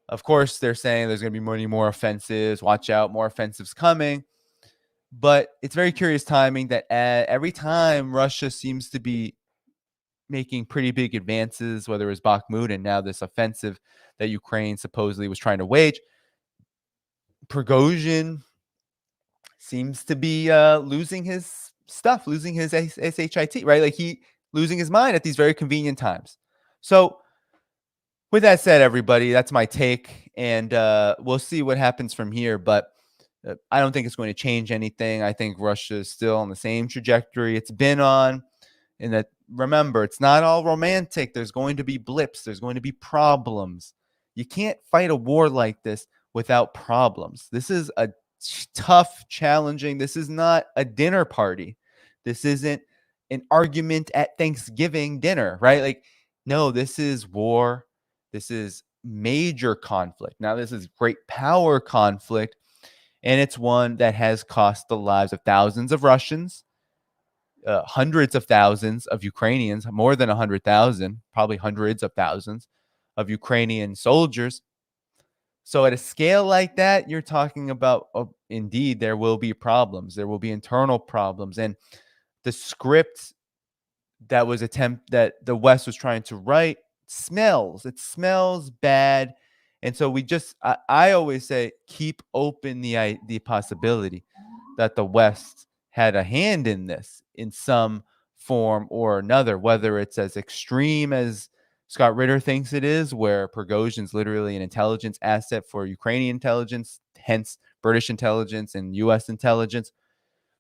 Of course, they're saying there's going to be many more offensives. Watch out, more offensives coming. But it's very curious timing that every time Russia seems to be making pretty big advances, whether it was Bakhmut and now this offensive that Ukraine supposedly was trying to wage, Prigozhin seems to be losing his stuff, losing his SHIT, right? Like he losing his mind at these very convenient times. So with that said, everybody, that's my take, and we'll see what happens from here. But I don't think it's going to change anything. I think Russia is still on the same trajectory it's been on. And that, remember, it's not all romantic. There's going to be blips. There's going to be problems. You can't fight a war like this without problems. This is a tough, challenging. This is not a dinner party. This isn't an argument at Thanksgiving dinner, right? Like, no, this is war. This is major conflict. Now, this is great power conflict. And it's one that has cost the lives of thousands of Russians, hundreds of thousands of Ukrainians, more than 100,000, probably hundreds of thousands of Ukrainian soldiers. So at a scale like that, you're talking about, indeed, there will be problems. There will be internal problems. And the script that the West was trying to write it smells bad. And so I always say, keep open the possibility that the West had a hand in this in some form or another, whether it's as extreme as Scott Ritter thinks it is, where Prigozhin's literally an intelligence asset for Ukrainian intelligence, hence British intelligence and U.S. intelligence,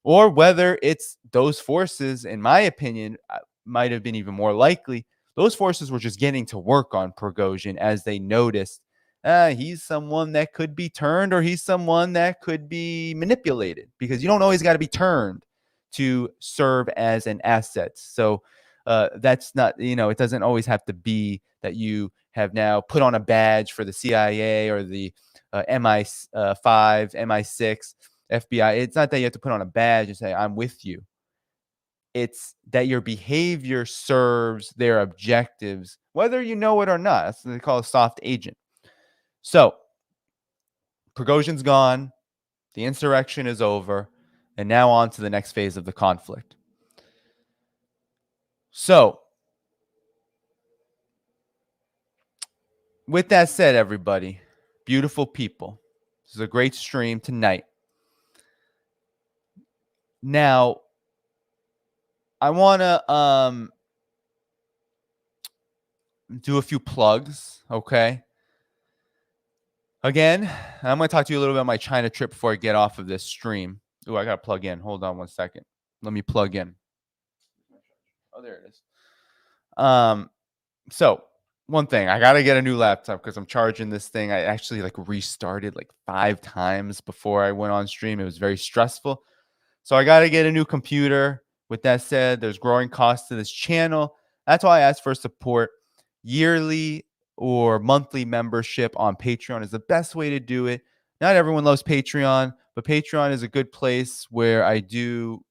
or whether it's those forces, in my opinion, might have been even more likely, those forces were just getting to work on Prigozhin as they noticed he's someone that could be turned, or he's someone that could be manipulated, because you don't always got to be turned to serve as an asset. So that's not, it doesn't always have to be that you have now put on a badge for the CIA or the MI5, MI6, FBI. It's not that you have to put on a badge and say, I'm with you. It's that your behavior serves their objectives, whether you know it or not. That's what they call a soft agent. So Prigozhin's gone. The insurrection is over. And now on to the next phase of the conflict. So with that said, everybody, beautiful people, this is a great stream tonight. Now, I want to do a few plugs, okay? Again, I'm going to talk to you a little bit about my China trip before I get off of this stream. Ooh, I got to plug in. Hold on one second. Let me plug in. Oh, there it is. So one thing, I got to get a new laptop because I'm charging this thing. I actually restarted 5 times before I went on stream. It was very stressful. So I got to get a new computer. With that said, there's growing costs to this channel. That's why I asked for support. Yearly or monthly membership on Patreon is the best way to do it. Not everyone loves Patreon, but Patreon is a good place where I do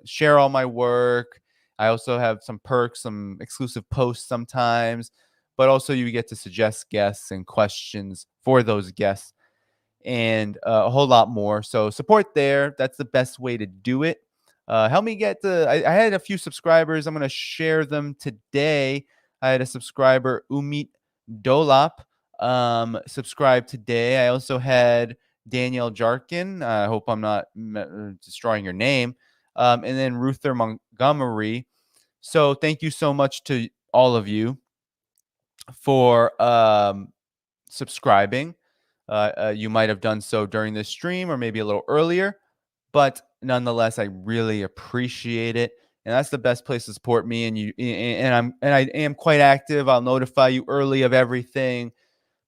share all my work. I also have some perks, some exclusive posts sometimes, but also you get to suggest guests and questions for those guests and a whole lot more. So support there. That's the best way to do it. Help me get I had a few subscribers. I'm going to share them today. I had a subscriber, Umit Dolap, subscribe today. I also had Danielle Jarkin. I hope I'm not destroying your name. And then Ruther Montgomery. So thank you so much to all of you for subscribing. You might have done so during this stream or maybe a little earlier, but nonetheless, I really appreciate it. And that's the best place to support me. And I am quite active. I'll notify you early of everything,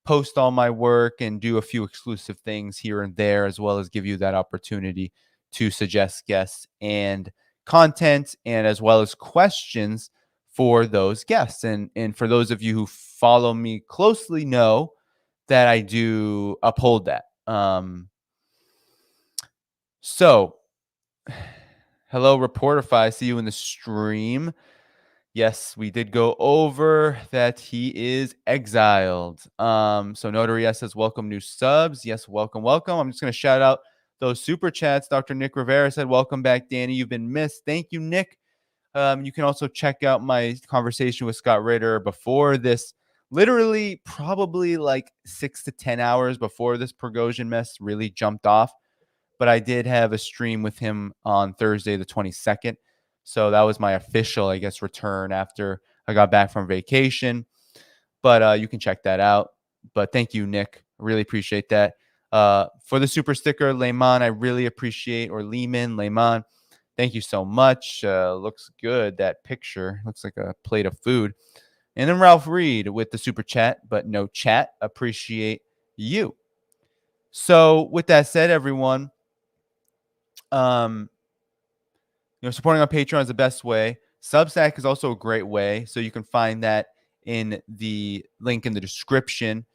post all my work, and do a few exclusive things here and there, as well as give you that opportunity to suggest guests and content, and as well as questions for those guests. And for those of you who follow me closely know that I do uphold that. So hello, Reportify. I see you in the stream. Yes, we did go over that he is exiled. So Notary S says, welcome new subs. Yes, welcome, welcome. I'm just going to shout out those super chats. Dr. Nick Rivera said, welcome back, Danny. You've been missed. Thank you, Nick. You can also check out my conversation with Scott Ritter before this, literally probably 6 to 10 hours before this Prigozhin mess really jumped off. But I did have a stream with him on Thursday, the 22nd. So that was my official, I guess, return after I got back from vacation. But you can check that out. But thank you, Nick. I really appreciate that. For the super sticker, Lehman, I really appreciate, or Lehman, thank you so much. Looks good, that picture. Looks like a plate of food. And then Ralph Reed with the super chat, but no chat. Appreciate you. So with that said, everyone, supporting on Patreon is the best way. Substack is also a great way. So you can find that in the link in the description.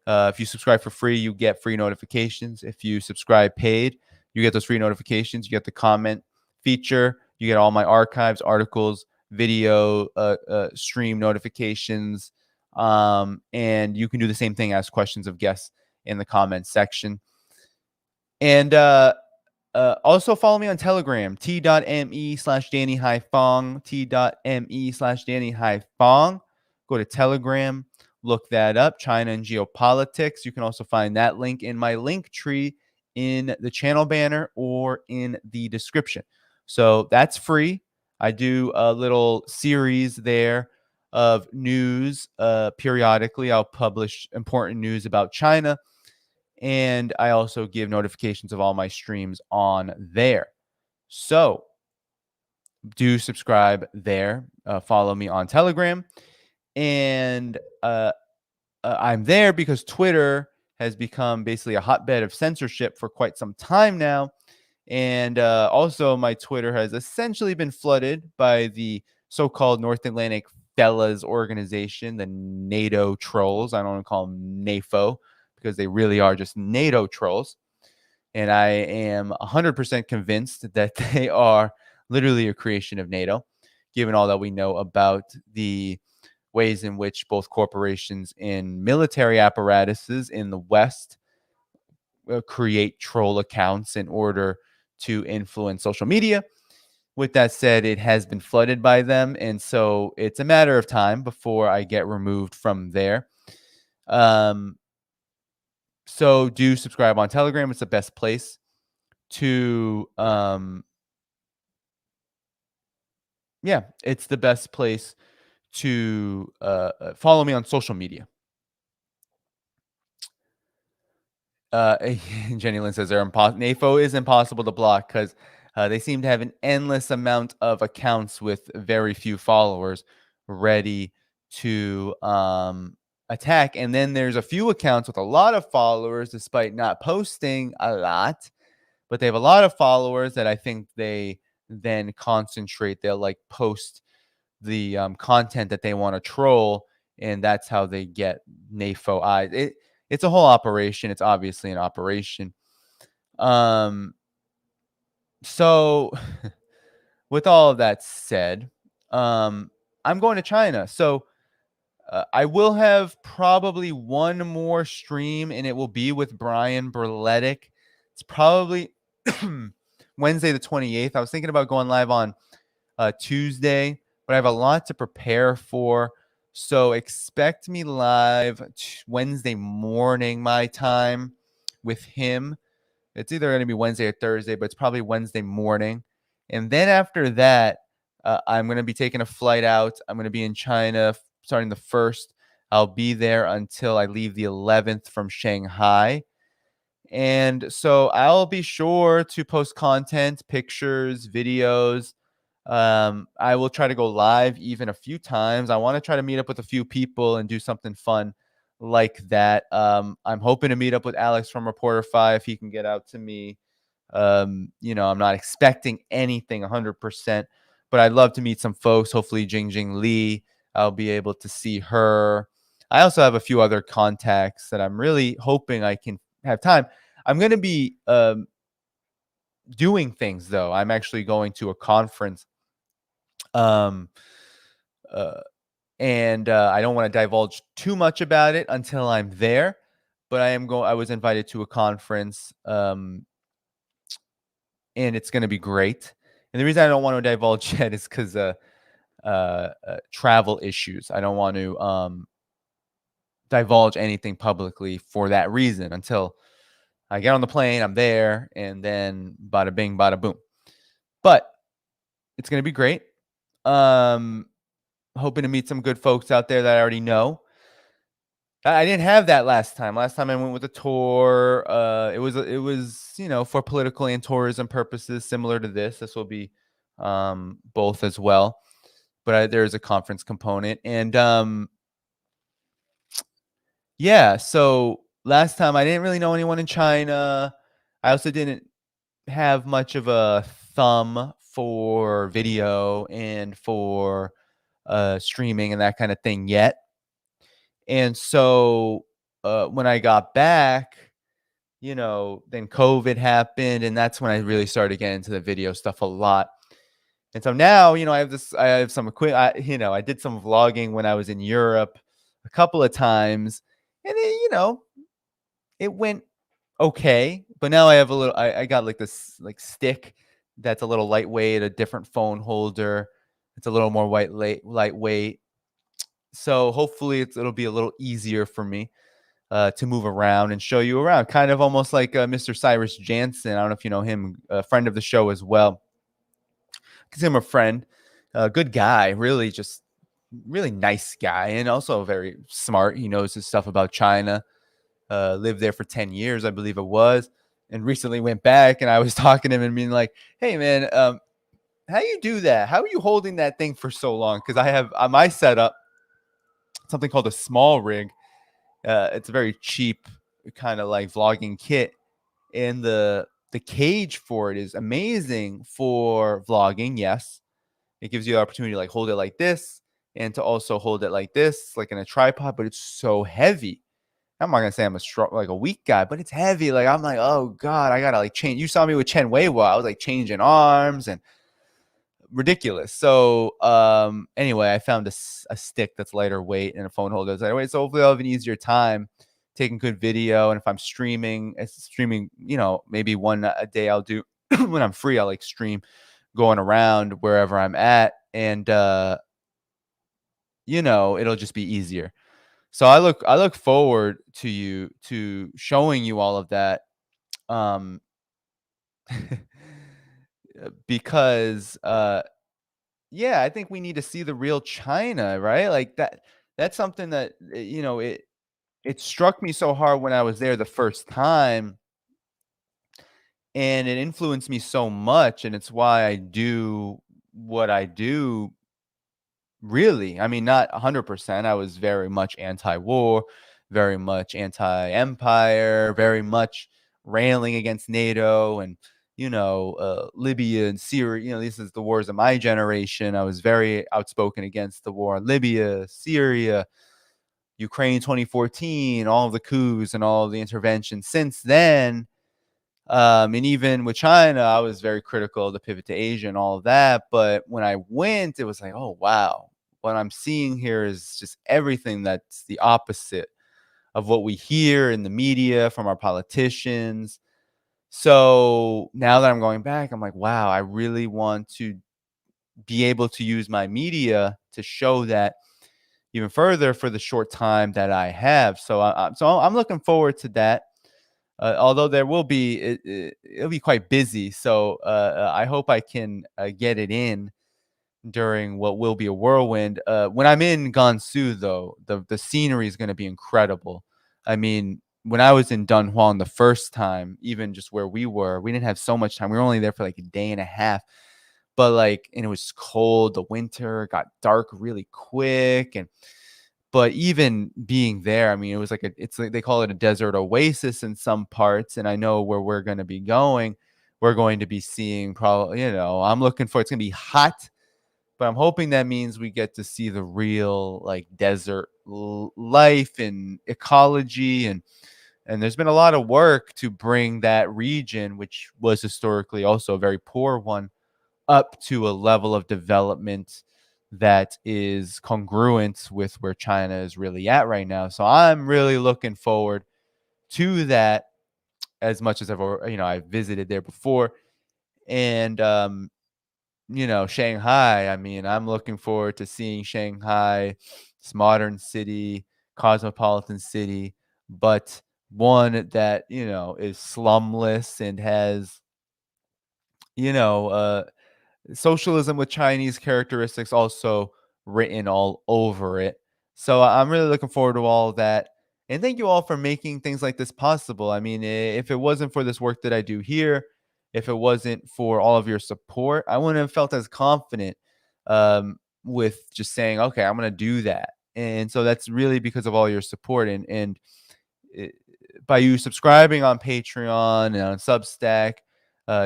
If you subscribe for free, you get free notifications. If you subscribe paid, you get those free notifications. You get the comment feature. You get all my archives, articles, video, stream notifications. And you can do the same thing, ask questions of guests in the comments section. And also follow me on Telegram, t.me/DannyHaiFong, t.me/DannyHaiFong. Go to Telegram, look that up, China and geopolitics. You can also find that link in my link tree in the channel banner or in the description. So that's free. I do a little series there of news. Periodically, I'll publish important news about China. And I also give notifications of all my streams on there. So do subscribe there. Follow me on Telegram. And I'm there because Twitter has become basically a hotbed of censorship for quite some time now. And also my Twitter has essentially been flooded by the so-called North Atlantic Fellas organization, the NATO trolls. I don't want to call them NAFO because they really are just NATO trolls. And I am 100% convinced that they are literally a creation of NATO, given all that we know about the ways in which both corporations and military apparatuses in the West create troll accounts in order to influence social media. With that said, it has been flooded by them. And so it's a matter of time before I get removed from there. So do subscribe on Telegram. It's the best place to, it's the best place to follow me on social media. Jenny Lynn says NAFO is impossible to block because they seem to have an endless amount of accounts with very few followers ready to attack. And then there's a few accounts with a lot of followers despite not posting a lot, but they have a lot of followers that I think they then concentrate. They'll like post the content that they want to troll, and that's how they get NAFO eyes. It's a whole operation. It's obviously an operation. So with all of that said, I'm going to China. So I will have probably one more stream, and it will be with Brian Berletic. It's probably Wednesday the 28th. I was thinking about going live on Tuesday, but I have a lot to prepare for. So expect me live Wednesday morning, my time, with him. It's either going to be Wednesday or Thursday, but it's probably Wednesday morning. And then after that, I'm going to be taking a flight out. I'm going to be in China starting the 1st. I'll be there until I leave the 11th from Shanghai. And so I'll be sure to post content, pictures, videos. I will try to go live even a few times. I want to try to meet up with a few people and do something fun like that. I'm hoping to meet up with Alex from Reporterfy if he can get out to me. I'm not expecting anything 100%, but I'd love to meet some folks. Hopefully JingJing Li, I'll be able to see her. I also have a few other contacts that I'm really hoping I can have time. I'm going to be doing things, though. I'm actually going to a conference. And I don't want to divulge too much about it until I'm there, but I was invited to a conference, and it's going to be great. And the reason I don't want to divulge yet is because travel issues. I don't want to divulge anything publicly for that reason until I get on the plane, I'm there, and then bada bing, bada boom. But it's going to be great. Hoping to meet some good folks out there that I already know. I didn't have that last time. Last time I went with a tour. It was for political and tourism purposes, similar to this. This will be both as well. But there's a conference component. And so last time I didn't really know anyone in China. I also didn't have much of a thumb for video and for streaming and that kind of thing yet. And so when I got back, then COVID happened, and that's when I really started getting into the video stuff a lot. And so now, I have some equipment. I did some vlogging when I was in Europe a couple of times, and it went okay. But now I have I got like this stick that's a little lightweight, a different phone holder. It's a little more lightweight. So hopefully it'll be a little easier for me to move around and show you around. Kind of almost like Mr. Cyrus Jansen. I don't know if you know him, a friend of the show as well. Consider him a friend, good guy, really just really nice guy, and also very smart. He knows his stuff about China. Lived there for 10 years, I believe it was, and recently went back. And I was talking to him and being like, hey, man, how you do that? How are you holding that thing for so long? Because I have on my setup something called a small rig. It's a very cheap kind of like vlogging kit, and the cage for it is amazing for vlogging. Yes, it gives you the opportunity to like hold it like this and to also hold it like this, like in a tripod, but it's so heavy. I'm not gonna say I'm a weak guy, but it's heavy. Like I'm like, oh god, I gotta like change. You saw me with Chen Weiwa. I was like changing arms and ridiculous. So anyway, I found a stick that's lighter weight and a phone holder. Anyway, so hopefully I'll have an easier time taking good video. And if I'm streaming, maybe one a day I'll do when I'm free. I'll like stream going around wherever I'm at, and it'll just be easier. So I look forward to showing you all of that, because yeah, I think we need to see the real China, right? Like that's something that it struck me so hard when I was there the first time, and it influenced me so much, and it's why I do what I do. Really, I mean, not 100%. I was very much anti-war, very much anti-empire, very much railing against NATO and Libya and Syria. This is the wars of my generation. I was very outspoken against the war in Libya, Syria, Ukraine 2014, all of the coups and all of the interventions since then. And even with China, I was very critical of the pivot to Asia and all of that. But when I went, it was like, oh, wow, what I'm seeing here is just everything that's the opposite of what we hear in the media from our politicians. So now that I'm going back, I'm like, wow, I really want to be able to use my media to show that even further for the short time that I have. So I'm looking forward to that. Although there will be, it'll be quite busy. So I hope I can get it in during what will be a whirlwind. When I'm in Gansu, though, the scenery is going to be incredible. I mean, when I was in Dunhuang the first time, even just where we were, we didn't have so much time. We were only there for like a day and a half. But and it was cold. The winter got dark really quick, but even being there, I mean, it was like they call it a desert oasis in some parts. And I know where we're going to be going. We're going to be seeing probably, I'm looking for, it's going to be hot, but I'm hoping that means we get to see the real like desert life and ecology. And there's been a lot of work to bring that region, which was historically also a very poor one, up to a level of development that is congruent with where China is really at right now. So I'm really looking forward to that as much as I've visited there before. And, Shanghai, I mean, I'm looking forward to seeing Shanghai, this modern city, cosmopolitan city, but one that, is slumless and has, socialism with Chinese characteristics also written all over it. So I'm really looking forward to all of that. And thank you all for making things like this possible. I mean, if it wasn't for this work that I do here, if it wasn't for all of your support, I wouldn't have felt as confident with just saying, okay, I'm going to do that. And so that's really because of all your support. And by you subscribing on Patreon and on Substack,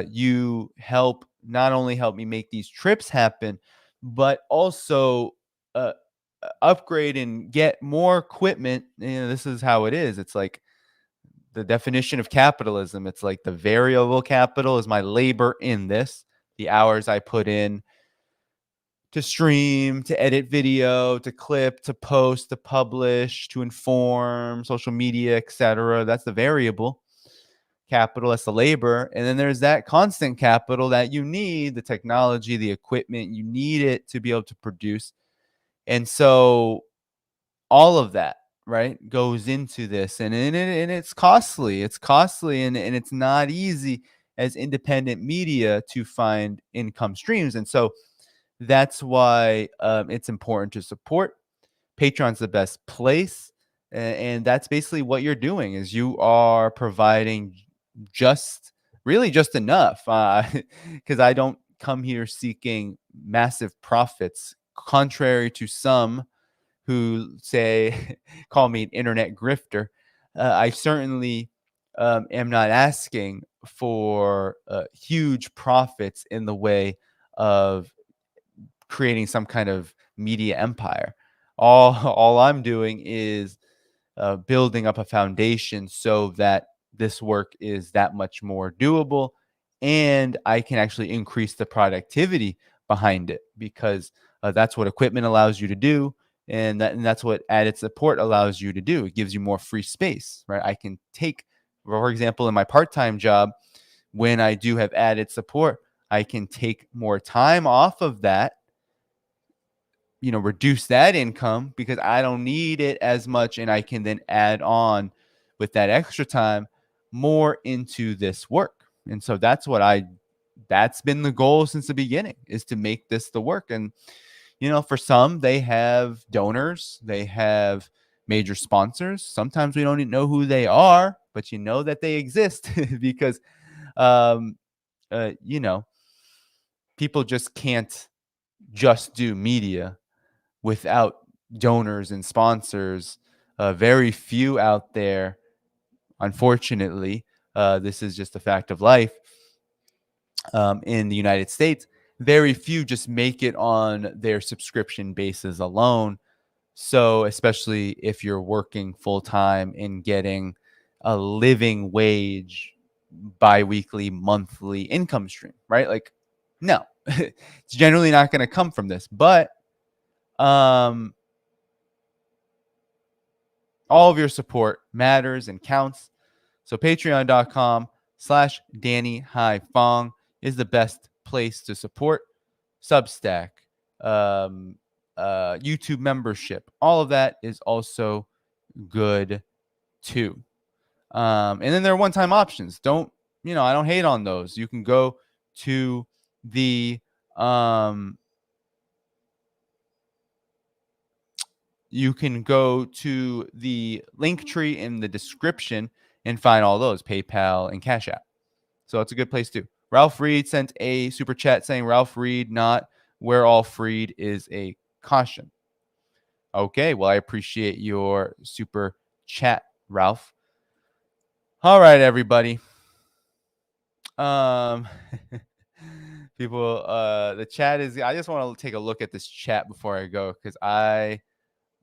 you not only help me make these trips happen, but also upgrade and get more equipment. This is how it is. It's like the definition of capitalism. It's like the variable capital is my labor in this, the hours I put in to stream, to edit video, to clip, to post, to publish, to inform, social media, etc. That's the variable capital, that's the labor. And then there's that constant capital that you need, the technology, the equipment, you need it to be able to produce. And so all of that, right, goes into this, and it's costly. It's costly, and it's not easy as independent media to find income streams. And so that's why it's important to support. Patreon's the best place. And that's basically what you're doing, is you are providing just enough, because I don't come here seeking massive profits, contrary to some who say, call me an internet grifter. I certainly am not asking for huge profits in the way of creating some kind of media empire. All I'm doing is building up a foundation so that this work is that much more doable, and I can actually increase the productivity behind it, because that's what equipment allows you to do, and that's what added support allows you to do. It gives you more free space, right? I can take, for example, in my part-time job, when I do have added support, I can take more time off of that, reduce that income because I don't need it as much, and I can then add on with that extra time more into this work. And so that's been the goal since the beginning, is to make this the work. And for some, they have donors, they have major sponsors. Sometimes we don't even know who they are, but you know that they exist because people just can't just do media without donors and sponsors. Very few out there, unfortunately. This is just a fact of life. In the United States, very few just make it on their subscription basis alone. So especially if you're working full time and getting a living wage, biweekly, monthly income stream, right? Like, no, it's generally not going to come from this. But all of your support matters and counts. So patreon.com/DannyHaiFong is the best place to support. Substack, YouTube membership, all of that is also good too. And then there are one-time options. I don't hate on those. You can go to the link tree in the description and find all those, PayPal and Cashapp. So it's a good place too. Ralph Reed sent a super chat saying, Ralph Reed, not where all freed is a caution. Okay, well, I appreciate your super chat, Ralph. All right, everybody. People, the chat is, I just want to take a look at this chat before I go, because I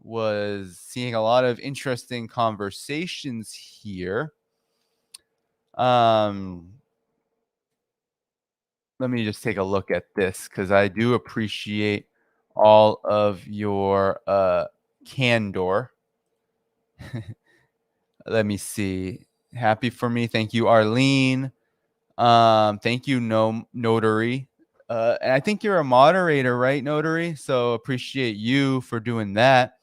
was seeing a lot of interesting conversations here. Let me just take a look at this, because I do appreciate all of your candor. Let me see. Happy for me. Thank you, Arlene. Thank you, Notary. And I think you're a moderator, right, Notary? So appreciate you for doing that.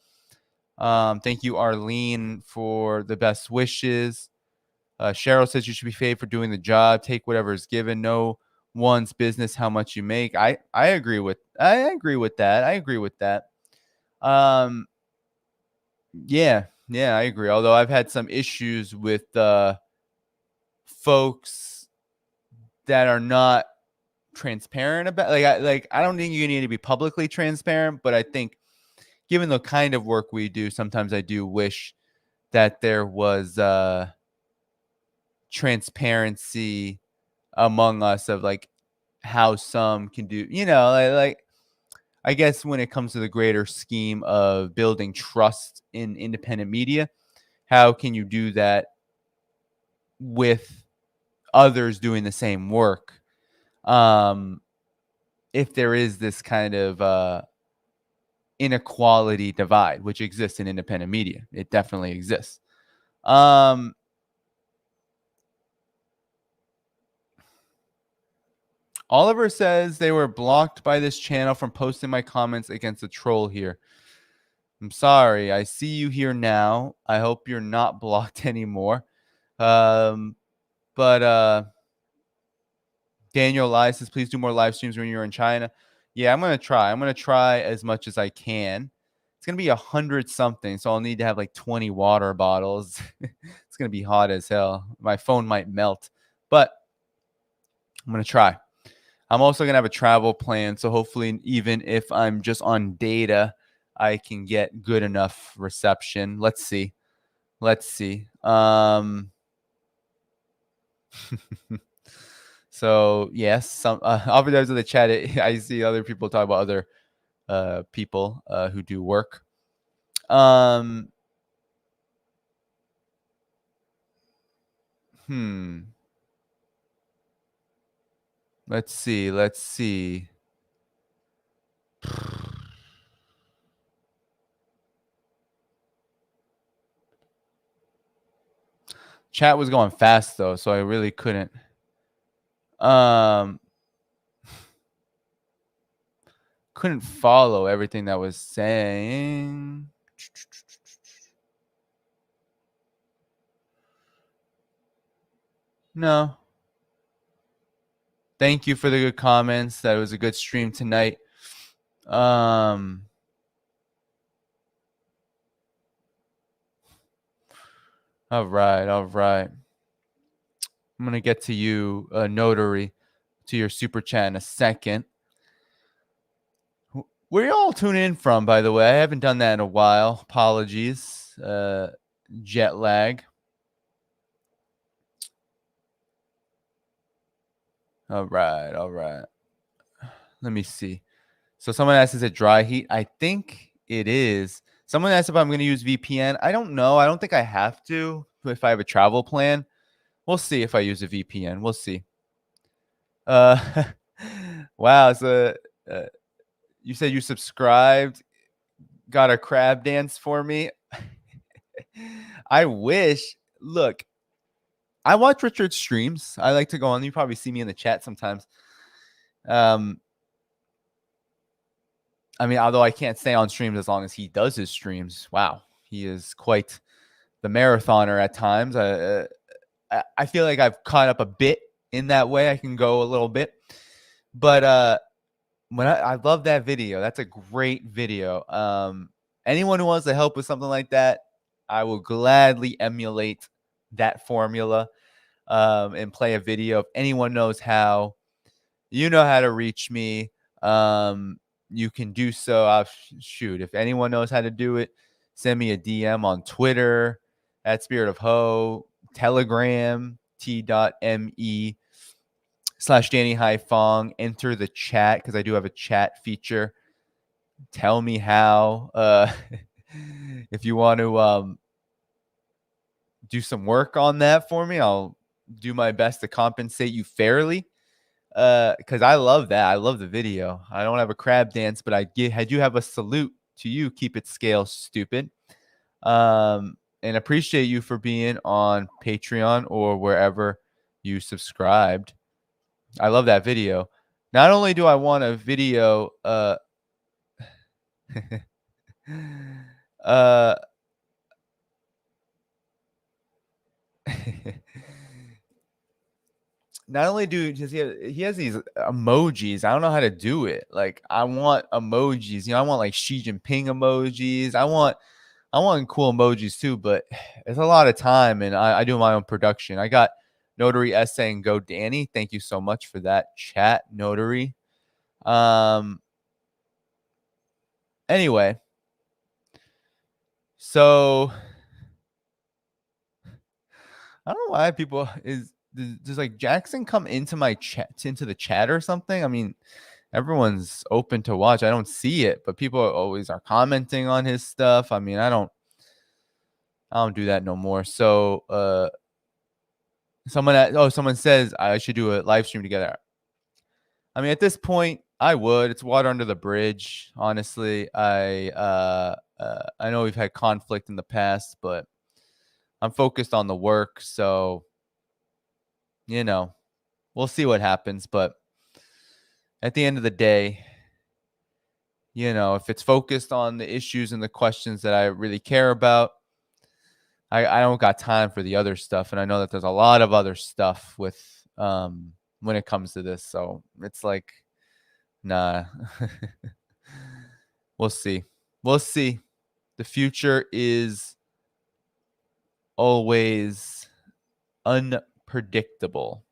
Thank you, Arlene, for the best wishes. Cheryl says you should be paid for doing the job. Take whatever is given. No one's business how much you make. I agree with that. I agree with that. Yeah, I agree. Although I've had some issues with folks that are not transparent about, I don't think you need to be publicly transparent, but I think given the kind of work we do, sometimes I do wish that there was transparency among us of how some can do, I guess when it comes to the greater scheme of building trust in independent media, how can you do that with others doing the same work? If there is this kind of inequality divide, which exists in independent media, it definitely exists. Oliver says they were blocked by this channel from posting my comments against a troll here. I'm sorry. I see you here now. I hope you're not blocked anymore. But Daniel Lai says, please do more live streams when you're in China. Yeah, I'm going to try. I'm going to try as much as I can. It's going to be 100 something, so I'll need to have 20 water bottles. It's going to be hot as hell. My phone might melt, but I'm going to try. I'm also going to have a travel plan. So hopefully, even if I'm just on data, I can get good enough reception. Let's see. So yes, some oftentimes in the chat, I see other people talk about other people who do work. Let's see. Chat was going fast though, so I really couldn't. Couldn't follow everything that was saying. No. Thank you for the good comments. That was a good stream tonight. All right. I'm going to get to you, Notary, to your super chat in a second. Where y'all tuning in from, by the way? I haven't done that in a while. Apologies. Jet lag. All right. Let me see. So someone asked, is it dry heat? I think it is. Someone asked if I'm going to use VPN. I don't know. I don't think I have to if I have a travel plan. We'll see if I use a VPN. We'll see. Wow. So you said you subscribed, got a crab dance for me. I wish. Look, I watch Richard's streams. I like to go on. You probably see me in the chat sometimes. I mean, although I can't stay on streams as long as he does his streams. Wow, he is quite the marathoner at times. I feel like I've caught up a bit in that way. I can go a little bit, but when I love that video. That's a great video. Anyone who wants to help with something like that, I will gladly emulate that formula and play a video. If anyone knows how, you know how to reach me. You can do so. Shoot, if anyone knows how to do it, send me a DM on Twitter at Spirit of Ho, Telegram t.me/Danny-Fong. Enter the chat because I do have a chat feature. Tell me how. If you want to do some work on that for me, I'll do my best to compensate you fairly. Because I love that. I love the video. I don't have a crab dance, but I do have a salute to you. Keep it scale, stupid. And appreciate you for being on Patreon or wherever you subscribed. I love that video. Not only do I want a video, not only does he has these emojis. I don't know how to do it. Like I want emojis. I want like Xi Jinping emojis. I want cool emojis too, but it's a lot of time, and I do my own production. I got Notary S saying go Danny. Thank you so much for that chat, Notary. Anyway, so I don't know why people does like Jackson come into my chat, into the chat or something? I mean, everyone's open to watch. I don't see it, but people always are commenting on his stuff. I mean, I don't do that no more. So someone says I should do a live stream together. I mean, at this point, I would. It's water under the bridge. Honestly, I know we've had conflict in the past, but I'm focused on the work. So, we'll see what happens. But at the end of the day, if it's focused on the issues and the questions that I really care about, I don't got time for the other stuff. And I know that there's a lot of other stuff with when it comes to this. So it's like, nah. We'll see. The future is always unpredictable.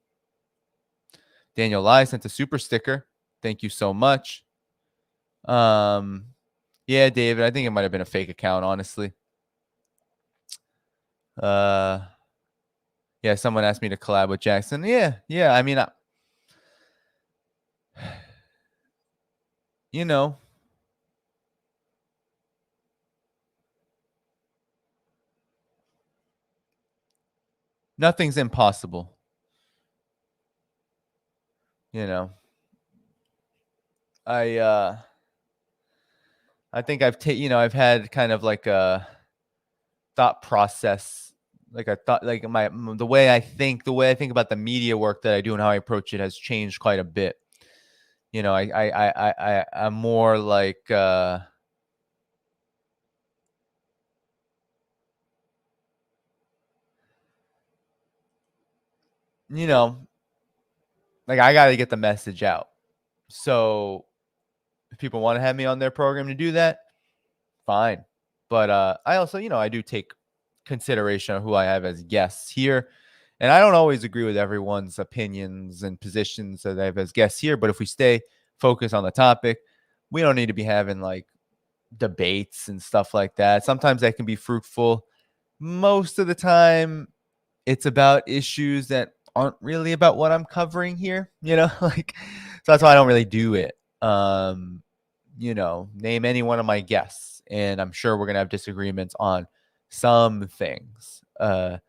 Daniel Lai sent a super sticker. Thank you so much. Yeah, David, I think it might have been a fake account, honestly. Yeah, someone asked me to collab with Jackson. Yeah. I mean, you know, nothing's impossible. You know, I think I've had kind of like a thought process, like I thought, like the way I think about the media work that I do and how I approach it has changed quite a bit. You know, I'm more like, you know, like I got to get the message out. So if people want to have me on their program to do that, fine. But I also, I do take consideration of who I have as guests here. And I don't always agree with everyone's opinions and positions that I have as guests here. But if we stay focused on the topic, we don't need to be having like debates and stuff like that. Sometimes that can be fruitful. Most of the time, it's about issues that aren't really about what I'm covering here, like, so that's why I don't really do it. Name any one of my guests, and I'm sure we're going to have disagreements on some things. But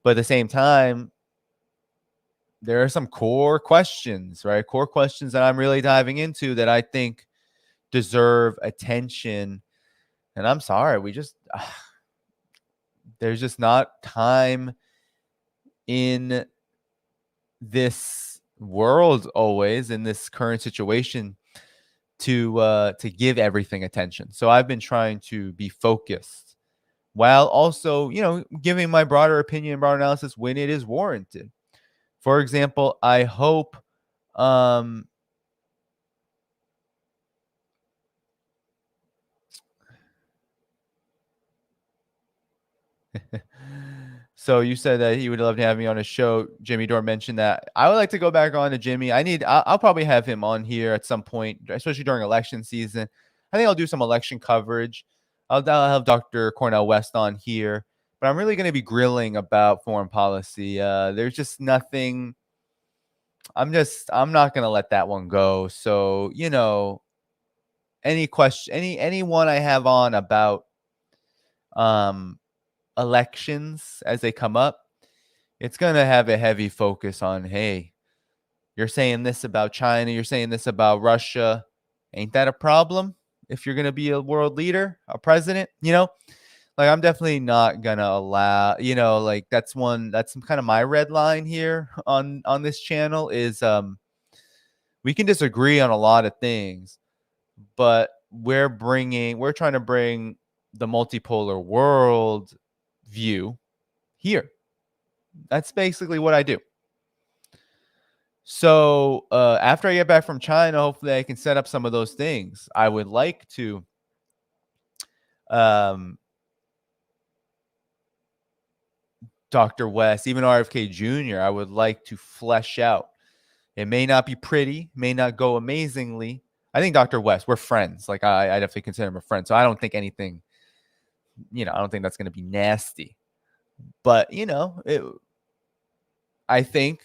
at the same time, there are some core questions, right? Core questions that I'm really diving into that I think deserve attention. And I'm sorry, there's just not time in this world, always in this current situation, to give everything attention. So I've been trying to be focused while also, giving my broader opinion, broader analysis when it is warranted. For example, I hope so you said that he would love to have me on a show. Jimmy Dore mentioned that. I would like to go back on to Jimmy. I'll probably have him on here at some point, especially during election season. I think I'll do some election coverage. I'll have Dr. Cornel West on here, but I'm really going to be grilling about foreign policy. There's just nothing. I'm not going to let that one go. So, any question, anyone I have on about elections as they come up, it's going to have a heavy focus on, hey, you're saying this about China, you're saying this about Russia. Ain't that a problem if you're going to be a world leader, a president? Like, I'm definitely not going to allow, like, that's kind of my red line here on this channel is we can disagree on a lot of things, but we're trying to bring the multipolar world view here. That's basically what I do. So after I get back from China, hopefully I can set up some of those things. I would like to Dr. West, even RFK Jr., I would like to flesh out. It may not be pretty, may not go amazingly. I think Dr. West, we're friends. Like, I definitely consider him a friend. So I don't think anything, I don't think that's going to be nasty. But, I think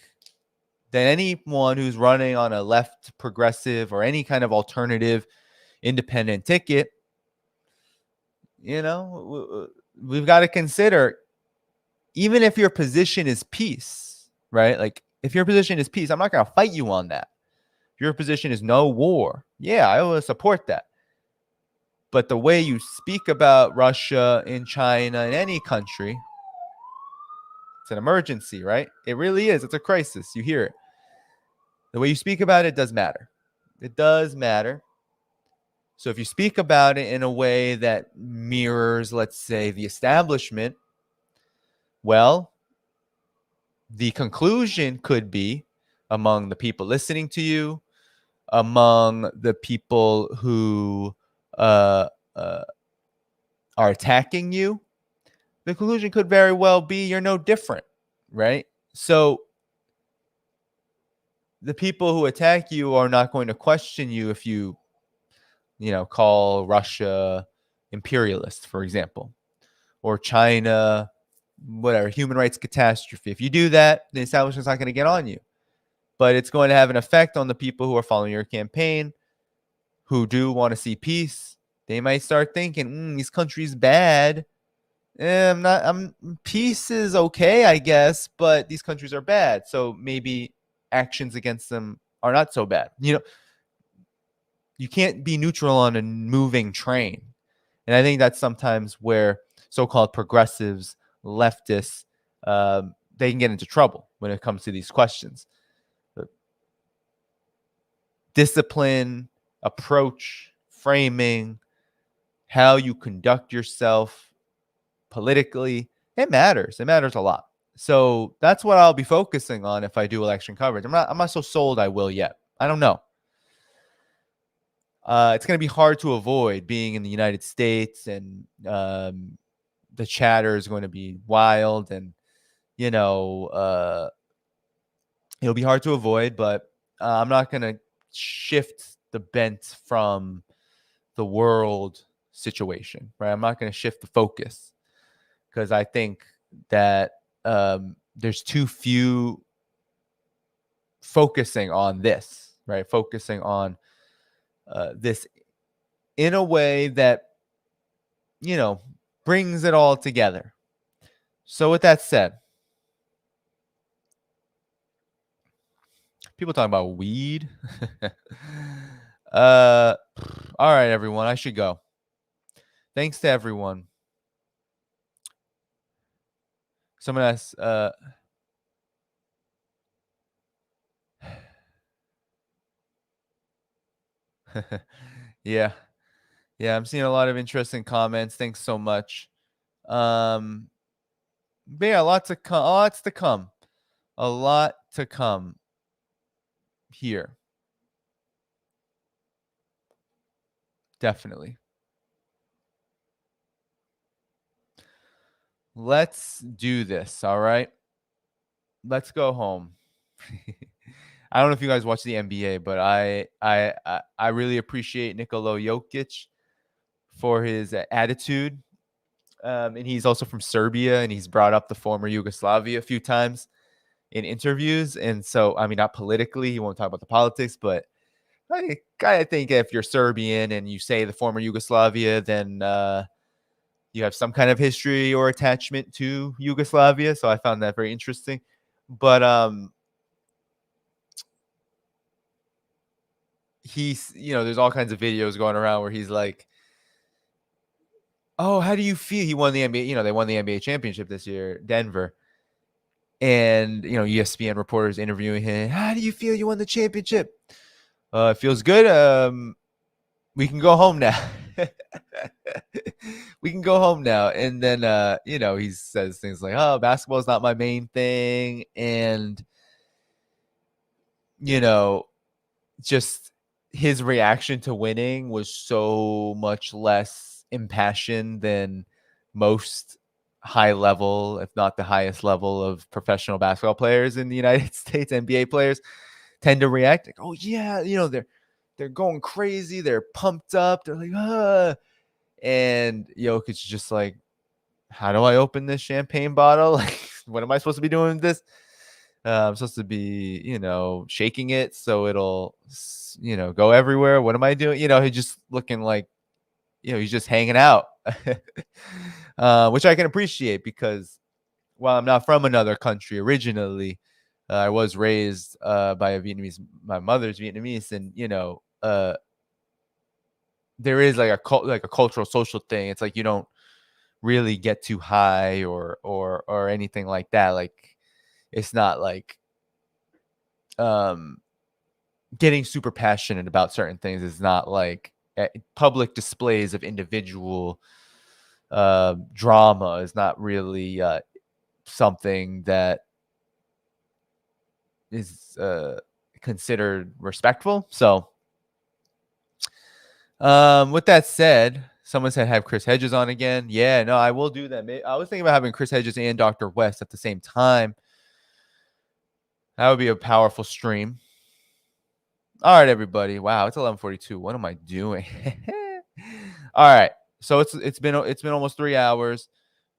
that anyone who's running on a left progressive or any kind of alternative independent ticket, we've got to consider, even if your position is peace, right? Like, if your position is peace, I'm not going to fight you on that. If your position is no war, yeah, I will support that. But the way you speak about Russia and China and any country, it's an emergency, right? It really is. It's a crisis. You hear it. The way you speak about it does matter. It does matter. So if you speak about it in a way that mirrors, let's say, the establishment, well, the conclusion could be, among the people listening to you, among the people who are attacking you, the conclusion could very well be you're no different, right? So the people who attack you are not going to question you if you call Russia imperialist, for example, or China, whatever, human rights catastrophe. If you do that, the establishment's not going to get on you. But it's going to have an effect on the people who are following your campaign, who do want to see peace. They might start thinking, this country's bad. Peace is okay, I guess, but these countries are bad. So maybe actions against them are not so bad. You can't be neutral on a moving train. And I think that's sometimes where so-called progressives, leftists, they can get into trouble when it comes to these questions. Discipline, approach, framing, how you conduct yourself politically, it matters. It matters a lot. So that's what I'll be focusing on if I do election coverage. I'm not so sold I will yet. I don't know. It's going to be hard to avoid being in the United States, and the chatter is going to be wild, and it'll be hard to avoid, but I'm not going to shift the bent from the world situation, right? I'm not going to shift the focus, because I think that there's too few focusing on this, right? Focusing on this in a way that, brings it all together. So with that said, people talking about weed. All right, everyone, I should go. Thanks to everyone. Someone asked, yeah, I'm seeing a lot of interesting comments. Thanks so much. But yeah, lots to come. A lot to come here. Definitely. Let's do this. All right. Let's go home. I don't know if you guys watch the NBA, but I really appreciate Nikola Jokic for his attitude. And he's also from Serbia, and he's brought up the former Yugoslavia a few times in interviews. And so, I mean, not politically, he won't talk about the politics, but I think if you're Serbian and you say the former Yugoslavia, then you have some kind of history or attachment to Yugoslavia. So I found that very interesting. But he's, there's all kinds of videos going around where he's like, oh, how do you feel? He won the NBA, they won the NBA championship this year, Denver. And, ESPN reporters interviewing him. How do you feel you won the championship? It feels good. We can go home now. We can go home now. And then, he says things like, oh, basketball is not my main thing. And, just his reaction to winning was so much less impassioned than most high level, if not the highest level of professional basketball players in the United States. NBA players tend to react like, oh yeah, they're going crazy, they're pumped up, they're like, and Jokic's just like, how do I open this champagne bottle? Like, what am I supposed to be doing with this? I'm supposed to be, shaking it so it'll, go everywhere. What am I doing? He's just looking like, he's just hanging out, which I can appreciate, because while I'm not from another country originally, I was raised by a Vietnamese. My mother's Vietnamese, and there is like a cultural social thing. It's like you don't really get too high or anything like that. Like, it's not like getting super passionate about certain things is not like public displays of individual drama is not really something that is considered respectful. So with that said, someone said have Chris Hedges on again. Yeah, no, I will do that. I was thinking about having Chris Hedges and Dr. West at the same time. That would be a powerful stream. All right, everybody. Wow, it's 11:42. What am I doing? All right. So it's been almost 3 hours.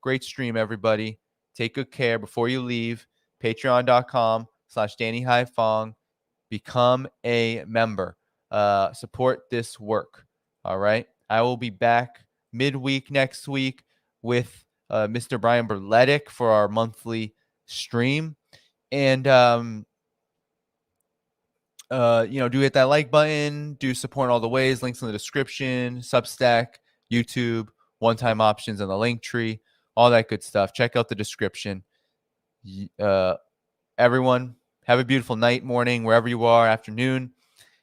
Great stream, everybody. Take good care before you leave. Patreon.com/DannyHaiFong. Become a member. Support this work. All right. I will be back midweek next week with Mr. Brian Berletic for our monthly stream. And do hit that like button, do support in all the ways, links in the description, Substack, YouTube, one-time options in the link tree, all that good stuff. Check out the description. Everyone, have a beautiful night, morning, wherever you are, afternoon,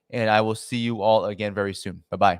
and I will see you all again very soon. Bye-bye.